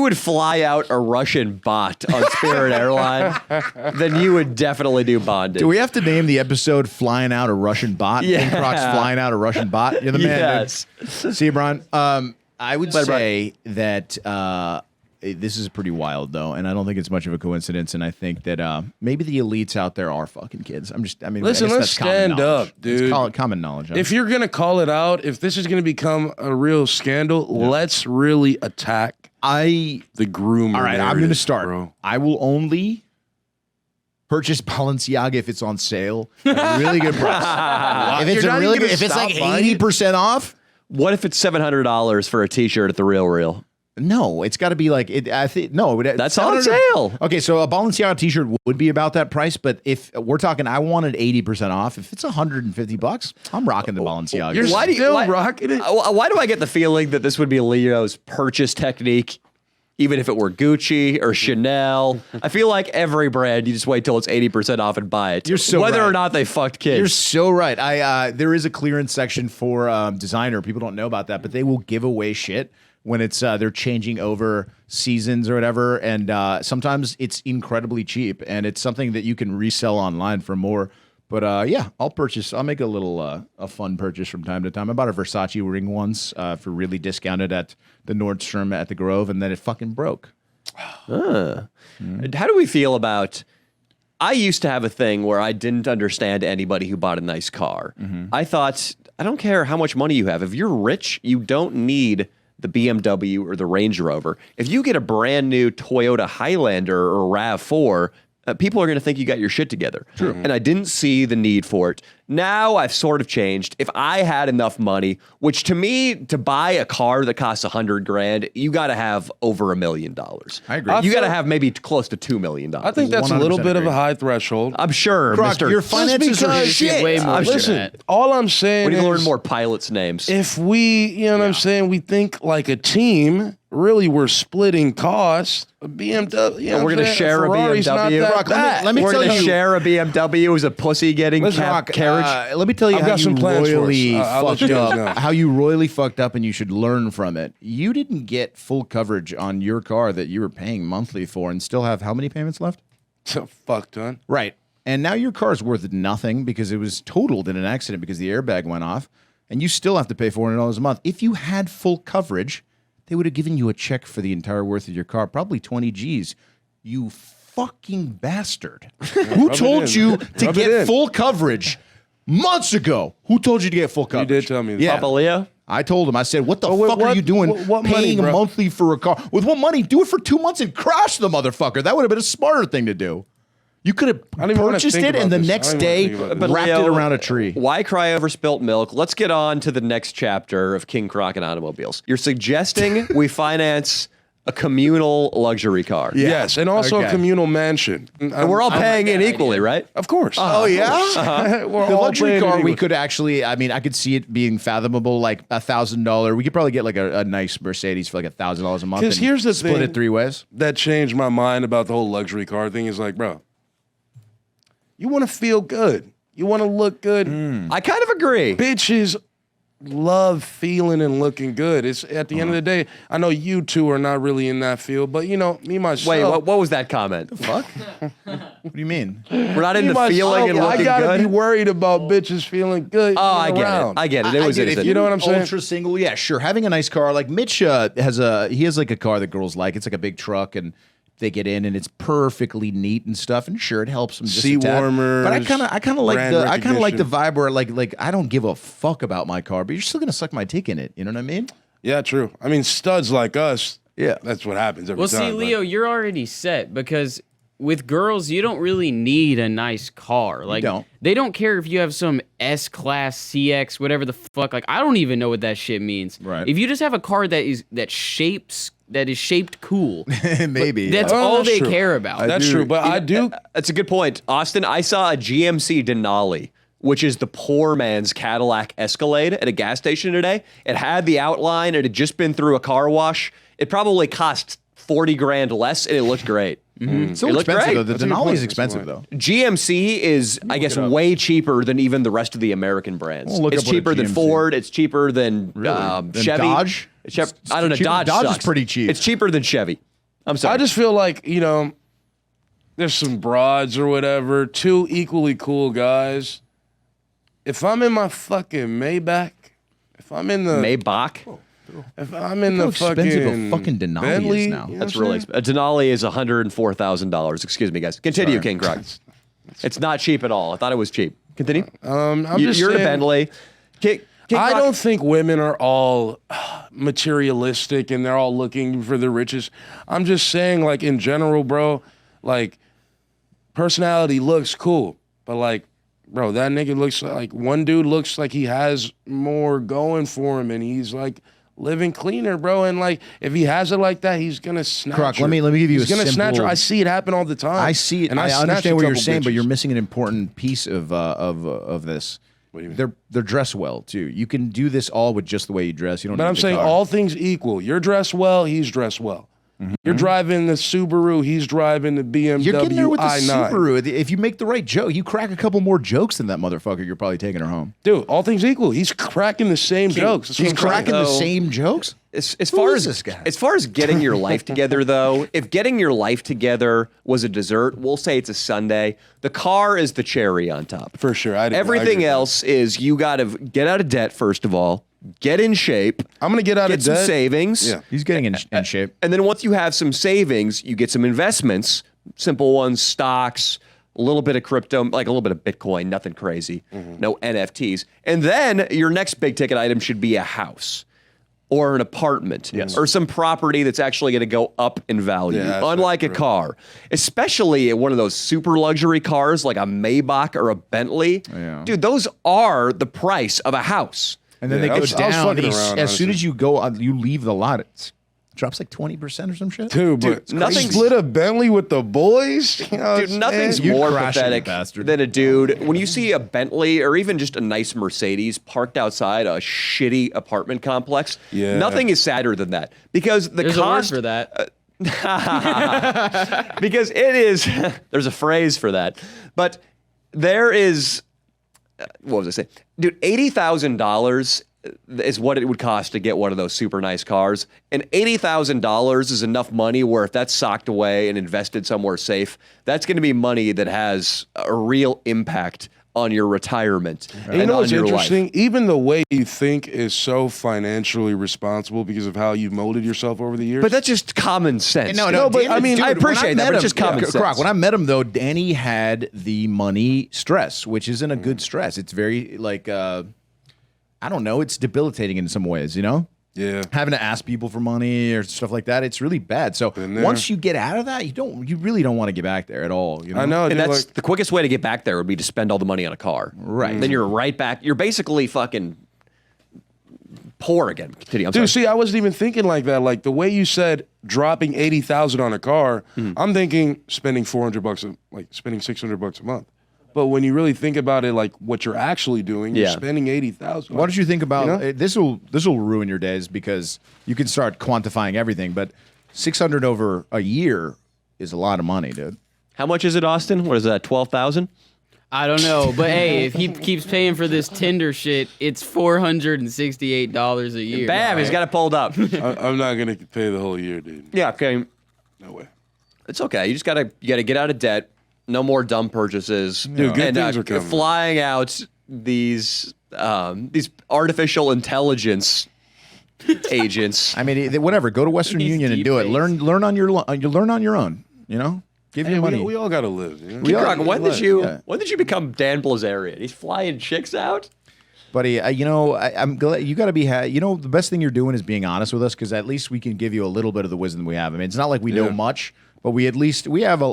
A: would fly out a Russian bot on Spirit Airline, then you would definitely do bondage.
C: Do we have to name the episode "Flying Out a Russian Bot"?
A: Yeah.
C: King Croc's flying out a Russian bot. You're the man.
A: Yes.
C: Dude. See you, Brian. I would
A: Later,
C: say that this is pretty wild, though, and I don't think it's much of a coincidence. And I think that maybe the elites out there are fucking kids.
E: Listen,
C: I guess
E: let's
C: that's common
E: stand
C: knowledge.
E: up, dude.
C: It's common knowledge.
E: If you're gonna call it out, if this is gonna become a real scandal, let's really attack the groomer.
C: All right, I'm going to
E: narrative,
C: start.
E: bro.
C: I will only purchase Balenciaga if it's on sale at a really good price. if it's
E: You're
C: a
E: not
C: really
E: even
C: good, if it's
E: gonna
C: like
E: stop buying it?
C: 80% off,
A: What if it's $700 for a T-shirt at the Real Real?
C: no, it's got to be like it. I think no,
A: That's on
C: 700
A: sale.
C: Okay, so a Balenciaga T-shirt would be about that price, but if we're talking, I wanted 80% off. If it's $150, I'm rocking the Balenciaga.
E: You're
A: Why do you-
E: still
A: why-
E: rocking it?
A: Why do I get the feeling that this would be Leo's purchase technique, even if it were Gucci or Chanel? I feel like every brand, you just wait till it's 80% off and buy it.
C: You're so
A: whether
C: right.
A: or not they fucked kids.
C: You're so right. There is a clearance section for designer. People don't know about that, but they will give away shit when it's they're changing over seasons or whatever, and sometimes it's incredibly cheap, and it's something that you can resell online for more. But yeah, I'll make a little a fun purchase from time to time. I bought a Versace ring once for really discounted at the Nordstrom at the Grove, and then it fucking broke.
A: How do we feel about? I used to have a thing where I didn't understand anybody who bought a nice car. I thought, I don't care how much money you have. If you're rich, you don't need the BMW or the Range Rover. If you get a brand new Toyota Highlander or RAV4, people are going to think you got your shit together. True. And I didn't see the need for it. Now I've sort of changed. If I had enough money, which to me, to buy a car that costs $100,000, you got to have over $1 million.
C: I agree.
A: You got to have maybe close to $2 million.
E: I think that's a little
C: 100%
E: bit of a
C: agree.
E: high threshold.
A: I'm sure,
C: Croc,
A: Mr.
C: your finances are
E: because-
C: shit.
F: Way more than
E: Listen,
F: that.
E: all I'm saying
A: We need
E: is
A: to learn more pilots' names.
E: if we, you know what I'm saying, we think like a team, really we're splitting costs. A BMW, you know
A: we're
E: what I'm
A: gonna
E: saying?
A: share a
E: Ferrari's not
A: BMW.
E: that
A: Croc,
E: bad.
C: let me
A: We're
C: tell
A: gonna
C: you-
A: share a BMW as a pussy getting
E: Listen,
A: carriage.
C: Let me tell you
E: I've
C: how
E: got
C: you
E: some plans for us.
C: royally
E: I'll let
C: fucked
E: you guys
C: up.
E: know.
C: How you royally fucked up, and you should learn from it. You didn't get full coverage on your car that you were paying monthly for, and still have how many payments left?
E: So fuck, ton.
C: Right. And now your car is worth nothing because it was totaled in an accident because the airbag went off, and you still have to pay $400 a month. If you had full coverage, they would have given you a check for the entire worth of your car, probably 20 G's. You fucking bastard. Who
E: it
C: told
E: in.
C: you to
E: Rub it
C: get
E: in.
C: full coverage months ago? Who told you to get full
E: You
C: coverage?
E: did tell me that.
C: Yeah.
A: Papa Leo?
C: I told him, I said, what the
E: Oh, wait,
C: fuck are
E: what-
C: you doing
E: what money,
C: paying
E: bro?
C: monthly for a car? With what money? Do it for 2 months and crash the motherfucker. That would have been a smarter thing to do. You could have
E: I don't even wanna
C: purchased
E: think
C: it and
E: about
C: the
E: this. I
C: next
E: don't
C: day
E: even wanna think
A: about
C: wrapped
A: this.
C: it
A: Leo,
C: around a tree.
A: Why cry over spilt milk? Let's get on to the next chapter of King Croc and automobiles. You're suggesting we finance a communal luxury car.
E: Yes, and also a
C: Okay.
E: communal mansion.
A: And we're all paying in equally, right?
E: Of course.
C: Oh yeah,
E: We're
C: the
E: all
C: luxury
E: paying
C: car
E: in
C: we
E: equally.
C: could actually. I mean, I could see it being fathomable, like $1,000. We could probably get like a nice Mercedes for like $1,000 a month.
E: 'Cause
C: and
E: here's the
C: split
E: thing.
C: it 3 ways.
E: That changed my mind about the whole luxury car thing. Is like, bro, you want to feel good. You want to look good.
A: I kind of agree.
E: Bitches love feeling and looking good. It's at the end of the day. I know you two are not really in that field, but you know me myself.
A: Wait, what was that comment?
C: Fuck. What do you mean?
A: We're not
E: me
A: into
E: myself,
A: feeling and looking
E: I gotta
A: good.
E: be worried about bitches feeling good.
A: Oh, I
E: being
A: get
E: around.
A: it. I get it. It was
C: get
A: innocent.
E: You know what I'm saying?
C: Ultra single, yeah, sure. Having a nice car, like Mitch has like a car that girls like. It's like a big truck, and they get in, and it's perfectly neat and stuff. And sure, it helps them just
E: Seat
C: a tad.
E: warmers,
C: But I kind of like
E: brand
C: the
E: recognition.
C: vibe where like I don't give a fuck about my car, but you're still gonna suck my dick in it. You know what I mean?
E: Yeah, true. I mean, studs like us.
C: Yeah.
E: That's what happens every
F: Well,
E: time.
F: see, Leo, you're already set because with girls, you don't really need a nice car. Like,
C: don't.
F: they don't care if you have some S-Class, CX, whatever the fuck. Like, I don't even know what that shit means.
C: Right.
F: If you just have a car that is shaped cool,
C: Maybe.
F: that's
E: Oh,
F: all
E: that's
F: they
E: true.
F: care about.
E: That's true, but I do.
A: That's a good point. Austin, I saw a GMC Denali, which is the poor man's Cadillac Escalade at a gas station today. It had the outline. It had just been through a car wash. It probably cost 40 grand less, and it looked great.
C: It's still
A: It looked
C: expensive
A: great.
C: though. The
E: That's a good
C: Denali
E: point.
C: is expensive though.
A: GMC is, I guess, way cheaper than even the rest of the American brands.
C: Well, look
A: It's
C: up what a
A: cheaper than
C: GMC
A: Ford. It's cheaper than
C: Than
A: Chevy.
C: Dodge?
A: I don't know.
C: Cheaper-
A: Dodge
C: Dodge is
A: sucks.
C: pretty cheap.
A: It's cheaper than Chevy. I'm sorry.
E: I just feel like, you know, there's some broads or whatever, two equally cool guys. If I'm in my fucking Maybach, if I'm in the
A: Maybach.
E: if I'm in
C: How
E: the
C: expensive a
E: fucking
C: fucking Denali
E: Bentley,
C: is now.
E: you know
A: That's
E: what I'm
A: really
E: saying?
A: expensive. A Denali is $104,000. Excuse me, guys. Continue,
C: Sorry.
A: King Croc. It's not cheap at all. I thought it was cheap. Continue.
E: I'm
A: You-
E: just
A: You're in a
E: saying,
A: Bentley. King
E: I
A: Croc-
E: don't think women are all materialistic and they're all looking for the riches. I'm just saying, like, in general, bro, like, personality looks cool, but like, bro, that nigga looks like one dude looks like he has more going for him and he's like living cleaner, bro. And like, if he has it like that, he's gonna snatch
C: Croc,
E: her.
C: let me give you
E: He's
C: a
E: gonna snatch her.
C: simple-
E: I see it happen all the time.
C: I see it.
E: and
C: I
E: snatch
C: understand
E: a
C: what you're
E: couple
C: saying, but
E: bitches.
C: you're missing an important piece of this.
E: What do you mean?
C: They're dressed well too. You can do this all with just the way you dress. You don't.
E: But
C: need
E: I'm
C: the
E: saying
C: car.
E: all things equal. You're dressed well. He's dressed well.
C: Mm-hmm.
E: You're driving the Subaru. He's driving the BMW
C: You're getting there with the
E: i9.
C: Subaru. If you make the right joke, you crack a couple more jokes than that motherfucker. You're probably taking her home.
E: Dude, all things equal. He's cracking the same jokes. That's what
C: He's
E: I'm saying.
C: cracking the
A: though.
C: same jokes.
A: As
C: Who
A: far
C: is
A: as
C: this guy?
A: as far as getting your life together, though, if getting your life together was a dessert, we'll say it's a sundae. The car is the cherry on top.
E: For sure. I agree
A: Everything
E: with that.
A: else is you got to get out of debt first of all, get in shape,
E: I'm gonna get out
A: get
E: of
A: some
E: debt.
A: savings.
E: Yeah.
C: He's getting in shape.
A: And then once you have some savings, you get some investments, simple ones, stocks, a little bit of crypto, like a little bit of Bitcoin, nothing crazy, no NFTs. And then your next big ticket item should be a house or an apartment or some property that's actually going to go up in value,
E: Yeah, that's
A: unlike a
E: true.
A: car, especially one of those super luxury cars like a Maybach or a Bentley.
C: Yeah.
A: Dude, those are the price of a house.
C: And then
E: Yeah,
C: they
E: I
C: go
E: was
C: down.
E: fucking
C: As
E: around,
C: soon as
E: honestly.
C: you go, you leave the lot. It drops like 20% or some shit.
E: Dude, but
A: Dude, nothing's-
E: split a Bentley with the boys. You know what
A: Dude,
E: I'm
A: nothing's
E: saying?
C: You
A: more
C: crashing, you
A: pathetic
C: bastard.
A: than a dude. When you see a Bentley or even just a nice Mercedes parked outside a shitty apartment complex,
E: Yeah.
A: nothing is sadder than that. Because the
F: There's a word
A: cost
F: for that.
A: because it is there's a phrase for that. But there is what was I saying? Dude, $80,000 is what it would cost to get one of those super nice cars. And $80,000 is enough money where if that's socked away and invested somewhere safe, that's going to be money that has a real impact on your retirement
E: And you
A: and
E: know
A: on
E: what's
A: your
E: interesting?
A: life.
E: Even the way you think is so financially responsible because of how you've molded yourself over the years.
A: But that's just common sense.
E: No, but I mean,
A: I appreciate that, but it's just common sense.
C: Croc, when I met him, though, Danny had the money stress, which isn't a good stress. It's very, like, I don't know, it's debilitating in some ways, you know?
E: yeah.
C: Having to ask people for money or stuff like that, it's really bad. So
E: Been there.
C: once you get out of that, you really don't want to get back there at all. You know?
E: I know.
A: And
E: dude,
A: that's
E: like,
A: the quickest way to get back there would be to spend all the money on a car.
C: Right.
A: Then you're right back. You're basically fucking poor again. Continue. I'm
E: Dude,
A: sorry.
E: see, I wasn't even thinking like that. Like the way you said dropping 80,000 on a car, I'm thinking spending $400 spending $600 a month. But when you really think about it, like what you're actually doing, you're spending 80,000.
C: Why don't you think about
E: You know?
C: this? Will ruin your days because you can start quantifying everything. But 600 over a year is a lot of money, dude.
A: How much is it, Austin? What is that? 12,000?
F: I don't know, but hey, if he keeps paying for this Tinder shit, it's $468 a year.
A: Bam! He's got it pulled up.
E: I'm not gonna pay the whole year, dude.
A: Yeah. Okay.
E: No way.
A: It's okay. You just gotta get out of debt. No more dumb purchases.
E: Dude, good
A: and
E: things are coming.
A: flying out these artificial intelligence agents.
C: I mean, whatever. Go to Western
F: These
C: Union and do it.
F: deep
C: Learn on your own. You know, give
E: Hey,
C: your money.
E: we all gotta live. You know?
C: We all-
A: Croc,
C: Yeah.
A: when did you become Dan Blazarian? He's flying chicks out.
C: Buddy, I'm glad you got to be. The best thing you're doing is being honest with us because at least we can give you a little bit of the wisdom we have. I mean, it's not like we know much, but we have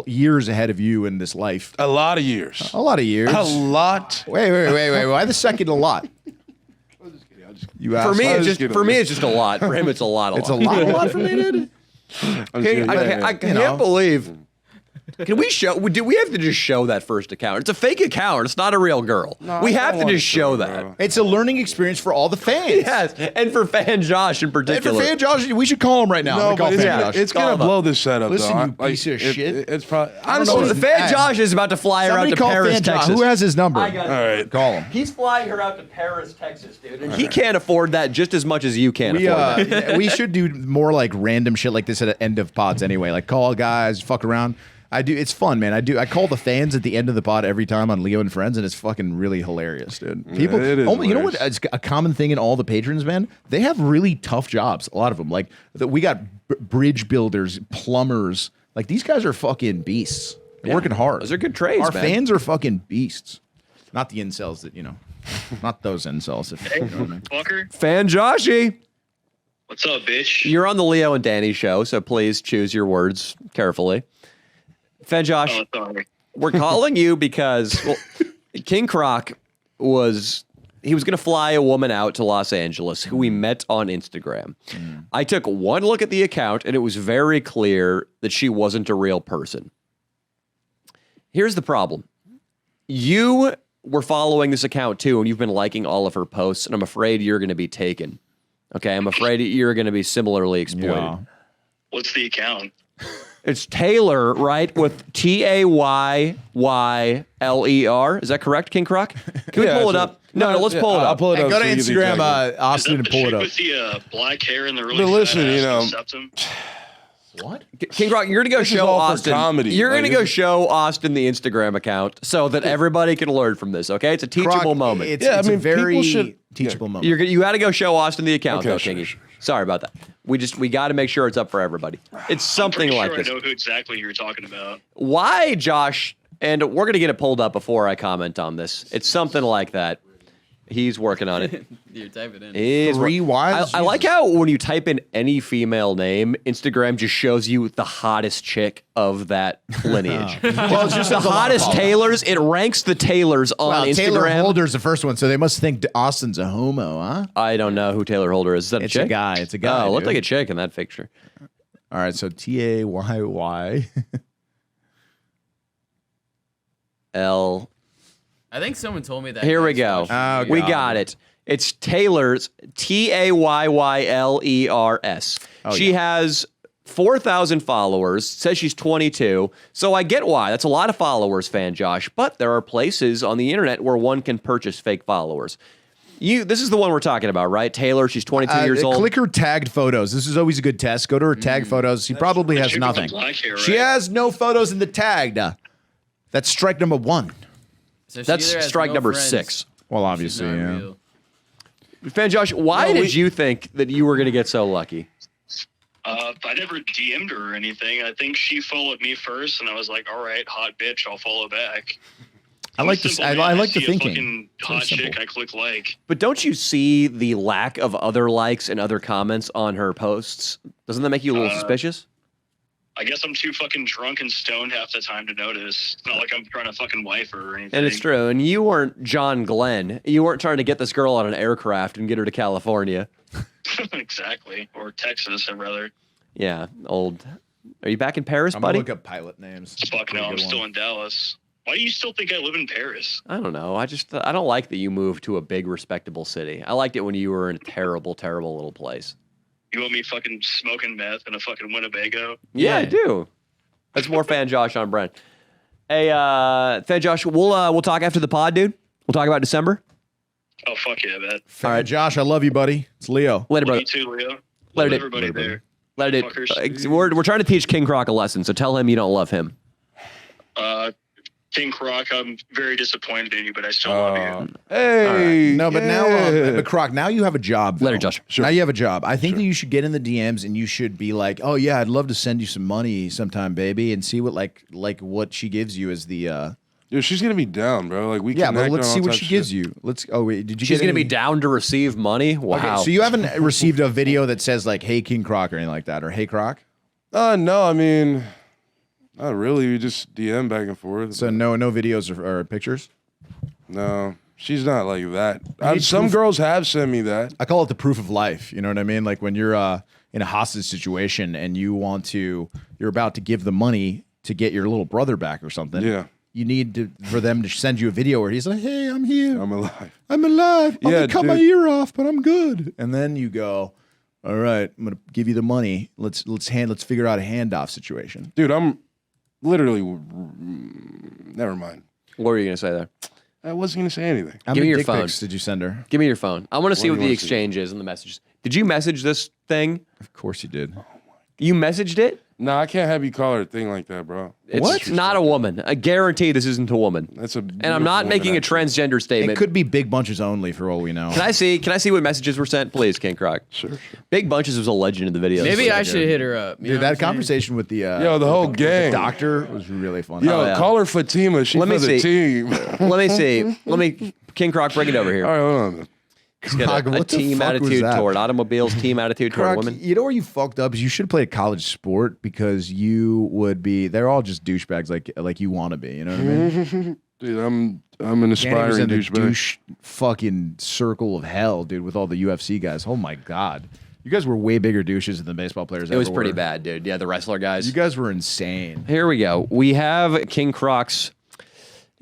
C: years ahead of you in this life.
E: A lot of years.
C: A lot of years.
E: A lot.
C: Wait. Why the second a lot? You
A: For me,
C: asshole.
A: it's just a lot. For him, it's a lot.
C: It's a lot for me, dude.
A: I can't believe. Can we show? Do we have to just show that first account? It's a fake account. It's not a real girl. We have to just show that.
C: It's a learning experience for all the fans.
A: Yes, and for Fan Josh in
C: And for
A: particular.
C: Fan Josh, we should call him right now.
E: No,
C: I'm gonna
E: but
C: call Fan Josh.
E: it's gonna
A: Call
E: blow this setup.
C: Listen,
E: though.
C: you piece of shit.
E: It's probably
C: know
E: honestly.
C: what-
A: Fan
C: Hey.
A: Josh is about to fly her out
C: Somebody
A: to
C: call
A: Paris,
C: Fan Josh.
A: Texas.
C: Who has his number?
A: I got it.
E: All right.
C: Call him.
A: He's flying her out to Paris, Texas, dude, and he can't afford that just as much as you can afford that.
C: We should do more like random shit like this at the end of pods anyway. Like call guys, fuck around. I do. It's fun, man. I call the fans at the end of the pod every time on Leo and Friends, and it's fucking really hilarious, dude. People,
E: it is
C: you know what?
E: hilarious.
C: It's a common thing in all the patrons, man. They have really tough jobs. A lot of them, like we got bridge builders, plumbers. Like these guys are fucking beasts. They're working hard.
A: Those are good trades,
C: Our
A: man.
C: fans are fucking beasts. Not the incels that not those incels. If, you know what I mean.
H: Fucker.
A: Fan Joshy,
H: What's up, bitch?
A: you're on the Leo and Danny show, so please choose your words carefully. Fan Josh,
H: Oh, sorry.
A: we're calling you because King Croc was going to fly a woman out to Los Angeles who we met on Instagram. I took one look at the account and it was very clear that she wasn't a real person. Here's the problem. You were following this account too, and you've been liking all of her posts, and I'm afraid you're going to be taken. Okay, I'm afraid you're going to be similarly exploited.
C: Yeah.
H: What's the account?
A: It's Taylor, right? With Tayler. Is that correct, King Croc? Can we pull it up? No, let's pull it
E: I'll
A: up.
E: pull it
C: Hey,
E: up.
C: go to
E: so you get the
C: Instagram,
E: exact-
H: Is
C: Austin,
H: that
C: and
H: the
C: pull
H: chick
C: it up.
H: with the black hair and the really
E: But listen,
H: fat ass
E: you know-
H: and septum?
C: What?
A: King Croc, you're going to go
E: This is
A: show
E: all for
A: Austin.
E: comedy.
A: You're going to
E: Like,
A: go
E: this-
A: show Austin the Instagram account so that everybody can learn from this, okay? It's a teachable
C: Croc,
A: moment.
C: It's,
E: Yeah, I
C: it's
E: mean,
C: a very
E: people should-
C: teachable moment.
A: You got to go show Austin the account,
E: Okay,
A: though,
E: sure,
A: Kingy.
E: sure.
A: Sorry about that. We got to make sure it's up for everybody. It's something
H: Pretty
A: like
H: sure
A: this.
H: I know who exactly you're talking about.
A: Why, Josh? And we're going to get it pulled up before I comment on this. It's something like that. He's working on it.
F: You're typing in.
A: He's
C: Three wives?
A: I like how when you type in any female name, Instagram just shows you the hottest chick of that lineage.
C: Well, it's just
A: the hottest Taylors. It ranks the Taylors on
C: Well,
A: Instagram.
C: Taylor Holder's the first one, so they must think Austin's a homo, huh?
A: I don't know who Taylor Holder is. Is that
C: It's
A: a chick?
C: a guy. It's a guy.
A: Oh, looked
C: dude.
A: like a chick in that picture.
C: All right, so Tayy.
A: L.
F: I think someone told me that.
A: Here we
F: guy's
A: go.
F: watching.
C: Oh,
A: We
C: God.
A: got it. It's Taylor's Tayylers. She has 4,000 followers. Says she's 22. So I get why. That's a lot of followers, Fan Josh. But there are places on the internet where one can purchase fake followers. This is the one we're talking about, right? Taylor, she's 22 years old.
C: Click her tagged photos. This is always a good test. Go to her tagged photos. She probably has
H: chick with the
C: nothing.
H: black hair,
C: She
H: right?
C: has no photos in the tagged. That's strike number one.
F: So she
A: That's
F: either has
A: strike
F: no
A: number
F: friends,
A: 6.
C: Well,
F: she's
C: obviously,
F: not
C: yeah.
F: real.
A: Fan Josh, why did you think that you were going to get so lucky?
H: I never DM'd her or anything. I think she followed me first, and I was like, all right, hot bitch, I'll follow back.
C: I like this. I like the
H: see a
C: thinking.
H: fucking
C: It's very
H: hot
C: simple.
H: chick, I click like.
A: But don't you see the lack of other likes and other comments on her posts? Doesn't that make you a little suspicious?
H: I guess I'm too fucking drunk and stoned half the time to notice. It's not like I'm trying to fucking wife her or anything.
A: And it's true. And you weren't John Glenn. You weren't trying to get this girl on an aircraft and get her to California.
H: Exactly. Or Texas, I'd rather.
A: Yeah, old. Are you back in Paris,
C: I'm
A: buddy?
C: gonna look up pilot names.
H: Fuck no, I'm still in Dallas. Why do you still think I live in Paris?
A: I don't know. I don't like that you moved to a big, respectable city. I liked it when you were in a terrible, terrible little place.
H: You want me fucking smoking meth in a fucking Winnebago?
A: Yeah, I do. That's more Fan Josh on Brent. Hey, Fan Josh, we'll talk after the pod, dude. We'll talk about December.
H: Oh, fuck yeah, man.
C: All right, Josh, I love you, buddy. It's Leo.
A: Later, brother.
H: You too, Leo.
A: Later,
H: Love everybody there.
A: Later, dude. We're trying to teach King Croc a lesson, so tell him you don't love him.
H: King Croc, I'm very disappointed in you, but I still love you.
E: Hey.
C: No, but now, but Croc, now you have a job.
A: Later,
C: though.
A: Josh.
C: Now you have a job. I think that you should get in the DMs and you should be like, oh yeah, I'd love to send you some money sometime, baby, and see what like what she gives you as the.
E: Dude, she's gonna be down, bro. Like we
C: Yeah, but
E: connect
C: let's
E: on
C: see
E: all
C: what
E: types
C: she
E: of
C: gives
E: shit.
C: you. Let's. Oh wait, did you?
A: She's
C: get
A: going to be
C: any-
A: down to receive money? Wow.
C: Okay, so you haven't received a video that says like, "Hey King Croc" or anything like that, or "Hey Croc."
E: No, I mean, not really. We just DM back and forth.
C: So no videos or pictures.
E: No, she's not like that.
C: need
E: Some
C: proof.
E: girls have sent me that.
C: I call it the proof of life. You know what I mean? Like when you're in a hostage situation and you're about to give the money to get your little brother back or something.
E: Yeah.
C: You need for them to send you a video where he's like, "Hey, I'm here.
E: I'm alive.
C: I'm alive. I'm
E: Yeah,
C: gonna cut my
E: dude.
C: ear off, but I'm good." And then you go, "All right, I'm gonna give you the money. Let's figure out a handoff situation."
E: Dude, I'm literally. Never mind.
A: What were you going to say there?
E: I wasn't gonna say anything.
C: How
A: Give
C: many
A: me your
C: dick
A: phone.
C: pics did you send her?
A: Give me your phone. I want to see
E: What
A: what
E: do
A: the
E: you want to see?
A: exchange is in the messages. Did you message this thing?
C: Of course you did.
A: You messaged it?
E: No, I can't have you call her a thing like that, bro.
A: It's not a woman. I guarantee this isn't a woman.
E: That's a.
A: And I'm not making a transgender
C: It
A: statement.
C: could be big bunches only for all we know.
A: Can I see what messages were sent, please, King Croc?
E: Sure.
A: Big Bunches was a legend in the video.
B: Maybe I should hit her up. You know
C: Dude,
B: what
C: that
B: I'm saying?
C: conversation with the
E: Yo, the whole
C: with
E: gang.
C: the doctor was really fun.
E: Yo,
A: yeah.
E: call her Fatima. She's
A: Let me
E: for the
A: see.
E: team.
A: Let me see. King Croc, bring it over here.
E: All right, hold on.
A: He's got
C: Croc,
A: a
C: what the
A: team
C: fuck was
A: attitude
C: that?
A: toward automobiles, team attitude toward
C: Croc,
A: women.
C: you know where you fucked up is you should play a college sport because you would be. They're all just douchebags like you want to be. You know what I mean?
E: Dude, I'm an
C: Danny was
E: aspiring
C: in the
E: douchebag.
C: douche fucking circle of hell, dude, with all the UFC guys. Oh my god, you guys were way bigger douches than baseball players.
A: It was
C: ever
A: pretty
C: were.
A: bad, dude. Yeah, the wrestler guys.
C: You guys were insane.
A: Here we go. We have King Croc's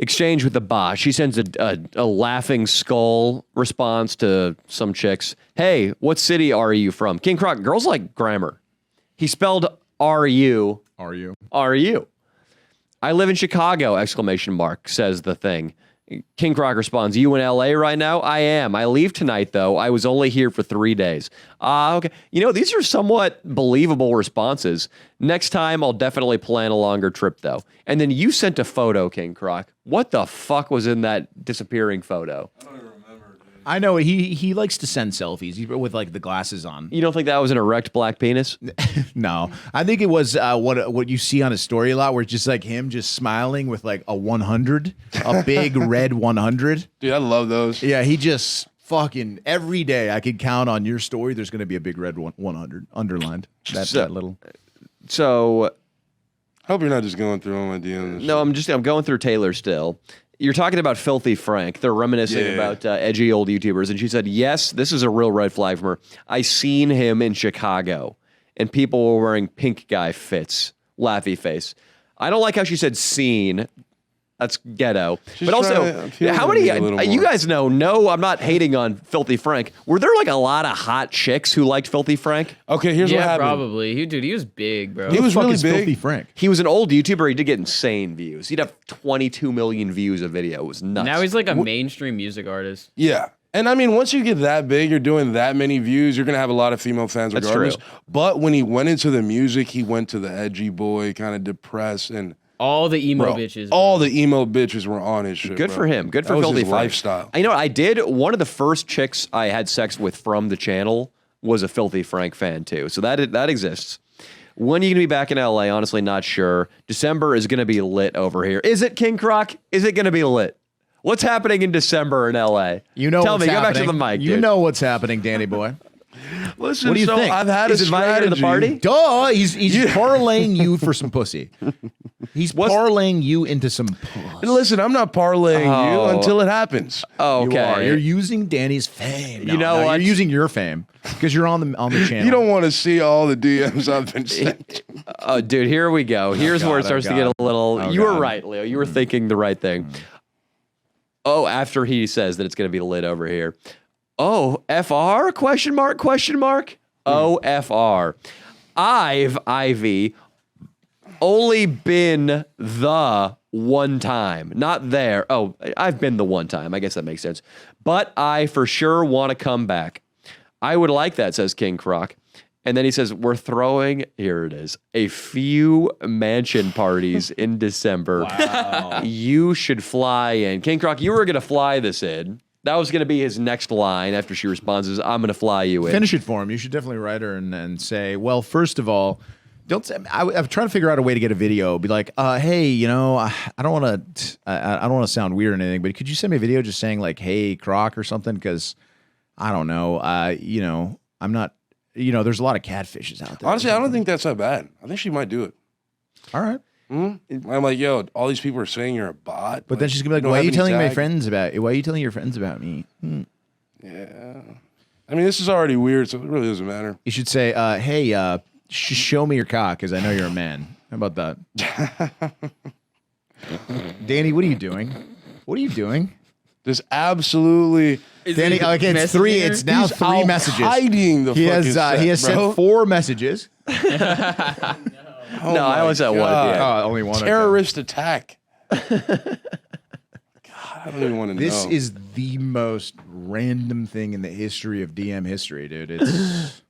A: exchange with the boss. She sends a laughing skull response to some chicks. Hey, what city are you from? King Croc, girls like grammar. He spelled R-U.
C: Are you?
A: R-U. I live in Chicago, exclamation mark, says the thing. King Croc responds, you in LA right now? I am. I leave tonight, though. I was only here for 3 days. Okay. You know, these are somewhat believable responses. Next time, I'll definitely plan a longer trip, though. And then you sent a photo, King Croc. What the fuck was in that disappearing photo?
C: I know he likes to send selfies with like the glasses on.
A: You don't think that was an erect black penis?
C: No, I think it was what you see on his story a lot, where it's just like him just smiling with like a 100, a big red 100.
E: Dude, I love those.
C: Yeah, he just fucking every day. I could count on your story. There's going to be a big red 100 underlined. That's
A: So-
C: that little.
A: So,
E: Hope you're not just going through all my DMs.
A: no, I'm going through Taylor still. You're talking about Filthy Frank. They're reminiscing
E: Yeah.
A: about edgy old YouTubers. And she said, yes, this is a real red flag from her. I seen him in Chicago, and people were wearing pink guy fits. Laughy face. I don't like how she said seen. That's ghetto.
E: She's
A: but also,
E: trying to appeal
A: how
E: to
A: many,
E: me a little
A: you
E: more.
A: guys know, no, I'm not hating on Filthy Frank. Were there like a lot of hot chicks who liked Filthy Frank?
E: Okay, here's what
B: Yeah,
E: happened.
B: probably. He was big, bro.
E: He was
C: Fuck
E: really
C: is Filthy
E: big.
C: Frank.
A: He was an old YouTuber. He did get insane views. He'd have 22 million views a video. It was nuts.
B: Now he's like a mainstream music artist.
E: Yeah. And I mean, once you get that big, you're doing that many views, you're going to have a lot of female fans
A: That's
E: regardless.
A: true.
E: But when he went into the music, he went to the edgy boy, kind of depressed. And
B: All the emo
E: bro,
B: bitches.
E: all the emo bitches were on his shit.
A: Good
E: bro.
A: for him. Good
E: That
A: for
E: was
A: Filthy
E: his
A: Frank.
E: lifestyle.
A: You know what I did? One of the first chicks I had sex with from the channel was a Filthy Frank fan too. So that exists. When are you going to be back in LA? Honestly, not sure. December is going to be lit over here. Is it, King Croc? Is it going to be lit? What's happening in December in LA?
C: You know,
A: Tell
C: what's
A: me. Go back to
C: happening.
A: the mic.
C: You
A: dude.
C: know what's happening, Danny boy.
E: Listen,
C: What do you
E: so
C: think?
E: I've had
A: He's
E: a
A: inviting you to the
E: strategy.
A: party?
C: Duh, he's parlaying you for some pussy. He's parlaying you into some pussy.
E: And listen, I'm not parlaying you
A: Oh.
E: until it happens.
A: Oh,
C: You
A: okay.
C: are. You're using Danny's fame.
A: You know what?
C: You're using your fame because you're on the channel.
E: You don't want to see all the DMs I've been sent.
A: Oh, dude, here we go. Here's where it
C: God,
A: starts
C: oh,
A: to get a
C: God.
A: little.
C: Oh,
A: You were
C: God.
A: right, Leo. You were thinking the right thing. Oh, after he says that it's going to be lit over here. Oh, FR? Question mark? Question mark? OFR. Ivy, only been the one time, not there. Oh, I've been the one time. I guess that makes sense. But I for sure want to come back. I would like that, says King Croc. And then he says, we're throwing, here it is, a few mansion parties in December. Wow. You should fly in. King Croc, you were going to fly this in. That was going to be his next line after she responds is, I'm going to fly you in.
C: Finish it for him. You should definitely write her and say, well, first of all, don't. I'm trying to figure out a way to get a video. Be like, hey, you know, I don't want to. I don't want to sound weird or anything, but could you send me a video just saying like, hey, Croc or something? Because I don't know. You know, I'm not. You know, there's a lot of catfishes out there.
E: Honestly, I don't think that's that bad. I think she might do it.
C: All right.
E: I'm like, yo, all these people are saying you're a bot.
C: But then she's gonna be like,
E: don't
C: "Why are
E: have
C: you
E: any
C: telling my
E: tag."
C: friends about? Why are you telling your friends about me?"
E: Yeah. I mean, this is already weird, so it really doesn't matter.
C: You should say, "Hey, show me your cock, because I know you're a man." How about that, Danny? What are you doing? What are you doing,
E: There's absolutely.
C: Danny? Okay, it's three. It's now
E: He's
C: three
E: out
C: messages.
E: hiding the
C: He
E: fucking
C: has
E: set,
C: he has
E: bro.
C: sent 4 messages.
A: No, I only said one at the end.
C: Only one.
E: Terrorist attack. God, I don't even want to know.
C: This is the most random thing in the history of DM history, dude. It's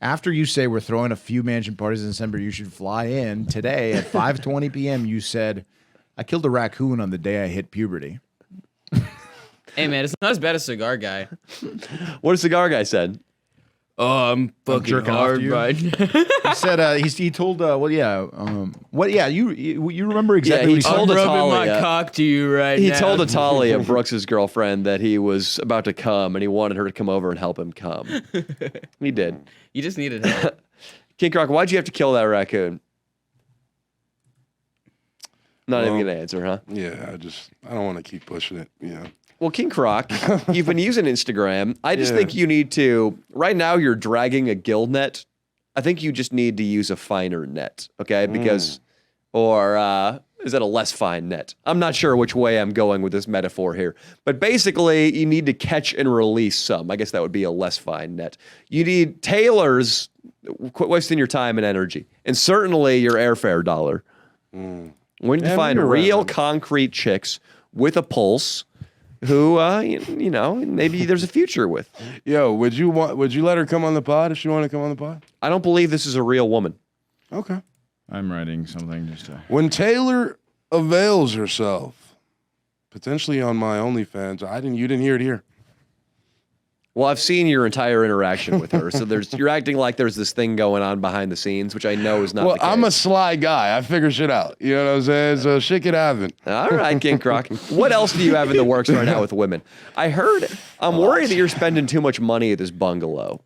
C: after you say we're throwing a few mansion parties in December, you should fly in today at 5:20 p.m. You said, I killed a raccoon on the day I hit puberty.
F: Hey man, it's not as bad as Cigar Guy.
A: What a cigar guy said.
F: Oh, I'm fucking
C: jerking off
F: hard
C: to you?
F: right now.
C: He said he told you remember exactly
A: he
C: what he
A: told
C: said?
A: us-
F: I'm rubbing my
A: Talia.
F: cock to you right
A: He
F: now.
A: told Atalia, Brooks's girlfriend, that he was about to come and he wanted her to come over and help him come. He did.
F: You just needed help.
A: King Croc, why'd you have to kill that raccoon? Not even gonna answer, huh?
E: Yeah, I don't want to keep pushing it. Yeah.
A: Well, King Croc, you've been using Instagram. I just
E: Yeah.
A: think you need to, right now you're dragging a gill net. I think you just need to use a finer net, okay? Because, or is that a less fine net? I'm not sure which way I'm going with this metaphor here. But basically, you need to catch and release some. I guess that would be a less fine net. You need tailors, quit wasting your time and energy. And certainly your airfare dollar. We need to
E: Yeah,
A: find
E: you're right,
A: real
E: man.
A: concrete chicks with a pulse who, you know, maybe there's a future with.
E: Yo, would you let her come on the pod if she wanted to come on the pod?
A: I don't believe this is a real woman.
E: Okay.
C: I'm writing something just to...
E: When Taylor avails herself, potentially on my OnlyFans, you didn't hear it here.
A: Well, I've seen your entire interaction with her, so you're acting like there's this thing going on behind the scenes, which I know is not
E: Well,
A: the case.
E: I'm a sly guy. I figure shit out. You know what I'm saying? So shit can happen.
A: All right, King Croc. What else do you have in the works right now with women? I'm worried that you're spending too much money at this bungalow.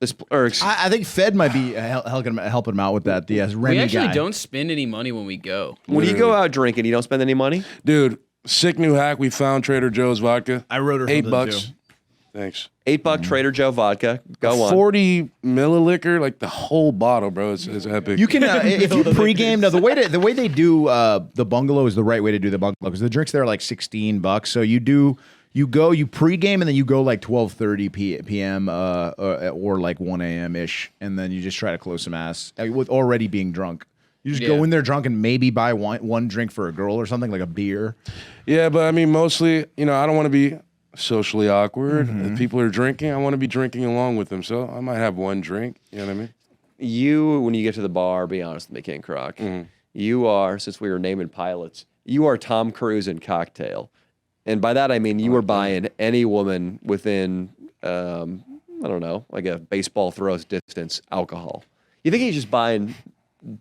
C: I think Fed might be helping him out with that. The Remy
F: We actually
C: guy.
F: don't spend any money when we go.
A: When you go out drinking, you don't spend any money?
E: Dude, sick new hack. We found Trader Joe's vodka.
C: I wrote her something,
E: $8.
C: too.
E: Thanks.
A: $8 Trader Joe vodka. Go on.
E: 40 milliliter, like the whole bottle, bro. It's epic.
C: You can if you pregame. Now the way they do the bungalow is the right way to do the bungalow because the drinks there are like $16. So you pregame and then you go like 12:30 p.m. Or like 1 a.m. ish, and then you just try to close some ass with already being drunk. You just go in there drunk and maybe buy one drink for a girl or something like a beer.
E: Yeah, but I mean, mostly, I don't want to be socially awkward. If people are drinking, I want to be drinking along with them. So I might have one drink. You know what I mean?
A: When you get to the bar, be honest with me, King Croc. You are, since we were naming pilots, you are Tom Cruise in Cocktail. And by that, I mean you were buying any woman within, I don't know, like a baseball throw's distance, alcohol. You think he's just buying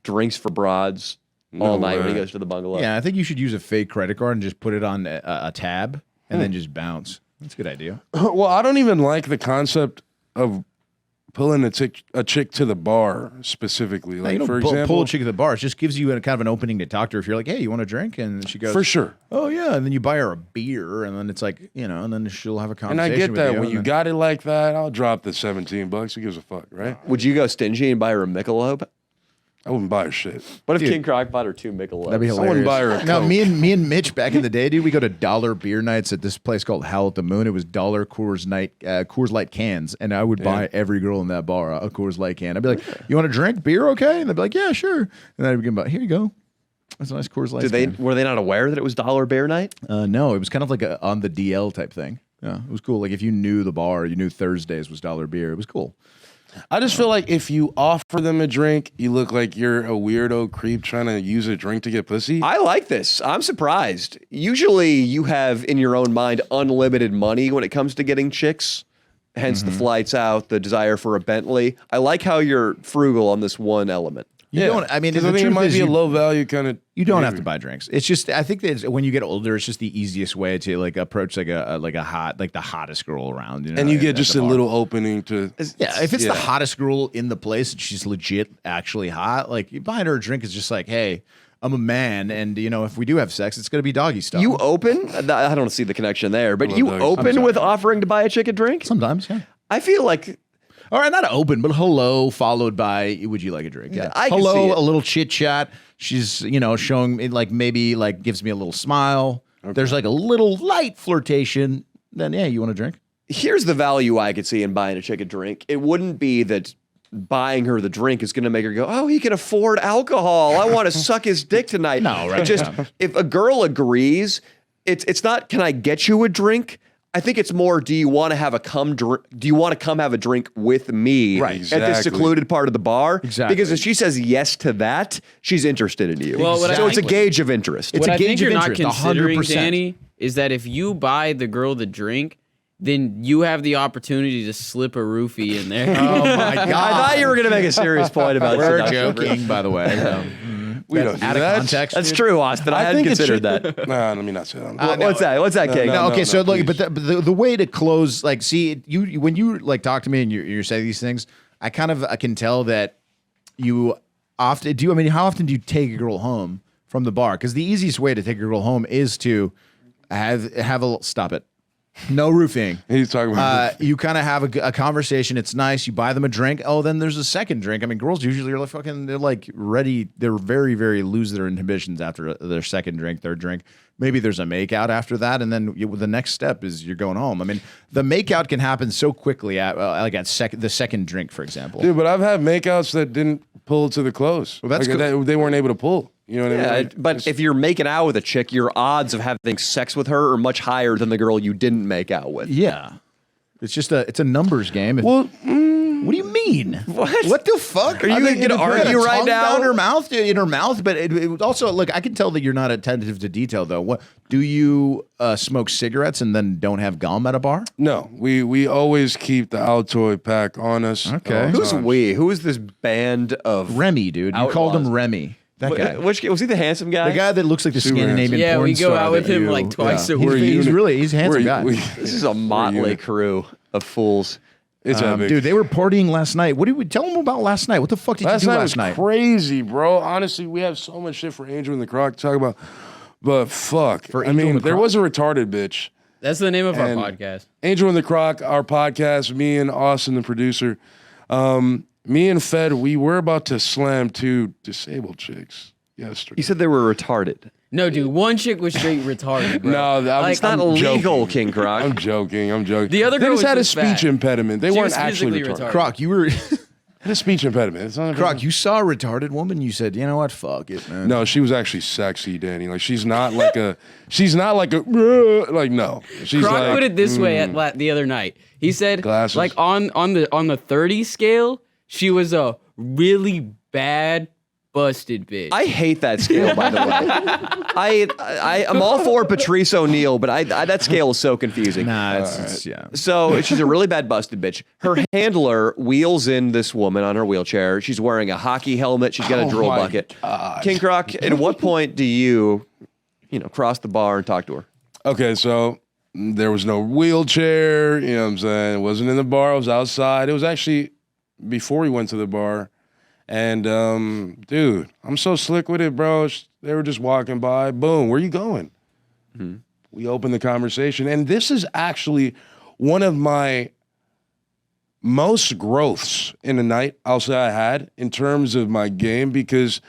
A: drinks for broads all night when he goes to the bungalow?
C: Yeah, I think you should use a fake credit card and just put it on a tab and then just bounce. That's a good idea.
E: Well, I don't even like the concept of pulling a chick to the bar specifically. Like,
C: you don't
E: for example,
C: pull a chick at the bar. It just gives you kind of an opening to talk to her. If you're like, hey, you want a drink? And she goes,
E: for sure.
C: Oh, yeah. And then you buy her a beer. And then it's like, and then she'll have a
E: And
C: conversation
E: I get
C: with
E: that.
C: you.
E: When you got it like that, I'll drop the $17. Who gives a fuck, right?
A: Would you go stingy and buy her a Michelob?
E: I wouldn't buy her shit.
A: What if
C: Dude.
A: King Croc bought her 2 Michelobs?
C: That'd be hilarious.
E: I wouldn't buy her a
C: No,
E: Coke.
C: me and Mitch back in the day, dude, we go to dollar beer nights at this place called Howl at the Moon. It was dollar Coors Light cans, and I would buy every girl in that bar a Coors Light can. I'd be like, "You want a drink? Beer, okay?" And they'd be like, "Yeah, sure." And I'd be like, "Here you go. That's a nice Coors Light."
A: Were they not aware that it was dollar beer night?
C: No, it was kind of like a on the DL type thing. Yeah, it was cool. Like if you knew the bar, you knew Thursdays was dollar beer. It was cool.
E: I just feel like if you offer them a drink, you look like you're a weirdo creep trying to use a drink to get pussy.
A: I like this. I'm surprised. Usually you have in your own mind unlimited money when it comes to getting chicks, hence the flights out, the desire for a Bentley. I like how you're frugal on this one element.
C: You don't. I mean, the
E: I think it
C: truth
E: might
C: is
E: be a
C: you-
E: low value kind of.
C: You don't have to buy drinks. It's just I think that when you get older, it's just the easiest way to like approach like a hot the hottest girl around. You know,
E: And you
C: at
E: get just
C: the
E: a
C: bar.
E: little opening to.
C: Yeah, if it's the hottest girl in the place and she's legit actually hot, like you buying her a drink is just like, hey, I'm a man, and if we do have sex, it's gonna be doggy style.
A: You open? I don't see the connection there, but
E: love
A: you
E: dogs.
A: open with offering to buy a chick a drink?
C: sometimes, yeah.
A: I feel like
C: All right, not open, but hello followed by would you like a drink? Yeah,
A: I can
C: hello,
A: see it.
C: a little chit chat. She's showing me like maybe like gives me a little smile. There's like a little light flirtation. Then yeah, you want a drink?
A: here's the value I could see in buying a chick a drink. It wouldn't be that buying her the drink is going to make her go, oh, he can afford alcohol. I want to suck his dick tonight.
C: No, right.
A: Just if a girl agrees, it's not, can I get you a drink? I think it's more, do you want to have do you want to come have a drink with me
C: Right,
A: at this
E: exactly.
A: secluded part of the bar?
C: Exactly.
A: Because if she says yes to that, she's interested in you.
F: Well, what I
A: so it's a
F: think-
A: gauge of interest.
C: It's
F: what
C: a
F: I think
C: gauge of
F: you're not
C: interest,
F: considering,
C: 100%.
F: Danny, is that if you buy the girl the drink, then you have the opportunity to slip a roofie in there.
C: Oh my god!
A: I thought you were going to make a serious point about
C: We're
A: seduction.
C: joking, by the way.
E: We don't do
C: Out of
E: that.
C: context.
A: That's true, Austin. I hadn't
E: think it's
A: considered that.
E: Nah, let me not say that.
A: What's that? What's that, King?
C: No, okay, so look,
E: please.
C: but the way to close, like, see, you when you like talk to me and you're saying these things, I can tell that you often do. I mean, how often do you take a girl home from the bar? Because the easiest way to take a girl home is to have a stop it. No roofing.
E: He's talking about.
C: You kind of have a conversation. It's nice. You buy them a drink. Oh, then there's a second drink. I mean, girls usually are like fucking. They're like ready. They're very, very lose their inhibitions after their second drink, third drink. Maybe there's a makeout after that, and then the next step is you're going home. I mean, the makeout can happen so quickly at the second drink, for example.
E: Dude, but I've had makeouts that didn't pull to the close.
C: Well, that's
E: like,
C: good.
E: they weren't able to pull. You know what I
A: Yeah,
E: mean? Like,
A: but if you're making out with a chick, your odds of having sex with her are much higher than the girl you didn't make out with.
C: Yeah, it's just a numbers game.
E: well,
C: What do you mean?
A: What
C: the fuck?
A: Are you
C: I mean,
A: gonna
C: if you had
A: argue
C: a
A: right
C: tongue
A: now?
C: down her mouth, but it also look. I can tell that you're not attentive to detail, though. What do you smoke cigarettes and then don't have gum at a bar?
E: no, we always keep the Altoid pack on us.
C: Okay.
E: at all
A: Who's
E: times.
A: we? Who is this band of
C: Remy, dude. You called him
A: Outlaws.
C: Remy. That guy.
A: Which was he the handsome guy?
C: The guy that looks like the Scandinavian
F: Yeah,
C: porn
F: we go
C: star
F: out with
C: that
F: him
C: you-
F: like twice a
E: We're
F: week.
C: He's
E: unit.
C: he's a handsome guy.
A: This is a motley
E: unit.
A: crew of fools.
E: It's epic.
C: Dude, they were partying last night. What did we tell them about last night? What the fuck did
E: Last
C: you do
E: night
C: last
E: was
C: night?
E: crazy, bro. Honestly, we have so much shit for Angel and the Croc to talk about. But fuck.
C: For
E: I
C: Angel
E: mean,
C: and the
E: there
C: Croc?
E: was a retarded bitch.
F: That's the name of our
E: And-
F: podcast.
E: Angel and the Croc, our podcast, me and Austin, the producer, me and Fed, we were about to slam 2 disabled chicks yesterday.
A: You said they were retarded.
F: No, dude, one chick was straight retarded, bro.
E: No,
F: Like,
A: It's not
E: I'm
A: illegal,
E: joking.
A: King Croc.
E: I'm joking.
F: The other
E: they
F: girl
E: just
F: was
E: had a
F: just
E: speech
F: fat.
E: impediment. They
F: She
E: weren't
F: was
E: actually
F: physically
E: retarded.
F: retarded.
C: Croc, you were
E: Had a speech impediment. It's not a
C: Croc, you saw a retarded woman. You said, you know what? Fuck it, man.
E: No, she was actually sexy, Danny. Like she's not like a like no. She's
F: Croc
E: like,
F: put it this way at the other night. He said,
E: Glasses.
F: like on the 30 scale, she was a really bad busted bitch.
A: I hate that scale, by the way. I'm all for Patrice O'Neill, but that scale is so confusing.
C: Nah, it's yeah.
A: So she's a really bad busted bitch. Her handler wheels in this woman on her wheelchair. She's wearing a hockey helmet. She's got a drill
E: my
A: bucket. King Croc, at what point do you cross the bar and talk to her?
E: Okay, so there was no wheelchair, you know what I'm saying? It wasn't in the bar, it was outside. It was actually before we went to the bar. And, dude, I'm so slick with it, bro. They were just walking by. Boom, where you going? We opened the conversation. And this is actually one of my most growths in a night I'll say I had in terms of my game, because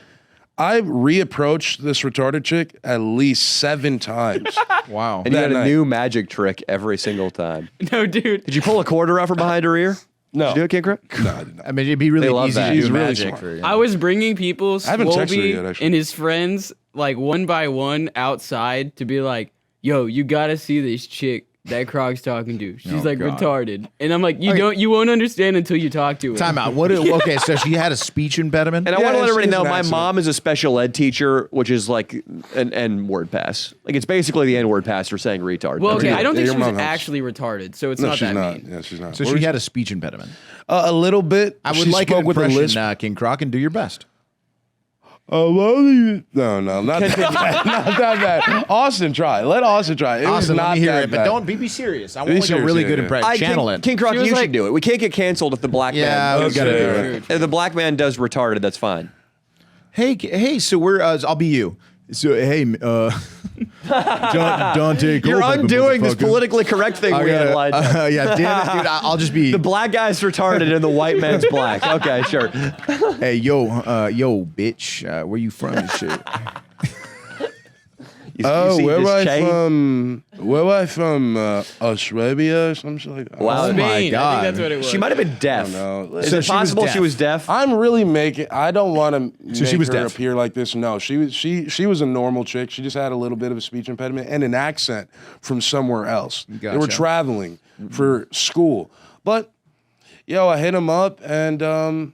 E: I reapproached this retarded chick at least 7 times.
C: Wow.
A: And you
E: That
A: had a
E: night.
A: new magic trick every single time.
B: No, dude.
A: Did you pull a quarter out from behind her ear?
E: No.
A: Did you do it, King Croc?
E: No, I did not.
C: I mean, it'd be really
A: They love
C: easy
A: that.
C: to
E: He's
C: do
E: really
C: magic
E: smart.
C: for you.
B: I was bringing people,
E: haven't texted her yet,
B: Swobie
E: actually.
B: and his friends, like one by one outside to be like, yo, you gotta see this chick that Croc's talking to. She's
C: Oh,
B: like
C: God.
B: retarded. And I'm like, you won't understand until you talk to her.
C: Time out. Okay, so she had a speech impediment.
A: And I
E: Yeah,
A: want to let
E: she
A: everybody
E: is
A: know
E: an
A: my
E: accident.
A: mom is a special ed teacher, which is like an N-word pass. Like it's basically the N-word pass for saying retard.
B: Well, okay,
E: Yeah,
B: I don't think
E: your
B: she was
E: mom helps.
B: actually retarded, so it's
E: No,
B: not
E: she's
B: that
E: not.
B: mean.
E: Yeah, she's not.
C: So
E: What
C: she
E: was
C: had a speech impediment.
E: a little bit.
C: I would
E: She
C: like an
E: spoke with a lisp.
C: impression, King Croc, and do your best.
E: No, not that bad. Not that bad. Austin, try. Let Austin try. It was
C: Awesome,
E: not
C: let me hear
E: that
C: it, but
E: bad.
C: don't be serious. I
E: Be
C: want like a
E: serious,
C: really
E: yeah,
C: good
E: yeah.
C: impression. Channel it.
A: King Croc,
B: She was
A: you
B: like-
A: should do it. We can't get canceled if the black
C: Yeah,
A: man.
C: we gotta do
E: Okay.
C: it.
A: If the black man does retarded, that's fine.
C: Hey, so we're. I'll be you. So hey, Dante.
A: You're
C: Culver,
A: undoing this
C: motherfucker.
A: politically correct thing we had lined up.
C: Yeah, damn it, dude. I'll just be.
A: The black guy's retarded and the white man's black. Okay, sure.
C: Hey, yo, bitch. Where you from and shit?
E: Oh,
A: see
E: where
A: this
E: I
A: chain?
E: from? Where I from? Australia or something like that.
A: Wow.
C: Oh my
B: Spain,
C: God.
B: I think that's what it was.
A: She might have been deaf.
E: No,
A: Is
C: So
A: it
C: she was
A: possible
C: deaf.
A: she was deaf?
E: I'm really making. I don't want to make
C: she was
E: her
C: deaf.
E: appear like this. No, she was a normal chick. She just had a little bit of a speech impediment and an accent from somewhere else. They were
C: Gotcha.
E: traveling for school, but I hit him up and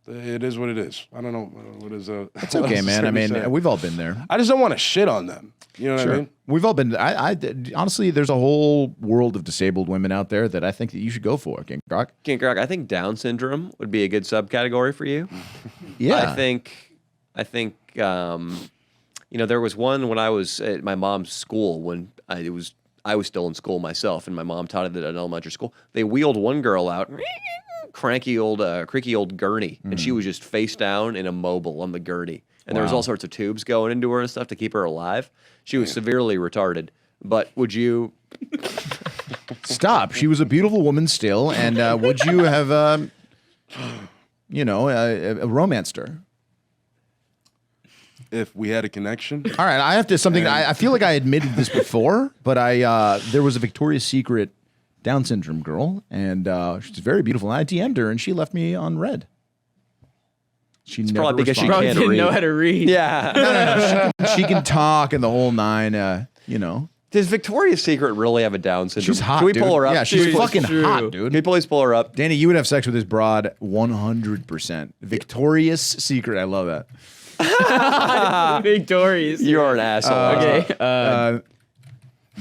E: it is what it is. I don't know what is.
C: It's okay, man. I mean, we've all been there.
E: I just don't want to shit on them. You know what I mean?
C: We've all been. I honestly, there's a whole world of disabled women out there that I think that you should go for, King Croc.
A: King Croc, I think Down syndrome would be a good subcategory for you.
C: Yeah,
A: I think there was one when I was at my mom's school when I was still in school myself, and my mom taught it at an elementary school. They wheeled one girl out, creaky old gurney, and she was just face down and immobile on the gurney. And there was all sorts of tubes going into her and stuff to keep her alive. She was severely retarded. But would you?
C: Stop. She was a beautiful woman still, and would you have, romanced her?
E: If we had a connection,
C: All right, I have to something. I feel like I admitted this before, but there was a Victoria's Secret Down syndrome girl, and she's very beautiful. And I DM'd her, and she left me on red. She never
A: probably because she
B: Probably
A: can't
B: didn't know
A: read.
B: how to read.
A: Yeah.
C: She can talk and the whole nine.
A: Does Victoria's Secret really have a Down syndrome?
C: She's hot.
A: Can we
C: dude.
A: pull her up?
C: Yeah, she's
B: Dude,
C: fucking
B: true.
C: hot,
A: Can
C: dude.
A: you please pull her up?
C: Danny, you would have sex with this broad 100%. Victoria's Secret. I love that.
B: Victorious.
A: You're an asshole.
B: Okay.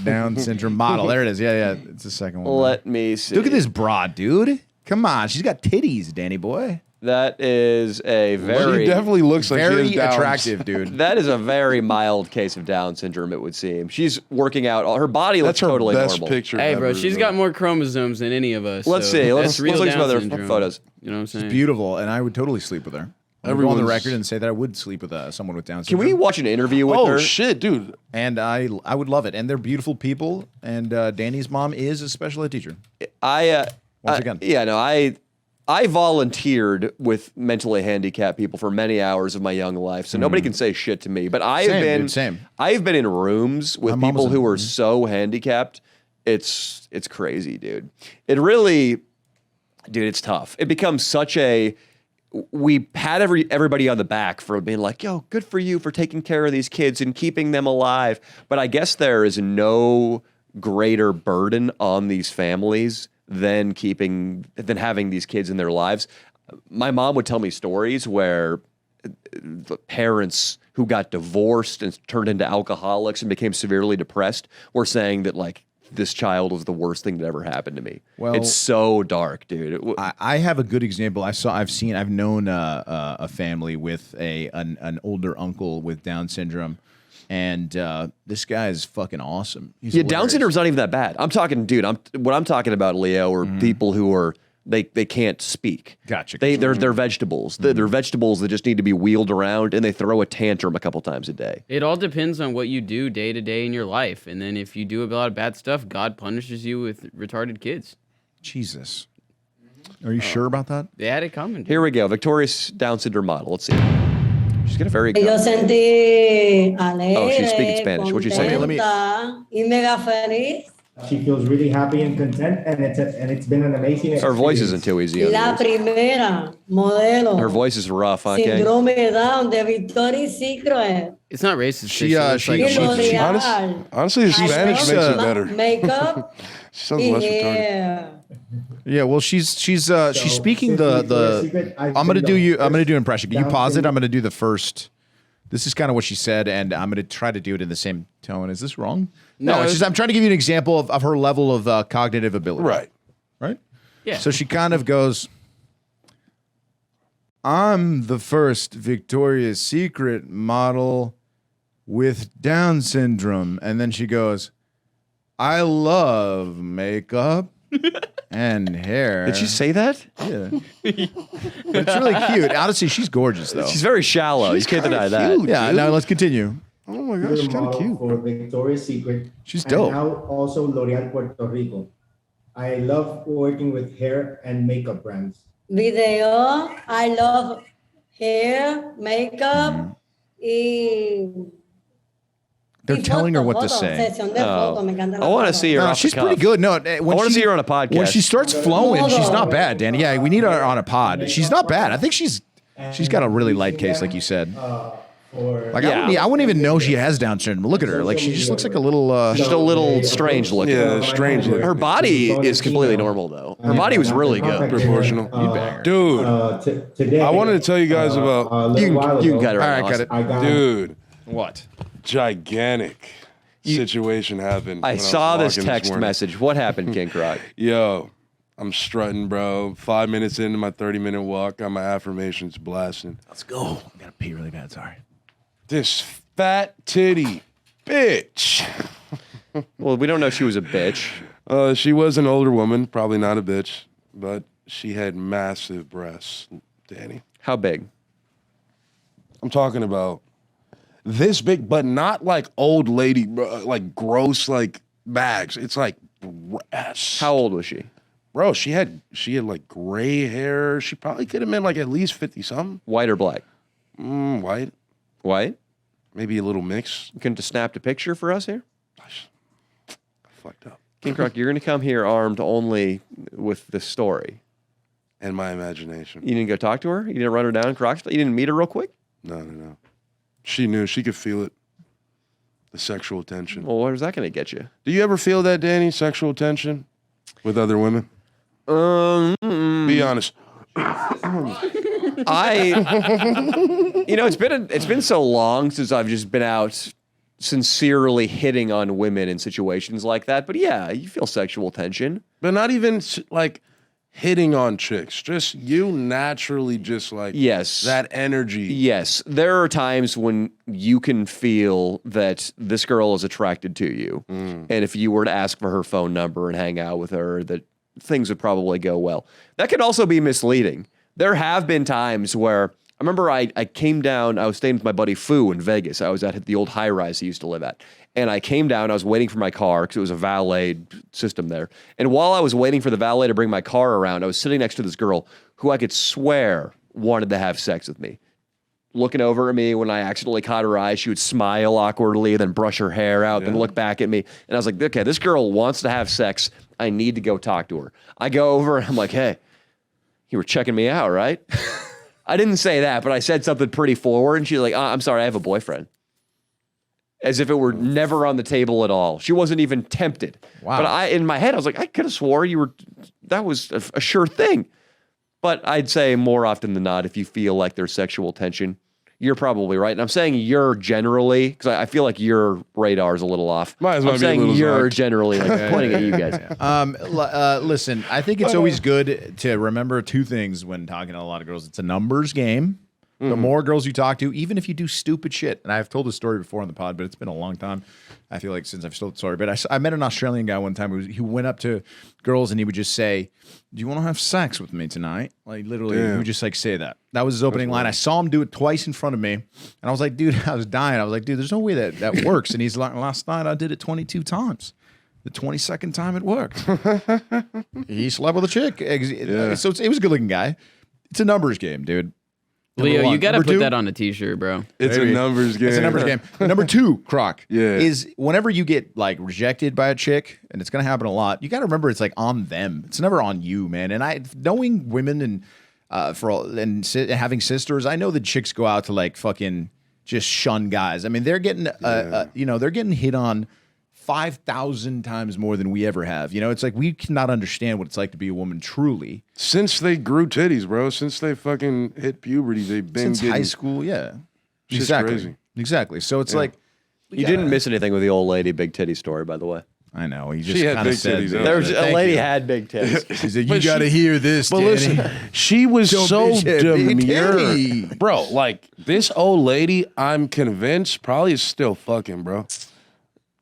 C: Down syndrome model. There it is. Yeah. It's the second one.
A: Let me see.
C: Look at this broad, dude. Come on. She's got titties, Danny boy.
A: That is a
E: she
A: very
E: definitely looks like she
C: Very
E: has Downs.
C: attractive, dude.
A: that is a very mild case of Down syndrome. It would seem she's working out. Her body looks
E: That's her
A: totally
E: best
A: normal.
E: picture.
B: Hey, bro,
E: ever,
B: she's got more chromosomes than any of us.
A: Let's
B: so
A: see.
B: that's
A: Let's
B: real
A: look at some
B: Down
A: other
B: syndrome.
A: photos.
B: You know what I'm saying?
C: Beautiful, and I would totally sleep with her. I would go on the
E: Everyone's-
C: record and say that I would sleep with someone with Down
A: Can
C: syndrome.
A: we watch an interview with
E: Oh
A: her?
E: shit, dude!
C: And I would love it. And they're beautiful people. And Danny's mom is a special ed teacher.
A: Once
C: again.
A: I volunteered with mentally handicapped people for many hours of my young life, so nobody can say shit to me. But I have
C: Same,
A: been
C: dude, same.
A: I have been in rooms with
C: My mom
A: people
C: was
A: who are so handicapped. It's crazy, dude. It really, dude, it's tough. It becomes such a. We pat everybody on the back for being like, yo, good for you for taking care of these kids and keeping them alive. But I guess there is no greater burden on these families than having these kids in their lives. My mom would tell me stories where the parents who got divorced and turned into alcoholics and became severely depressed were saying that like this child was the worst thing that ever happened to me.
C: Well,
A: it's so dark, dude.
C: I have a good example. I've known a family with an older uncle with Down syndrome, and this guy is fucking awesome. He's
A: Yeah,
C: hilarious.
A: Down syndrome's not even that bad. I'm talking, dude. What I'm talking about, Leo, are people who are They can't speak.
C: Gotcha.
A: They're vegetables. They're vegetables that just need to be wheeled around, and they throw a tantrum a couple times a day.
F: It all depends on what you do day to day in your life. And then if you do a lot of bad stuff, God punishes you with retarded kids.
C: Jesus. Are you sure about that?
F: They had it coming.
A: Here we go. Victorious Down syndrome model. Let's see. She's got a very
I: Yo sentí alegre,
A: Oh, she's speaking Spanish. What'd you say?
C: Let me-
I: contenta y mega feliz.
J: She feels really happy and content, and it's been an amazing experience.
A: Her voice isn't too easy on
I: La
A: yours.
I: primera modelo.
A: Her voice is rough, huh, King?
I: Síndrome Down de Victoria's Secret.
F: It's not racist.
C: She,
F: it's like
I: Y
C: she-
I: L'Oreal.
E: Honestly, the Spanish
C: speaks,
E: makes it better.
I: Makeup.
E: She sounds
I: y
E: less retarded.
I: hair.
C: Yeah, well, she's speaking the. I'm gonna do an impression. Can you pause it? I'm gonna do the first. This is kind of what she said, and I'm gonna try to do it in the same tone. Is this wrong? No, it's just I'm trying to give you an example of her level of cognitive ability.
E: Right.
C: Right.
F: Yeah.
C: So she kind of goes, "I'm the first Victoria's Secret model with Down syndrome," and then she goes, "I love makeup." And hair.
A: Did she say that?
C: Yeah. It's really cute. Honestly, she's gorgeous, though.
A: She's very shallow. You can't deny that.
E: cute.
C: Yeah,
E: dude.
C: now let's continue.
E: Oh my gosh, she's kind of cute.
J: For Victoria's Secret.
C: She's
J: and
C: dope.
J: now also L'Oreal Puerto Rico. I love working with hair and makeup brands.
I: Video. I love hair, makeup y
C: They're telling her what to say.
I: Sesión de foto, me encanta la
A: I want to
I: foto.
A: see her.
C: No,
A: off
C: she's
A: the cuff.
C: pretty good. No,
A: I want to see her on a podcast.
C: When she starts flowing, she's not bad, Danny. Yeah, we need her on a pod. She's not bad. I think she's got a really light case, like you said. Like
A: Yeah.
C: I wouldn't even know she has Down syndrome. Look at her. Like she just looks like a little.
A: Just a little strange looking.
E: Yeah, strange looking.
A: Her body is completely normal, though. Her body was really good.
E: Proportional. Dude,
J: Today,
E: I wanted to tell you guys about-
J: a little while
A: You can
J: ago,
A: cut her
C: All
A: out.
C: right, got it.
J: I got
E: dude,
C: What?
E: gigantic situation happened.
A: I
E: when
A: saw
E: was
A: this
E: walking
A: text
E: morning.
A: message. What happened, King Croc?
E: Yo, I'm strutting, bro. 5 minutes into my 30-minute walk, got my affirmations blasting.
C: Let's go. I gotta pee really bad. Sorry.
E: This fat titty bitch.
A: Well, we don't know she was a bitch.
E: She was an older woman, probably not a bitch, but she had massive breasts, Danny.
A: How big?
E: I'm talking about this big, but not like old lady, bro, like gross, like bags. It's like breasts.
A: How old was she?
E: Bro, she had like gray hair. She probably could have been like at least 50 something.
A: White or black?
E: White,
A: White?
E: maybe a little mix.
A: You can just snap a picture for us here?
E: Fucked up.
A: King Croc, you're going to come here armed only with the story.
E: And my imagination.
A: You didn't go talk to her? You didn't run her down in Crocs? You didn't meet her real quick?
E: No. She knew. She could feel it. The sexual tension.
A: Well, where's that going to get you?
E: Do you ever feel that, Danny? Sexual tension with other women? Be honest.
A: It's been so long since I've just been out sincerely hitting on women in situations like that. But yeah, you feel sexual tension.
E: But not even like hitting on chicks. Just you naturally just like
A: Yes.
E: that energy.
A: Yes, there are times when you can feel that this girl is attracted to you. And if you were to ask for her phone number and hang out with her, that things would probably go well. That could also be misleading. There have been times where I remember I came down, I was staying with my buddy Fu in Vegas. I was at the old high rise he used to live at. And I came down, I was waiting for my car because it was a valet system there. And while I was waiting for the valet to bring my car around, I was sitting next to this girl who I could swear wanted to have sex with me. Looking over at me when I accidentally caught her eye, she would smile awkwardly, then brush her hair out, then look back at me. And I was like, okay, this girl wants to have sex. I need to go talk to her. I go over and I'm like, hey, you were checking me out, right? I didn't say that, but I said something pretty forward. And she's like, I'm sorry, I have a boyfriend. As if it were never on the table at all. She wasn't even tempted.
C: Wow.
A: But in my head, I was like, I could have swore that was a sure thing. But I'd say more often than not, if you feel like there's sexual tension, you're probably right. And I'm saying you're generally, because I feel like your radar is a little off.
E: Might as well
A: I'm
E: be a
A: saying
E: little
A: you're
E: zonked.
A: generally like pointing at you guys.
C: Listen, I think it's always good to remember two things when talking to a lot of girls. It's a numbers game, The more girls you talk to, even if you do stupid shit, and I've told this story before on the pod, but it's been a long time. I feel like since I've told the story, but I met an Australian guy one time who went up to girls and he would just say, "Do you want to have sex with me tonight?" Like literally, he would just like say that. That was his opening line. I saw him do it twice in front of me, and I was like, "Dude," I was dying. I was like, "Dude, there's no way that works." And he's like, "Last night I did it 22 times. The 22nd time it worked." He slept with a chick. So it was a good looking guy. It's a numbers game, dude.
F: Leo, you got to
C: Number
F: put
C: two,
F: that on a t-shirt, bro.
E: It's a numbers game.
C: It's a numbers game. Number 2, Croc,
E: Yeah.
C: is whenever you get like rejected by a chick, and it's gonna happen a lot. You got to remember it's like on them. It's never on you, man. And knowing women and having sisters, I know that chicks go out to like fucking just shun guys. I mean, they're getting they're getting hit on 5,000 times more than we ever have. You know, it's like we cannot understand what it's like to be a woman truly.
E: Since they grew titties, bro. Since they fucking hit puberty, they've been
C: Since high school, yeah.
E: Shit's
C: Exactly.
E: crazy.
C: Exactly. So it's like
A: You didn't miss anything with the old lady big titty story, by the way.
C: I know. He just
E: She had
C: kind of
E: big
C: said
E: titties,
C: that.
E: though.
A: There was a
C: Thank
A: lady
C: you.
A: had big titties.
C: He said,
E: But
C: "You got to hear this,
E: But
C: Danny."
E: listen, she was
C: Don't
E: so
C: bitch at me,
E: demure.
C: Danny.
E: Bro, like, this old lady, I'm convinced, probably is still fucking, bro.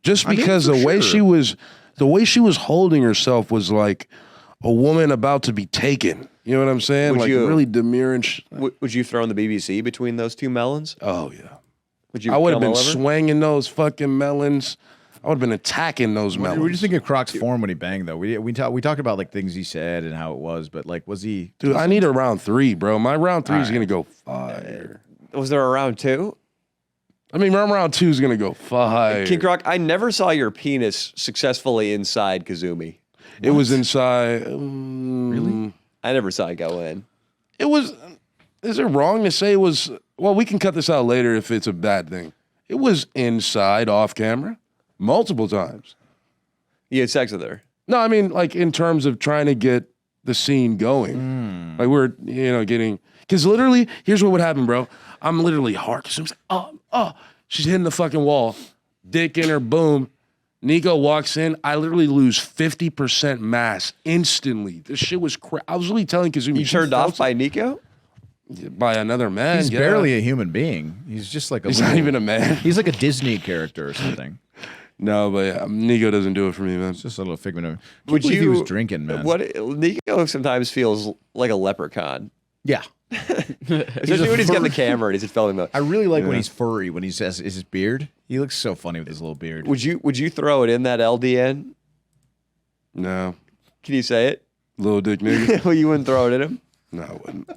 E: Just because
C: for
E: the way
C: sure.
E: she was holding herself was like a woman about to be taken. You know what I'm saying?
A: Would
E: like
A: you-
E: really demure and
A: Would you throw in the BBC between those two melons?
E: Oh yeah.
A: Would you?
E: I would have
A: come
E: been
A: all over?
E: swinging those fucking melons. I would have been attacking those melons.
C: What do you think of Croc's form when he banged though? We talked about like things he said and how it was, but like was he?
E: Dude, I need a round 3, bro. My round 3 is gonna go fire.
A: Was there a round 2?
E: I mean, round 2 is gonna go fire.
A: King Croc, I never saw your penis successfully inside Kazumi.
E: It was inside.
C: Really?
A: I never saw it go in.
E: It was. Is it wrong to say it was? Well, we can cut this out later if it's a bad thing. It was inside, off camera, multiple times.
A: You had sex with her.
E: No, I mean like in terms of trying to get the scene going. Like we're getting because literally here's what would happen, bro. I'm literally hard because I'm like, she's hitting the fucking wall, dick in her, boom. Nico walks in. I literally lose 50% mass instantly. This shit was I was really telling Kazumi.
A: You turned off by Nico?
E: By another man.
C: He's
E: yeah.
C: barely a human being. He's just like
E: He's not even a man.
C: He's like a Disney character or something.
E: No, but yeah, Nico doesn't do it for me, man.
C: It's just a little figment of.
A: Would
C: He
A: you?
C: was drinking, man.
A: What Nico sometimes feels like a leprechaun.
C: Yeah.
A: Especially when he's got the camera and he's filming mode.
C: I really like when he's furry. When he says his beard, he looks so funny with his little beard.
A: Would you throw it in that LDN?
E: No.
A: Can you say it?
E: Little dick nigga.
A: Well, you wouldn't throw it in him.
E: No, I wouldn't.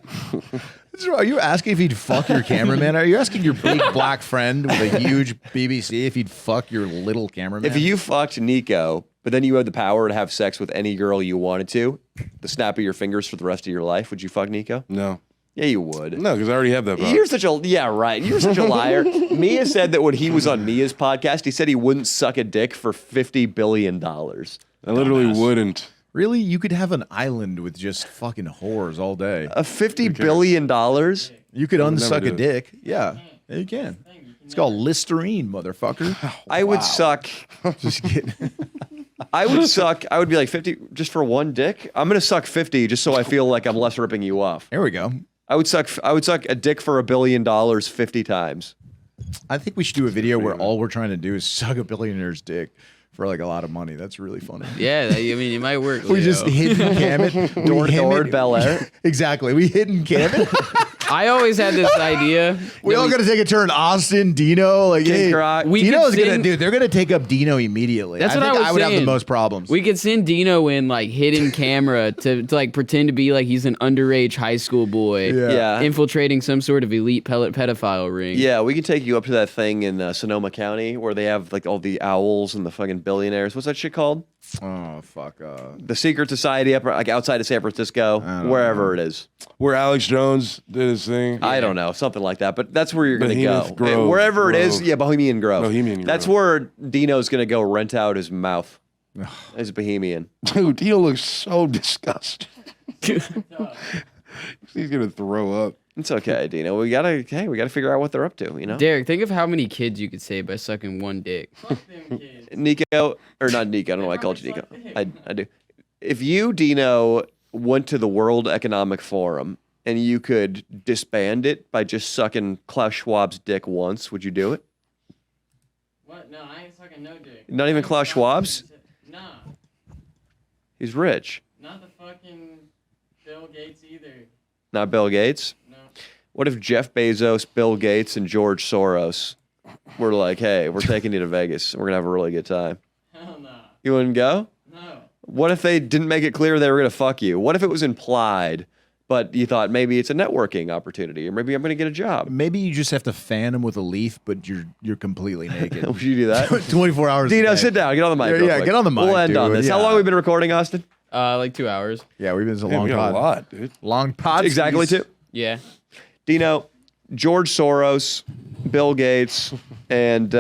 C: Are you asking if he'd fuck your cameraman? Are you asking your big black friend with a huge BBC if he'd fuck your little cameraman?
A: If you fucked Nico, but then you had the power to have sex with any girl you wanted to, the snap of your fingers for the rest of your life, would you fuck Nico?
E: No.
A: Yeah, you would.
E: No, because I already have that power.
A: You're such a You're such a liar. Mia said that when he was on Mia's podcast, he said he wouldn't suck a dick for $50 billion.
E: I literally wouldn't.
C: Really? You could have an island with just fucking whores all day.
A: $50 billion?
C: You could unsuck
E: do
C: a
E: it.
C: dick. Yeah, you can. It's called Listerine, motherfucker.
A: I would suck.
C: Just kidding.
A: I would be like 50 just for one dick. I'm going to suck 50 just so I feel like I'm less ripping you off.
C: There we go.
A: I would suck a dick for $1 billion 50 times.
C: I think we should do a video where all we're trying to do is suck a billionaire's dick for like a lot of money. That's really funny.
F: Yeah, I mean, it might work.
C: We just hidden cam it.
A: Door to door, Bel Air.
C: Exactly. We hidden cam it.
F: I always had this idea.
C: We all got to take a turn. Austin, Dino, like,
A: King
C: hey,
A: Croc.
F: We
C: Dino's
F: could
C: gonna,
F: send-
C: dude. They're gonna take up Dino immediately.
F: That's what I
C: think
F: was
C: I would have the
F: saying.
C: most problems.
F: We could send Dino in like hidden camera to like pretend to be like he's an underage high school boy.
A: Yeah.
F: Infiltrating some sort of elite pedophile ring.
A: Yeah, we could take you up to that thing in Sonoma County where they have like all the owls and the fucking billionaires. What's that shit called?
C: Oh fuck.
A: The secret society up like outside of San Francisco, wherever it is.
E: Where Alex Jones did his thing.
A: I don't know, something like that. But that's where you're going to
E: Behemoth
A: go.
E: Grove.
A: Wherever it is,
E: Grove.
A: yeah, Bohemian Grove.
E: Bohemian
A: That's
E: Grove.
A: where Dino's going to go rent out his mouth. As Bohemian.
E: Dude, Dino looks so disgusting. He's gonna throw up.
A: It's okay, Dino. We gotta figure out what they're up to, you know?
F: Derek, think of how many kids you could save by sucking one dick.
A: Nico, or not Nico, I don't know why I called you Nico. I do. If you, Dino, went to the World Economic Forum and you could disband it by just sucking Klaus Schwab's dick once, would you do it?
B: What? No, I ain't sucking no dick.
A: Not even Klaus Schwab's?
B: Nah,
A: He's rich.
B: not the fucking Bill Gates either.
A: Not Bill Gates?
B: No.
A: What if Jeff Bezos, Bill Gates, and George Soros were like, hey, we're taking you to Vegas. We're going to have a really good time.
B: Hell no.
A: You wouldn't go?
B: No.
A: What if they didn't make it clear they were going to fuck you? What if it was implied, but you thought maybe it's a networking opportunity, or maybe I'm going to get a job?
C: Maybe you just have to fan him with a leaf, but you're completely naked.
A: Would you do that?
C: 24 hours.
A: Dino,
C: a day.
A: sit down. Get on the mic.
C: Yeah,
A: real
C: yeah,
A: quick.
C: get on the mic,
A: We'll end on
C: dude.
A: this. How
C: Yeah.
A: long have we been recording, Austin?
F: Like 2 hours.
C: Yeah, we've been a
E: Damn,
C: long
E: we got
C: pod.
E: a lot, dude.
C: Long pod.
A: Exactly two.
F: Yeah.
A: Dino, George Soros, Bill Gates, and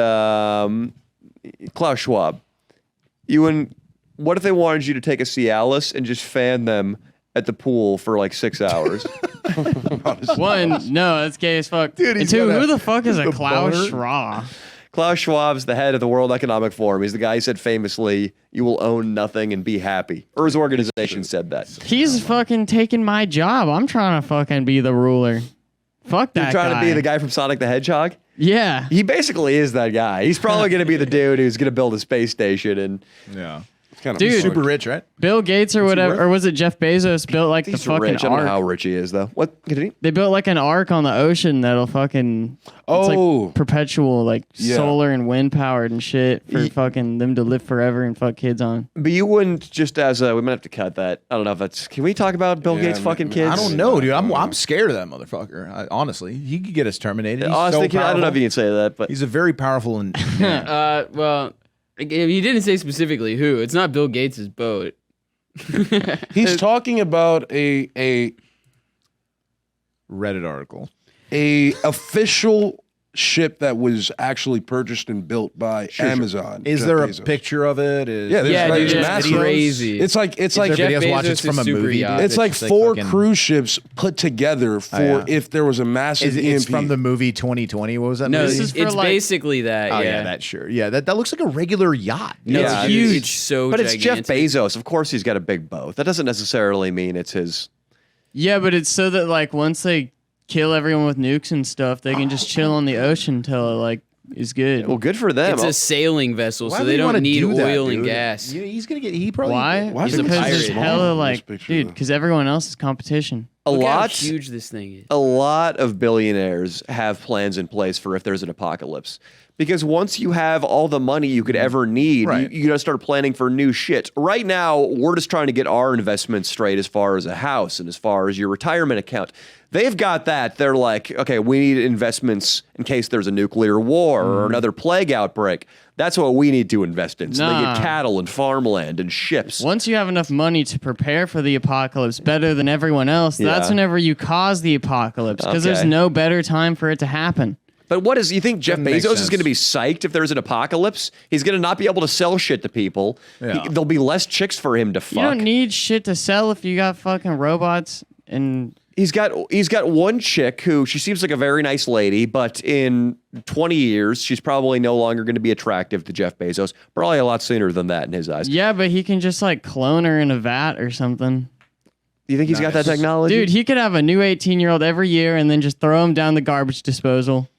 A: Klaus Schwab. What if they wanted you to take a Cialis and just fan them at the pool for like 6 hours?
B: One, no, that's gay as fuck.
C: Dude,
B: and
C: he's
B: two,
C: got
B: who the fuck is a
C: the
B: Klaus
C: boner.
B: Schwab?
A: Klaus Schwab's the head of the World Economic Forum. He's the guy who said famously, "You will own nothing and be happy." Or his organization said that.
B: He's fucking taking my job. I'm trying to fucking be the ruler. Fuck that
A: You're trying
B: guy.
A: to be the guy from Sonic the Hedgehog?
B: Yeah.
A: He basically is that guy. He's probably going to be the dude who's going to build a space station and
C: Yeah.
E: It's kind of
B: Dude.
C: Super rich, right?
B: Bill Gates or whatever,
C: worth?
B: or was it Jeff Bezos built like the
A: he's
B: fucking
A: rich. I don't know how
B: ark?
A: rich he is though. What? Continue.
B: They built like an ark on the ocean that'll fucking it's
E: Oh.
B: like perpetual, like
E: Yeah.
B: solar and wind powered and shit for
A: Ye-
B: fucking them to live forever and fuck kids on.
A: But you wouldn't just as a, we might have to cut that. I don't know if that's, can we talk about Bill
E: Yeah,
A: Gates
E: man,
A: fucking
E: man,
A: kids?
C: I don't know, dude. I'm scared of that motherfucker. Honestly, he could get us terminated. He's
A: I was
C: so
A: thinking, I don't know if
C: powerful.
A: you can say that, but
C: He's a very powerful and
F: Well, he didn't say specifically who. It's not Bill Gates' boat.
E: He's talking about a
C: Reddit article.
E: official ship that was actually purchased and built by Amazon.
C: Is
E: Jeff
C: there a
E: Bezos.
C: picture of it?
E: Yeah, there's
F: Yeah,
E: like
F: dude, it's
E: massive-
F: crazy.
E: It's like
C: There
F: Jeff
C: videos watch
F: Bezos
C: it's from a
F: is super
C: movie.
F: yacht.
C: dude.
E: it's like
C: just
E: four
C: fucking-
E: cruise ships put together for if there was a massive EMP.
C: It's from the movie 2020. What was that
F: No,
C: movie?
B: This
F: it's
B: is for, like-
F: basically that.
C: Oh
F: yeah,
C: yeah, that sure. Yeah, that looks like a regular yacht.
F: No,
A: Yeah,
F: it's
A: dude,
F: huge. It's so
A: but it's Jeff
F: gigantic.
A: Bezos. Of course, he's got a big boat. That doesn't necessarily mean it's his.
B: Yeah, but it's so that like once they kill everyone with nukes and stuff, they can just chill on the ocean till it like is good.
A: Well, good for them.
F: It's a sailing vessel,
C: Why
F: so
C: would
F: they
C: he
F: don't
C: wanna
F: need
C: do that,
F: oil and
C: dude?
F: gas.
C: Yeah, he's gonna get. He probably.
B: Why?
E: Why is
F: He's a
B: Because
F: pirate.
B: there's
E: small
B: hella
E: in this
B: like,
E: picture,
B: dude,
E: though?
B: because everyone else is competition.
F: Look how
A: lot.
F: huge this thing is.
A: A lot of billionaires have plans in place for if there's an apocalypse. Because once you have all the money you could ever need,
C: Right.
A: you gotta start planning for new shit. Right now, we're just trying to get our investments straight as far as a house and as far as your retirement account. They've got that. They're like, okay, we need investments in case there's a nuclear war or another plague outbreak. That's what we need to invest in. So they
B: Nah.
A: get cattle and farmland and ships.
B: Once you have enough money to prepare for the apocalypse better than everyone else, that's
A: Yeah.
B: whenever you cause the apocalypse because there's
A: Okay.
B: no better time for it to happen.
A: But what is, you think Jeff
C: Doesn't make
A: Bezos is
C: sense.
A: going to be psyched if there's an apocalypse? He's going to not be able to sell shit to people.
C: Yeah.
A: There'll be less chicks for him to fuck.
B: You don't need shit to sell if you got fucking robots and
A: He's got one chick who, she seems like a very nice lady, but in 20 years, she's probably no longer going to be attractive to Jeff Bezos. Probably a lot sooner than that in his eyes.
B: yeah, but he can just like clone her in a vat or something.
A: You think he's got that technology?
B: Dude, he could have a new 18-year-old every year and then just throw him down the garbage disposal.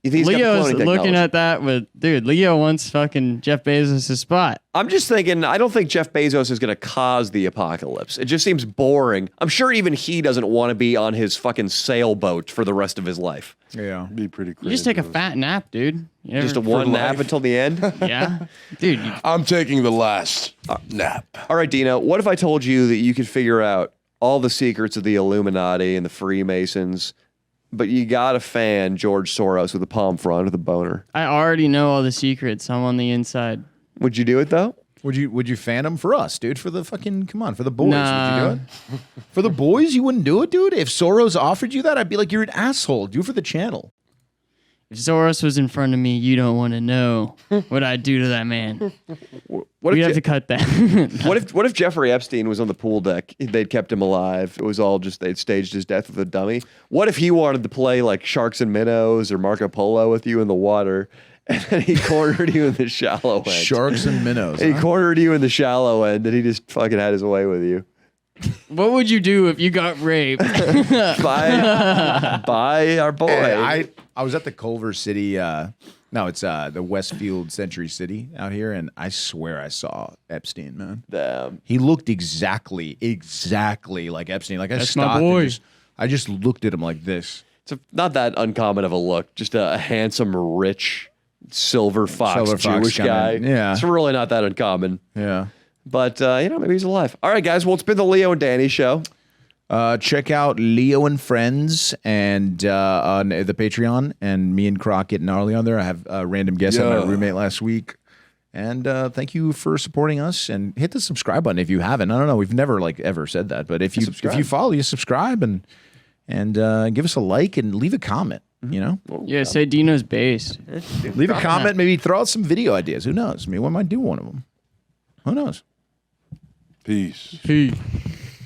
A: You think he's got the
B: Leo's
A: cloning
B: looking
A: technology?
B: at that with, dude, Leo wants fucking Jeff Bezos' spot.
A: I'm just thinking, I don't think Jeff Bezos is going to cause the apocalypse. It just seems boring. I'm sure even he doesn't want to be on his fucking sailboat for the rest of his life.
C: Yeah.
E: Be pretty crazy.
B: You just take a fat nap, dude. You
A: Just a
B: never-
A: one nap until the end?
B: Yeah. Dude,
E: I'm taking the last nap.
A: All right, Dino, what if I told you that you could figure out all the secrets of the Illuminati and the Freemasons, but you got to fan George Soros with a palm front with a boner?
B: I already know all the secrets. I'm on the inside.
A: Would you do it, though?
C: Would you fan him for us, dude? For the fucking come on, for the boys.
B: Nah.
C: Would you do it? For the boys, you wouldn't do it, dude. If Soros offered you that, I'd be like, you're an asshole. Do it for the channel.
B: If Soros was in front of me, you don't want to know what I'd do to that man.
A: What
B: We'd
A: if,
B: have to cut that.
A: what if Jeffrey Epstein was on the pool deck? They'd kept him alive. It was all just they'd staged his death with a dummy. What if he wanted to play like Sharks and Minnows or Marco Polo with you in the water, and then he cornered you in the shallow end?
C: Sharks and minnows.
A: He
C: huh?
A: cornered you in the shallow end, and he just fucking had his way with you.
B: What would you do if you got raped?
A: by our boy.
C: Hey, I was at the Culver City. No, it's the Westfield Century City out here, and I swear I saw Epstein, man. He looked exactly like Epstein. Like I
B: That's my
C: stopped
B: boy.
C: and I just looked at him like this.
A: It's not that uncommon of a look. Just a handsome, rich, silver fox Jewish guy.
C: Yeah.
A: It's really not that uncommon.
C: Yeah.
A: But, maybe he's alive. All right, guys. Well, it's been the Leo and Danny show.
C: Check out Leo and Friends and on the Patreon, and me and Croc get gnarly on there. I have a random guest on my roommate last week. And thank you for supporting us, and hit the subscribe button if you haven't. I don't know. We've never ever said that, but if you follow, you subscribe and give us a like and leave a comment. You know,
B: Yeah, say Dino's based.
C: leave a comment. Maybe throw out some video ideas. Who knows? Maybe we might do one of them. Who knows?
E: Peace.
B: Peace.